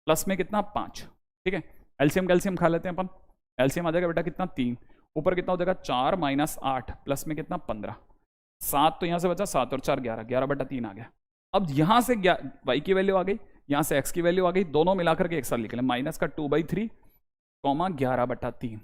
प्लस में कितना 5, ठीक है। एलसीएम कैल्शियम खा लेते हैं अपन, एलसीएम आ जाएगा बेटा कितना 3, ऊपर कितना हो जाएगा 4 - 8 प्लस में कितना 15, 7 तो यहाँ से बचा 7 और 4 11, 11/3 आ गया। अब यहाँ से y की वैल्यू आ गई, यहाँ से x की वैल्यू आ गई, दोनों मिलाकर के एक साथ लिख लें, -2/3, 11/3,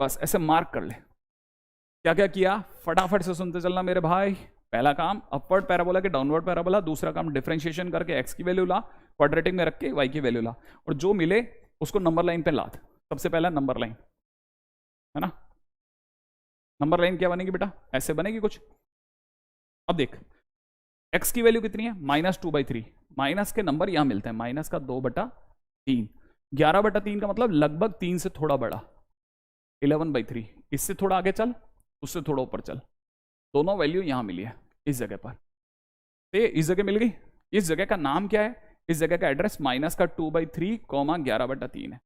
बस ऐसे मार्क कर ले। क्या क्या किया फटाफट से सुनते चलना मेरे भाई। पहला काम अपवर्ड पैराबोला के डाउनवर्ड पैराबोला, दूसरा काम डिफरेंशिएशन करके x की वैल्यू ला, क्वाड्रेटिक में रख के y की वैल्यू ला, और जो मिले उसको नंबर लाइन पे लाद। सबसे पहला नंबर लाइन है ना, नंबर लाइन क्या बनेगी बेटा, ऐसे बनेगी कुछ। अब देख x की वैल्यू कितनी है -2/3, माइनस के नंबर यहां मिलते हैं, -2/3, 11/3 का मतलब लगभग 3 से थोड़ा बड़ा, 11/3, इससे थोड़ा आगे चल, उससे थोड़ा ऊपर चल, दोनों वैल्यू यहां मिली है इस जगह पर, तो इस जगह मिल गई। इस जगह का नाम क्या है, इस जगह का एड्रेस -2/3, 11/3 है।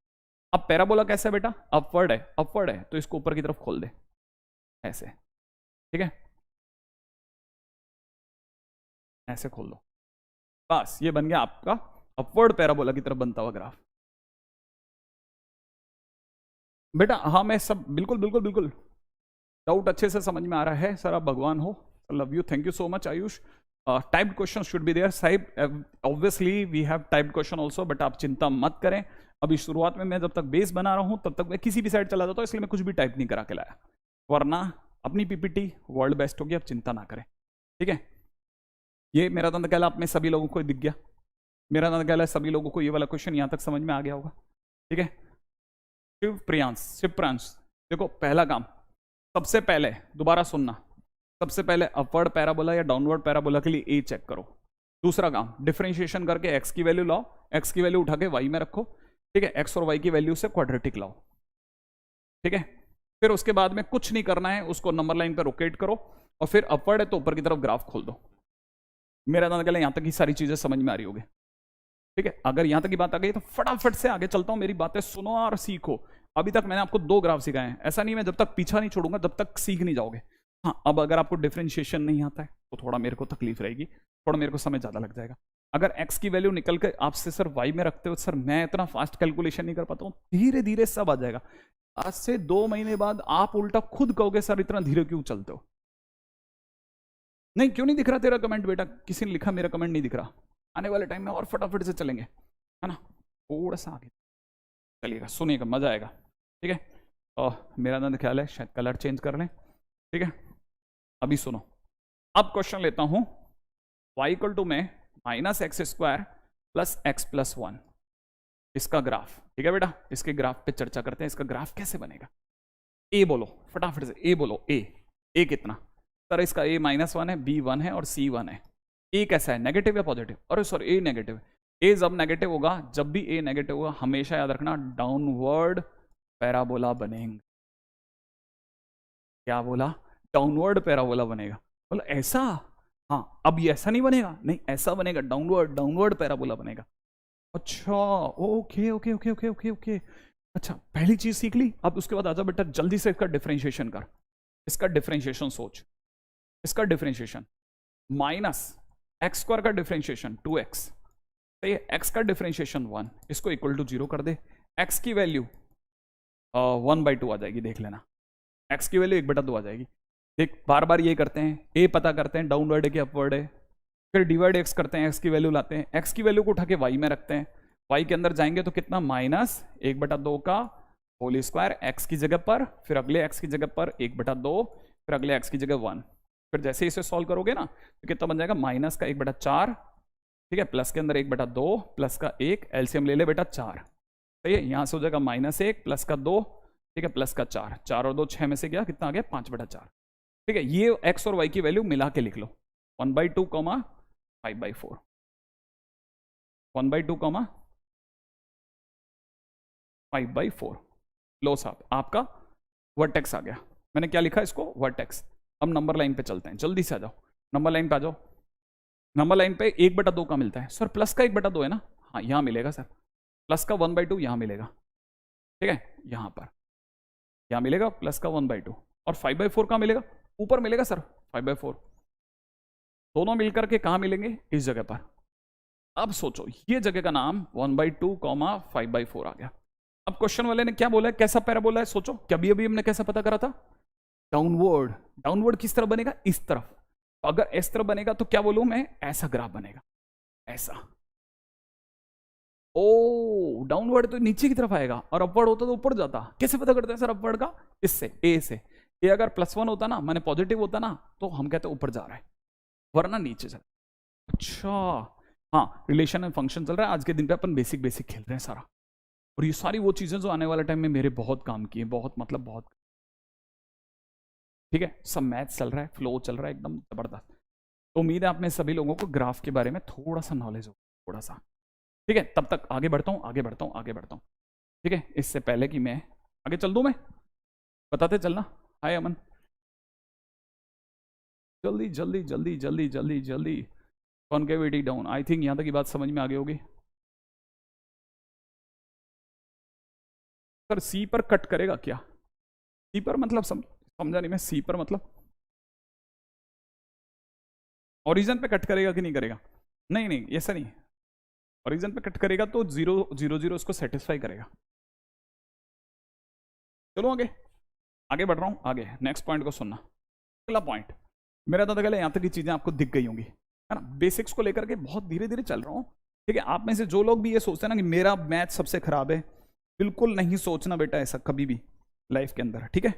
अब पैराबोला कैसा है बेटा, अपवर्ड है, अपवर्ड है, तो इसको ऊपर की तरफ खोल दे ऐसे, ठीक है, ऐसे खोल दो, बस ये बन गया आपका अपवर्ड पैराबोला की तरफ बनता हुआ ग्राफ। बेटा हाँ मैं सब बिल्कुल बिल्कुल बिल्कुल डाउट अच्छे से समझ में आ रहा है सर, आप भगवान हो, love you, thank you so much Ayush. Typed question should be there sahib, obviously we have typed question also, but आप चिंता मत करें, अभी शुरुआत में मैं जब तक बेस बना रहा हूं तब तक मैं किसी भी साइड चला जाता हूं, इसलिए मैं कुछ भी टाइप नहीं करा के लाया, वरना अपनी पीपीटी वर्ल्ड बेस्ट होगी, आप चिंता ना करें, ठीक है। ये मेरा दंत कैला आप में सभी लोगों को दिख गया, मेरा दंत कैला सभी लोगों को ये वाला क्वेश्चन यहां तक समझ में आ गया होगा, ठीक है। शिव प्रियांश देखो पहला काम, सबसे पहले दोबारा सुनना, सबसे पहले अपवर्ड पैराबोला या डाउनवर्ड पैराबोला के लिए ए चेक करो। दूसरा काम डिफरेंशिएशन करके एक्स की वैल्यू लाओ, एक्स की वैल्यू उठा के वाई में रखो, ठीक है, एक्स और वाई की वैल्यू से क्वाड्रेटिक लाओ, ठीक है। फिर उसके बाद में कुछ नहीं करना है, उसको नंबर लाइन पर रोटेट करो, और फिर अपवर्ड है तो ऊपर की तरफ ग्राफ खोल दो। मेरा दादा कहले यहां तक की सारी चीजें समझ में आ रही होगी, ठीक है। अगर यहां तक की बात आ गई तो फटाफट से आगे चलता हूं, मेरी बातें सुनो और सीखो। अभी तक मैंने आपको 2 ग्राफ सिखाए हैं, ऐसा नहीं मैं जब तक पीछा नहीं छोड़ूंगा जब तक सीख नहीं जाओगे। हाँ अब अगर आपको डिफरेंशिएशन नहीं आता है तो थोड़ा मेरे को तकलीफ रहेगी, थोड़ा मेरे को समय ज्यादा लग जाएगा। अगर x की वैल्यू निकल के आपसे सर y में रखते हो, सर मैं इतना फास्ट कैलकुलेशन नहीं कर पाता हूँ, धीरे धीरे सब आ जाएगा। आज से 2 महीने बाद आप उल्टा खुद कहोगे सर इतना धीरे क्यों चलते हो। नहीं क्यों नहीं दिख रहा तेरा कमेंट बेटा, किसी ने लिखा मेरा कमेंट नहीं दिख रहा, आने वाले टाइम में और फटाफट से चलेंगे, है ना, थोड़ा सा आगे चलिएगा, सुनिएगा, मजा आएगा, ठीक है। और मेरा ना ख्याल है शायद कलर चेंज कर लें, ठीक है। अभी सुनो, अब क्वेश्चन लेता हूं, y = में -x² + x + 1, इसका ग्राफ, ठीक है बेटा, इसके ग्राफ पे चर्चा करते हैं। इसका ग्राफ कैसे बनेगा, ए बोलो फटाफट से, ए बोलो, ए कितना, सर इसका a -1 है, b 1 है और c 1 है। ए कैसा है, नेगेटिव या पॉजिटिव, अरे सॉरी ए नेगेटिव। ए जब नेगेटिव होगा, जब भी ए नेगेटिव होगा हमेशा याद रखना डाउनवर्ड पैराबोला बनेंगे। क्या बोला, डाउनवर्ड पैराबोला बनेगा, बोला ऐसा, हाँ अब ये ऐसा नहीं बनेगा, नहीं ऐसा बनेगा, डाउनवर्ड पैराबोला बनेगा। अच्छा okay okay okay okay okay okay, अच्छा पहली चीज सीख ली। अब उसके बाद आजा बेटा जल्दी से इसका डिफरेंशिएशन कर, इसका डिफरेंशिएशन सोच, इसका डिफरेंशिएशन -x² का डिफरेंशिएशन 2x, तो ये x का डिफरेंशिएशन 1, इसको इक्वल टू 0 कर दे, x की वैल्यू 1/2 आ जाएगी, देख लेना x की वैल्यू 1/2 आ जाएगी। देख बार बार ये करते हैं, a पता करते हैं डाउनवर्ड है कि अपवर्ड है, फिर डिवाइड x करते हैं, x की वैल्यू लाते हैं, x की वैल्यू को उठा के y में रखते हैं, y के अंदर जाएंगे तो कितना -1/2 का होल स्क्वायर x की जगह पर, फिर अगले x की जगह पर 1/2, फिर अगले x की जगह 1, फिर जैसे इसे सॉल्व करोगे ना तो कितना बन जाएगा, माइनस का 1/4, ठीक है, प्लस के अंदर 1/2, प्लस का 1, एलसीएम ले ले बेटा 4, सही है। यहाँ से हो जाएगा -1 प्लस का 2, ठीक है, प्लस का 4, 4 और 2 6 में से गया, कितना आ गया 5/4, ठीक है। ये x और y की वैल्यू मिला के लिख लो, 1/2 5/4, 1/2 5/4। लो साहब आपका वर्टेक्स आ गया। मैंने क्या लिखा इसको, वर्टेक्स। अब नंबर लाइन पे चलते हैं, जल्दी से आ जाओ, नंबर लाइन पे आ जाओ। नंबर लाइन पे 1/2 का मिलता है सर, प्लस का 1/2 है ना, हाँ यहाँ मिलेगा सर, प्लस का 1/2 यहाँ मिलेगा, ठीक है, यहाँ पर यहाँ मिलेगा प्लस का 1/2, और 5/4 कहाँ मिलेगा, ऊपर मिलेगा सर 5/4, दोनों मिलकर के कहाँ मिलेंगे, इस जगह पर। अब सोचो ये जगह का नाम 1/2 5/4 आ गया। अब क्वेश्चन वाले ने क्या बोला है, कैसा पैराबोला है, सोचो क्या अभी हमने कैसा पता करा था, डाउनवर्ड। डाउनवर्ड किस तरफ बनेगा, इस तरफ। अगर इस तरफ बनेगा तो क्या बोलूं मैं, ऐसा ग्राफ बनेगा, ऐसा। ओ डाउनवर्ड तो नीचे की तरफ आएगा, और अपवर्ड होता तो ऊपर जाता। कैसे पता करते हैं सर अपवर्ड का, इससे ए से, ए अगर +1 होता ना, माने पॉजिटिव होता ना, तो हम कहते हैं ऊपर जा रहा है, वरना नीचे चल। अच्छा हाँ, रिलेशन एंड फंक्शन चल रहा है। आज के दिन पे अपन बेसिक बेसिक खेल रहे हैं सारा, और ये सारी वो चीजें जो आने वाले टाइम में मेरे बहुत काम की है, बहुत मतलब बहुत, ठीक है। सब मैथ चल रहा है, फ्लो चल रहा है एकदम जबरदस्त। तो उम्मीद है आप में सभी लोगों को ग्राफ के बारे में थोड़ा सा नॉलेज हो, थोड़ा सा, ठीक है। तब तक आगे बढ़ता हूँ, आगे बढ़ता हूँ, आगे बढ़ता हूँ, ठीक है। इससे पहले कि मैं आगे चल दूँ, मैं बताते चलना। हाय अमन, जल्दी जल्दी जल्दी जल्दी जल्दी जल्दी। कॉन्केविटी डाउन, आई थिंक यहाँ तक की बात समझ में आ गई होगी सर। सी पर कट करेगा क्या, सी पर मतलब समझा नहीं मैं, सी पर मतलब ओरिजिन पे कट करेगा कि नहीं करेगा, नहीं नहीं ऐसा नहीं, ओरिजिन पे कट करेगा तो 0 0 0 उसको सेटिस्फाई करेगा। चलो आगे, आगे बढ़ रहा हूँ, आगे नेक्स्ट पॉइंट को सुनना। अगला पॉइंट मेरा तो पहले यहाँ तक की चीजें आपको दिख गई होंगी, है ना। बेसिक्स को लेकर के बहुत धीरे धीरे चल रहा हूँ, ठीक है। आप में से जो लोग भी ये सोचते हैं ना कि मेरा मैथ सबसे खराब है, बिल्कुल नहीं सोचना बेटा ऐसा कभी भी लाइफ के अंदर, ठीक है।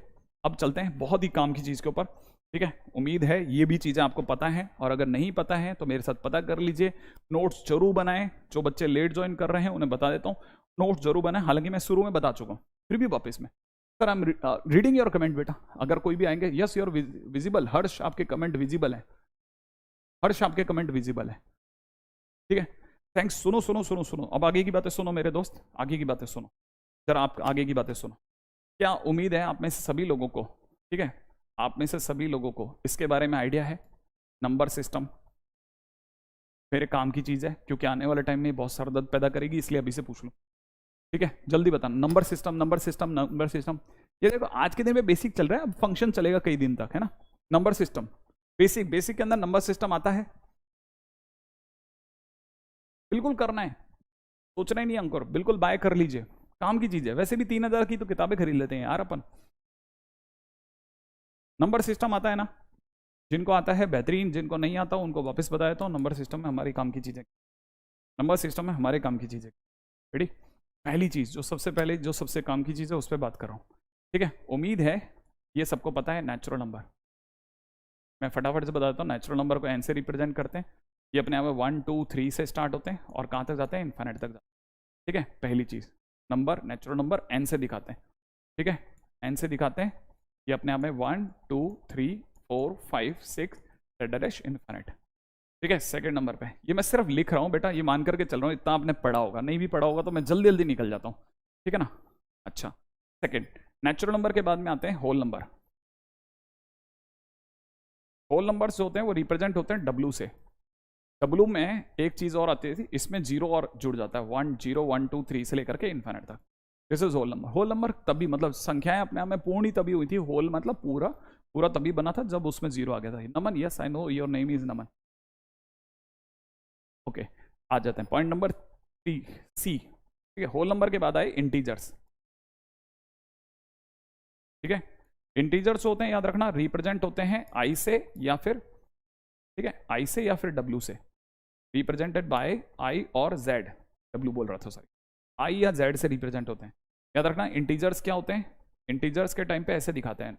अब चलते हैं बहुत ही काम की चीज के ऊपर, ठीक है। उम्मीद है ये भी चीजें आपको पता है, और अगर नहीं पता है तो मेरे साथ पता कर लीजिए। नोट्स जरूर बनाएं, जो बच्चे लेट ज्वाइन कर रहे हैं उन्हें बता देता हूँ, नोट्स जरूर बनाएं। हालांकि मैं शुरू में बता चुका हूँ, फिर भी वापस में sir I am reading your comment बेटा। अगर कोई भी आएंगे, यस योर विजिबल, हर्ष आपके कमेंट विजिबल है, हर्ष आपके कमेंट विजिबल है, ठीक है। थैंक्स। सुनो सुनो सुनो सुनो, अब आगे की बातें सुनो मेरे दोस्त, आगे की बातें सुनो जरा, आप आगे की बातें सुनो। क्या उम्मीद है आप में से सभी लोगों को, ठीक है, आप में से सभी लोगों को इसके बारे में आइडिया है। नंबर सिस्टम मेरे काम की चीज है, क्योंकि आने वाले टाइम में बहुत सारा दर्द पैदा करेगी, इसलिए अभी से पूछ लो, ठीक है। जल्दी बताना, number system number system number system. ये देखो आज के दिन में बेसिक चल रहा है, अब फंक्शन चलेगा कई दिन तक, है ना। नंबर सिस्टम बेसिक, बेसिक के अंदर नंबर सिस्टम आता है, बिल्कुल करना है, सोचना ही नहीं अंकुर, बिल्कुल बाय कर लीजिए, काम की चीज है। वैसे भी 3000 की तो किताबें खरीद लेते हैं यार अपन। नंबर सिस्टम आता है ना, जिनको आता है बेहतरीन, जिनको नहीं आता उनको वापस बता देता हूँ। नंबर सिस्टम में हमारी काम की चीजें, नंबर सिस्टम में हमारे काम की चीजें, रेडी। पहली चीज जो सबसे पहले, जो सबसे काम की चीज है उस पर बात कर रहा हूँ, ठीक है। उम्मीद है ये सबको पता है, नेचुरल नंबर। मैं फटाफट से बताता हूँ, नेचुरल नंबर को एन से रिप्रेजेंट करते हैं। ये अपने आप में 1 2 3 से स्टार्ट होते हैं और कहाँ तक जाते हैं, इन्फिनिट तक जाते हैं, ठीक है। पहली चीज नंबर, नेचुरल नंबर एन से दिखाते हैं, ठीक है, एन से दिखाते हैं। ये अपने आप में 1 2 3 4 5 6 डैश इन्फिनिट, ठीक है। सेकंड नंबर पे ये मैं सिर्फ लिख रहा हूँ बेटा, ये मान करके चल रहा हूँ, इतना आपने पढ़ा होगा, नहीं भी पढ़ा होगा तो मैं जल्दी जल्दी निकल जाता हूँ, ठीक है ना। अच्छा, सेकंड नेचुरल नंबर के बाद में आते हैं होल नंबर। होल नंबर्स जो होते हैं वो रिप्रेजेंट होते हैं डब्ल्यू से। डब्ल्यू में एक चीज और आती थी, इसमें जीरो और जुड़ जाता है, 1 0 1 2 3 से लेकर के इन्फिनिट तक। This is whole number. Whole number तभी मतलब संख्याएं अपने आप में पूर्ण ही तभी हुई थी, होल मतलब पूरा, पूरा तभी बना था जब उसमें जीरो आ गया था। Naman, yes I know your name is Naman, okay. आ जाते हैं पॉइंट नंबर सी, ठीक है। होल नंबर के बाद आए इंटीजर्स, ठीक है। इंटीजर्स होते हैं, याद रखना, रिप्रेजेंट होते हैं आई से या फिर, ठीक है, आई से या फिर डब्ल्यू से, रिप्रेजेंटेड बाय आई और जेड। डब्ल्यू बोल रहा था सॉरी, आई या जेड से रिप्रेजेंट होते हैं। याद रखना इंटीजर्स क्या होते हैं, इंटीजर्स के टाइम पे ऐसे दिखाते हैं,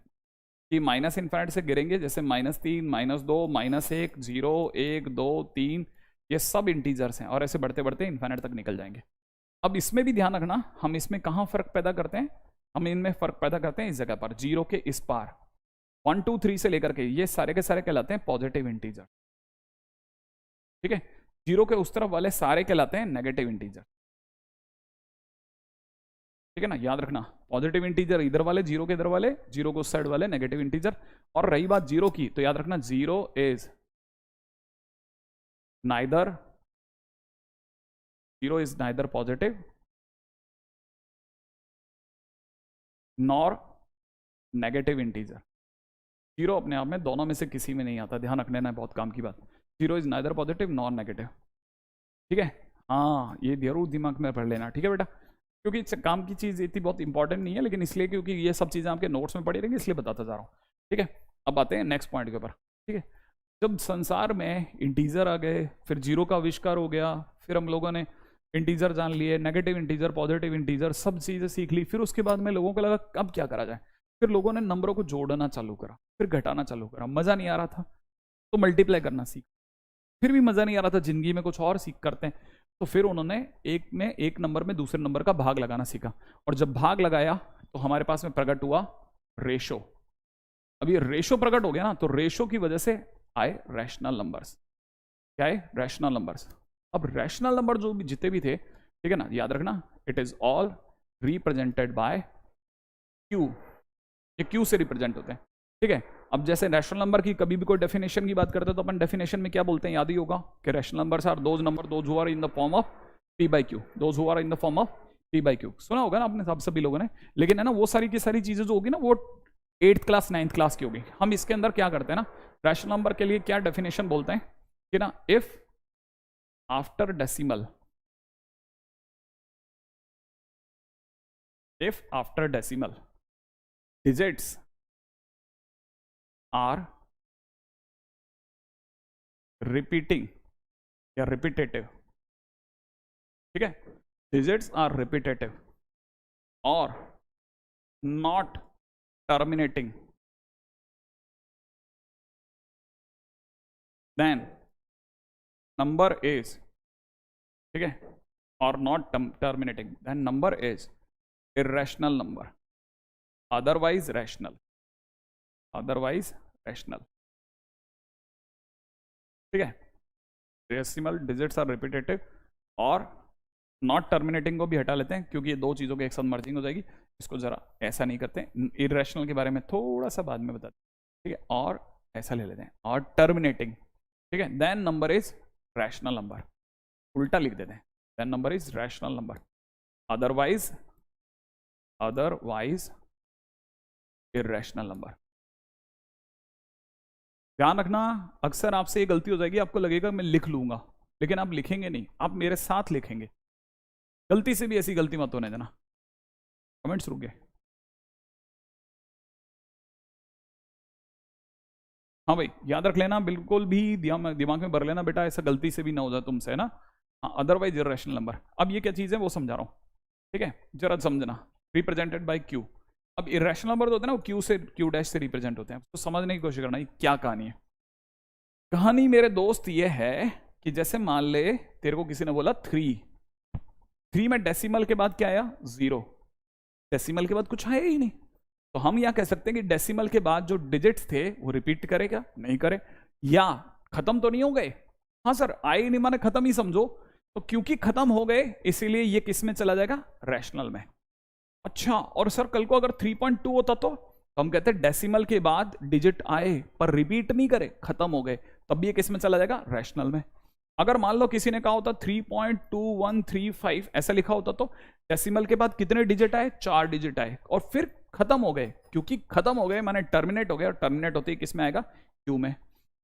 कि माइनस इन्फिनिट से गिरेंगे, जैसे -3, -2, -1, 0, 1, 2, 3, ये सब इंटीजर्स हैं और ऐसे बढ़ते बढ़ते इन्फिनिट तक निकल जाएंगे। अब इसमें भी ध्यान रखना, हम इसमें कहाँ फर्क पैदा करते हैं, हम इनमें फर्क पैदा करते हैं इस जगह पर, 0 के इस पार 1, 2, 3 से लेकर के ये सारे के सारे कहलाते हैं पॉजिटिव इंटीजर। ठीक है, 0 के उस तरफ वाले सारे कहलाते हैं नेगेटिव इंटीजर। ठीक है ना, याद रखना, पॉजिटिव इंटीजर इधर वाले, 0 के इधर वाले, 0 के उस साइड वाले नेगेटिव इंटीजर। और रही बात 0 की, तो याद रखना 0 is neither positive nor negative integer. 0 अपने आप में दोनों में से किसी में नहीं आता, ध्यान रखने ना, बहुत काम की बात। 0 is neither positive nor negative. ठीक है, हाँ ये जरूर दिमाग में पढ़ लेना, ठीक है बेटा, क्योंकि इससे काम की चीज़ इतनी बहुत इंपॉर्टेंट नहीं है, लेकिन इसलिए क्योंकि ये सब चीज़ें आपके नोट्स में पड़ी रहेंगी, इसलिए बताता जा रहा हूँ। ठीक है, अब आते हैं नेक्स्ट पॉइंट के ऊपर। ठीक है, जब संसार में इंटीजर आ गए, फिर 0 का आविष्कार हो गया, फिर हम लोगों ने इंटीजर जान लिए, नेगेटिव इंटीजर, पॉजिटिव इंटीजर, सब चीज़ें सीख ली। फिर उसके बाद में लोगों को लगा अब क्या करा जाए, फिर लोगों ने नंबरों को जोड़ना चालू करा, फिर घटाना चालू करा। मज़ा नहीं आ रहा था तो मल्टीप्लाई करना सीख, फिर भी मज़ा नहीं आ रहा था, जिंदगी में कुछ और सीख करते हैं, तो फिर उन्होंने एक नंबर में दूसरे नंबर का भाग लगाना सीखा। और जब भाग लगाया तो हमारे पास में प्रकट हुआ रेशो। अब ये रेशो प्रकट हो गया ना, तो रेशो की वजह से आए रैशनल नंबर्स। क्या है? Rational numbers. अब रैशनल नंबर जो भी जितने भी थे, ठीक है ना, याद रखना, it is all represented by Q. ये क्यू से रिप्रेजेंट होते हैं। ठीक है, अब जैसे रैशनल नंबर की कभी भी कोई डेफिनेशन की बात करते हैं तो अपन डेफिनेशन में क्या बोलते हैं, याद ही होगा कि rational numbers are those number those who are in the form of p by q, those who are in the form of p by q। सुना होगा ना आपने सब सभी लोगों ने, लेकिन है ना वो सारी की सारी चीजें जो होगी ना वो 8th क्लास 9th क्लास की होगी। हम इसके अंदर क्या करते हैं ना, रैशनल नंबर के लिए क्या डेफिनेशन बोलते हैं कि ना, if after decimal, digits are repeating या repetitive, ठीक है, digits are repetitive or not terminating, then number is, ठीक है, or not terminating, then number is irrational number, otherwise rational, ठीक है। डेसिमल डिजिट्स आर रिपीटेटिव और नॉट टर्मिनेटिंग को भी हटा लेते हैं क्योंकि ये दो चीज़ों के एक साथ मर्जिंग हो जाएगी, इसको जरा ऐसा नहीं करते। इरेशनल के बारे में थोड़ा सा बाद में बताते हैं, ठीक है, और ऐसा ले लेते हैं, और टर्मिनेटिंग, ठीक है, then number is rational number, उल्टा लिख देते हैं, then number is rational number, otherwise irrational number. ध्यान रखना, अक्सर आपसे ये गलती हो जाएगी, आपको लगेगा मैं लिख लूंगा, लेकिन आप लिखेंगे नहीं, आप मेरे साथ लिखेंगे। गलती से भी ऐसी गलती मत होने देना। कमेंट्स रुक गए? हाँ भाई, याद रख लेना, बिल्कुल भी दिमाग में भर लेना बेटा, ऐसा गलती से भी ना हो जाए तुमसे, है ना। हाँ, अदरवाइज इरेशनल नंबर। अब ये क्या चीज़ है वो समझा रहा हूँ, ठीक है, जरा समझना। Represented by Q. अब इरेशनल नंबर होते हैं ना, वो क्यू से, क्यू डैश से रिप्रेजेंट होते हैं। तो समझने की कोशिश करना क्या कहानी है। कहानी मेरे दोस्त ये है कि जैसे मान ले तेरे को किसी ने बोला 3 में डेसिमल के बाद क्या आया? 0। डेसिमल के बाद कुछ आया ही नहीं, तो हम यह कह सकते हैं कि डेसिमल के बाद जो डिजिट्स थे वो रिपीट करेगा, नहीं करे, या खत्म तो नहीं हो गए। हाँ सर, आए नहीं माने खत्म ही समझो। तो क्योंकि खत्म हो गए इसीलिए ये किस में चला जाएगा? रैशनल में। अच्छा, और सर कल को अगर 3.2 होता तो हम कहते हैं डेसिमल के बाद डिजिट आए पर रिपीट नहीं करे, खत्म हो गए, तब भी ये किस में चला जाएगा? रैशनल में। अगर मान लो किसी ने कहा होता 3.2135 ऐसा लिखा होता तो डेसिमल के बाद कितने डिजिट आए? 4 डिजिट आए और फिर खत्म हो गए। क्योंकि खत्म हो गए माने टर्मिनेट हो गए, और टर्मिनेट होते ही किस में आएगा? क्यू में।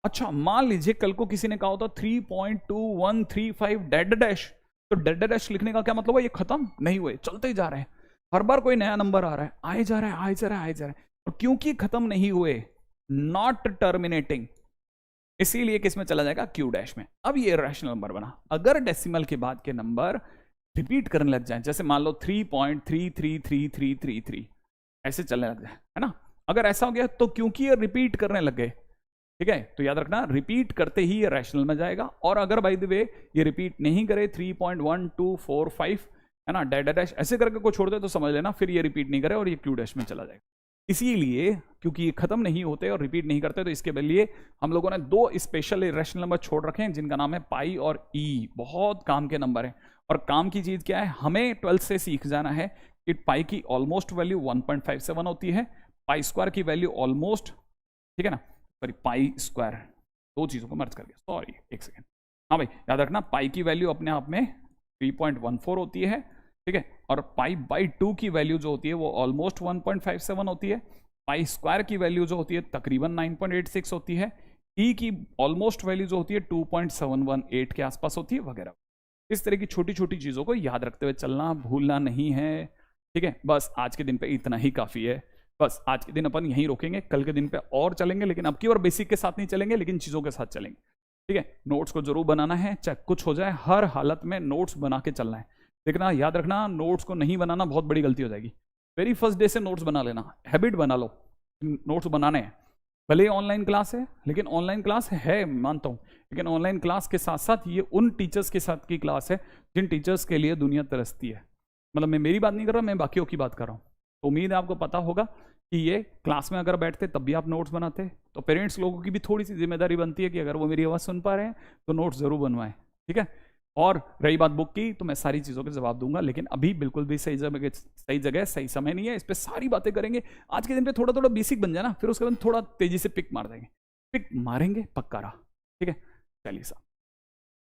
अच्छा, मान लीजिए कल को किसी ने कहा होता 3.2135 डेड डैश, तो डेड डैश लिखने का क्या मतलब है? ये खत्म नहीं हुए, चलते ही जा रहे हैं, हर बार कोई नया नंबर आ रहा है, आए जा रहा है, आए जा रहा है, आए जा रहा है, और क्योंकि खत्म नहीं हुए, नॉट टर्मिनेटिंग, इसीलिए किस में चला जाएगा? क्यू डैश में। अब ये रैशनल नंबर बना। अगर डेसिमल के बाद के नंबर रिपीट करने लग जाए, जैसे मान लो 3.333333 ऐसे चलने लग जाए, है ना, अगर ऐसा हो गया तो क्योंकि ये रिपीट करने लग गए, ठीक है, तो याद रखना रिपीट करते ही ये रैशनल में जाएगा। और अगर बाय द वे ये रिपीट नहीं करे 3.1245 है ना, डैश डैश ऐसे करके को छोड़ दे तो समझ लेना फिर ये रिपीट नहीं करे और ये क्यू डैश में चला जाएगा। इसीलिए क्योंकि ये खत्म नहीं होते और रिपीट नहीं करते, तो इसके लिए हम लोगों ने दो स्पेशल इरेशनल नंबर छोड़ रखे हैं जिनका नाम है पाई और ई। बहुत काम के नंबर हैं। और काम की चीज क्या है, हमें 12 से सीख जाना है कि पाई की ऑलमोस्ट वैल्यू 1.57 होती है, पाई स्क्वायर की वैल्यू ऑलमोस्ट, ठीक है ना, सॉरी पाई स्क्वायर, दो चीजों को मर्ज कर गया, सॉरी एक सेकेंड। हाँ भाई याद रखना पाई की वैल्यू अपने आप में 3.14 होती है, ठीक है, और पाई बाई 2 की वैल्यू जो होती है वो ऑलमोस्ट 1.57 होती है, पाई स्क्वायर की वैल्यू जो होती है तकरीबन 9.86 होती है, ई की ऑलमोस्ट वैल्यू जो होती है 2.718 के आसपास होती है वगैरह। इस तरह की छोटी छोटी चीजों को याद रखते हुए चलना, भूलना नहीं है, ठीक है। बस आज के दिन पे इतना ही काफी है। बस आज के दिन अपन यहीं रोकेंगे, कल के दिन पे और चलेंगे, लेकिन अब की और बेसिक के साथ नहीं चलेंगे, लेकिन चीजों के साथ चलेंगे, ठीक है। नोट्स को जरूर बनाना है, चाहे कुछ हो जाए, हर हालत में नोट्स बना के चलना है। देखना, याद रखना, नोट्स को नहीं बनाना बहुत बड़ी गलती हो जाएगी। वेरी फर्स्ट डे से नोट्स बना लेना, हैबिट बना लो, नोट्स बनाने हैं। भले ही ऑनलाइन क्लास है, लेकिन ऑनलाइन क्लास है मानता हूँ, लेकिन ऑनलाइन क्लास के साथ साथ ये उन टीचर्स के साथ की क्लास है जिन टीचर्स के लिए दुनिया तरसती है। मतलब मैं मेरी बात नहीं कर रहा, मैं बाकियों की बात कर रहा हूँ। तो उम्मीद है आपको पता होगा कि ये क्लास में अगर बैठते तब भी आप नोट्स बनाते। तो पेरेंट्स लोगों की भी थोड़ी सी जिम्मेदारी बनती है कि अगर वो मेरी आवाज़ सुन पा रहे हैं तो नोट्स जरूर बनवाएं, ठीक है। और रही बात बुक की, तो मैं सारी चीज़ों के जवाब दूंगा, लेकिन अभी बिल्कुल भी सही जगह सही समय नहीं है। इस पर सारी बातें करेंगे आज के दिन पे, थोड़ा थोड़ा बेसिक बन जाए ना, फिर उसके बाद थोड़ा तेजी से पिक मार देंगे, पिक मारेंगे पक्का रहा, ठीक है। चलिए साहब।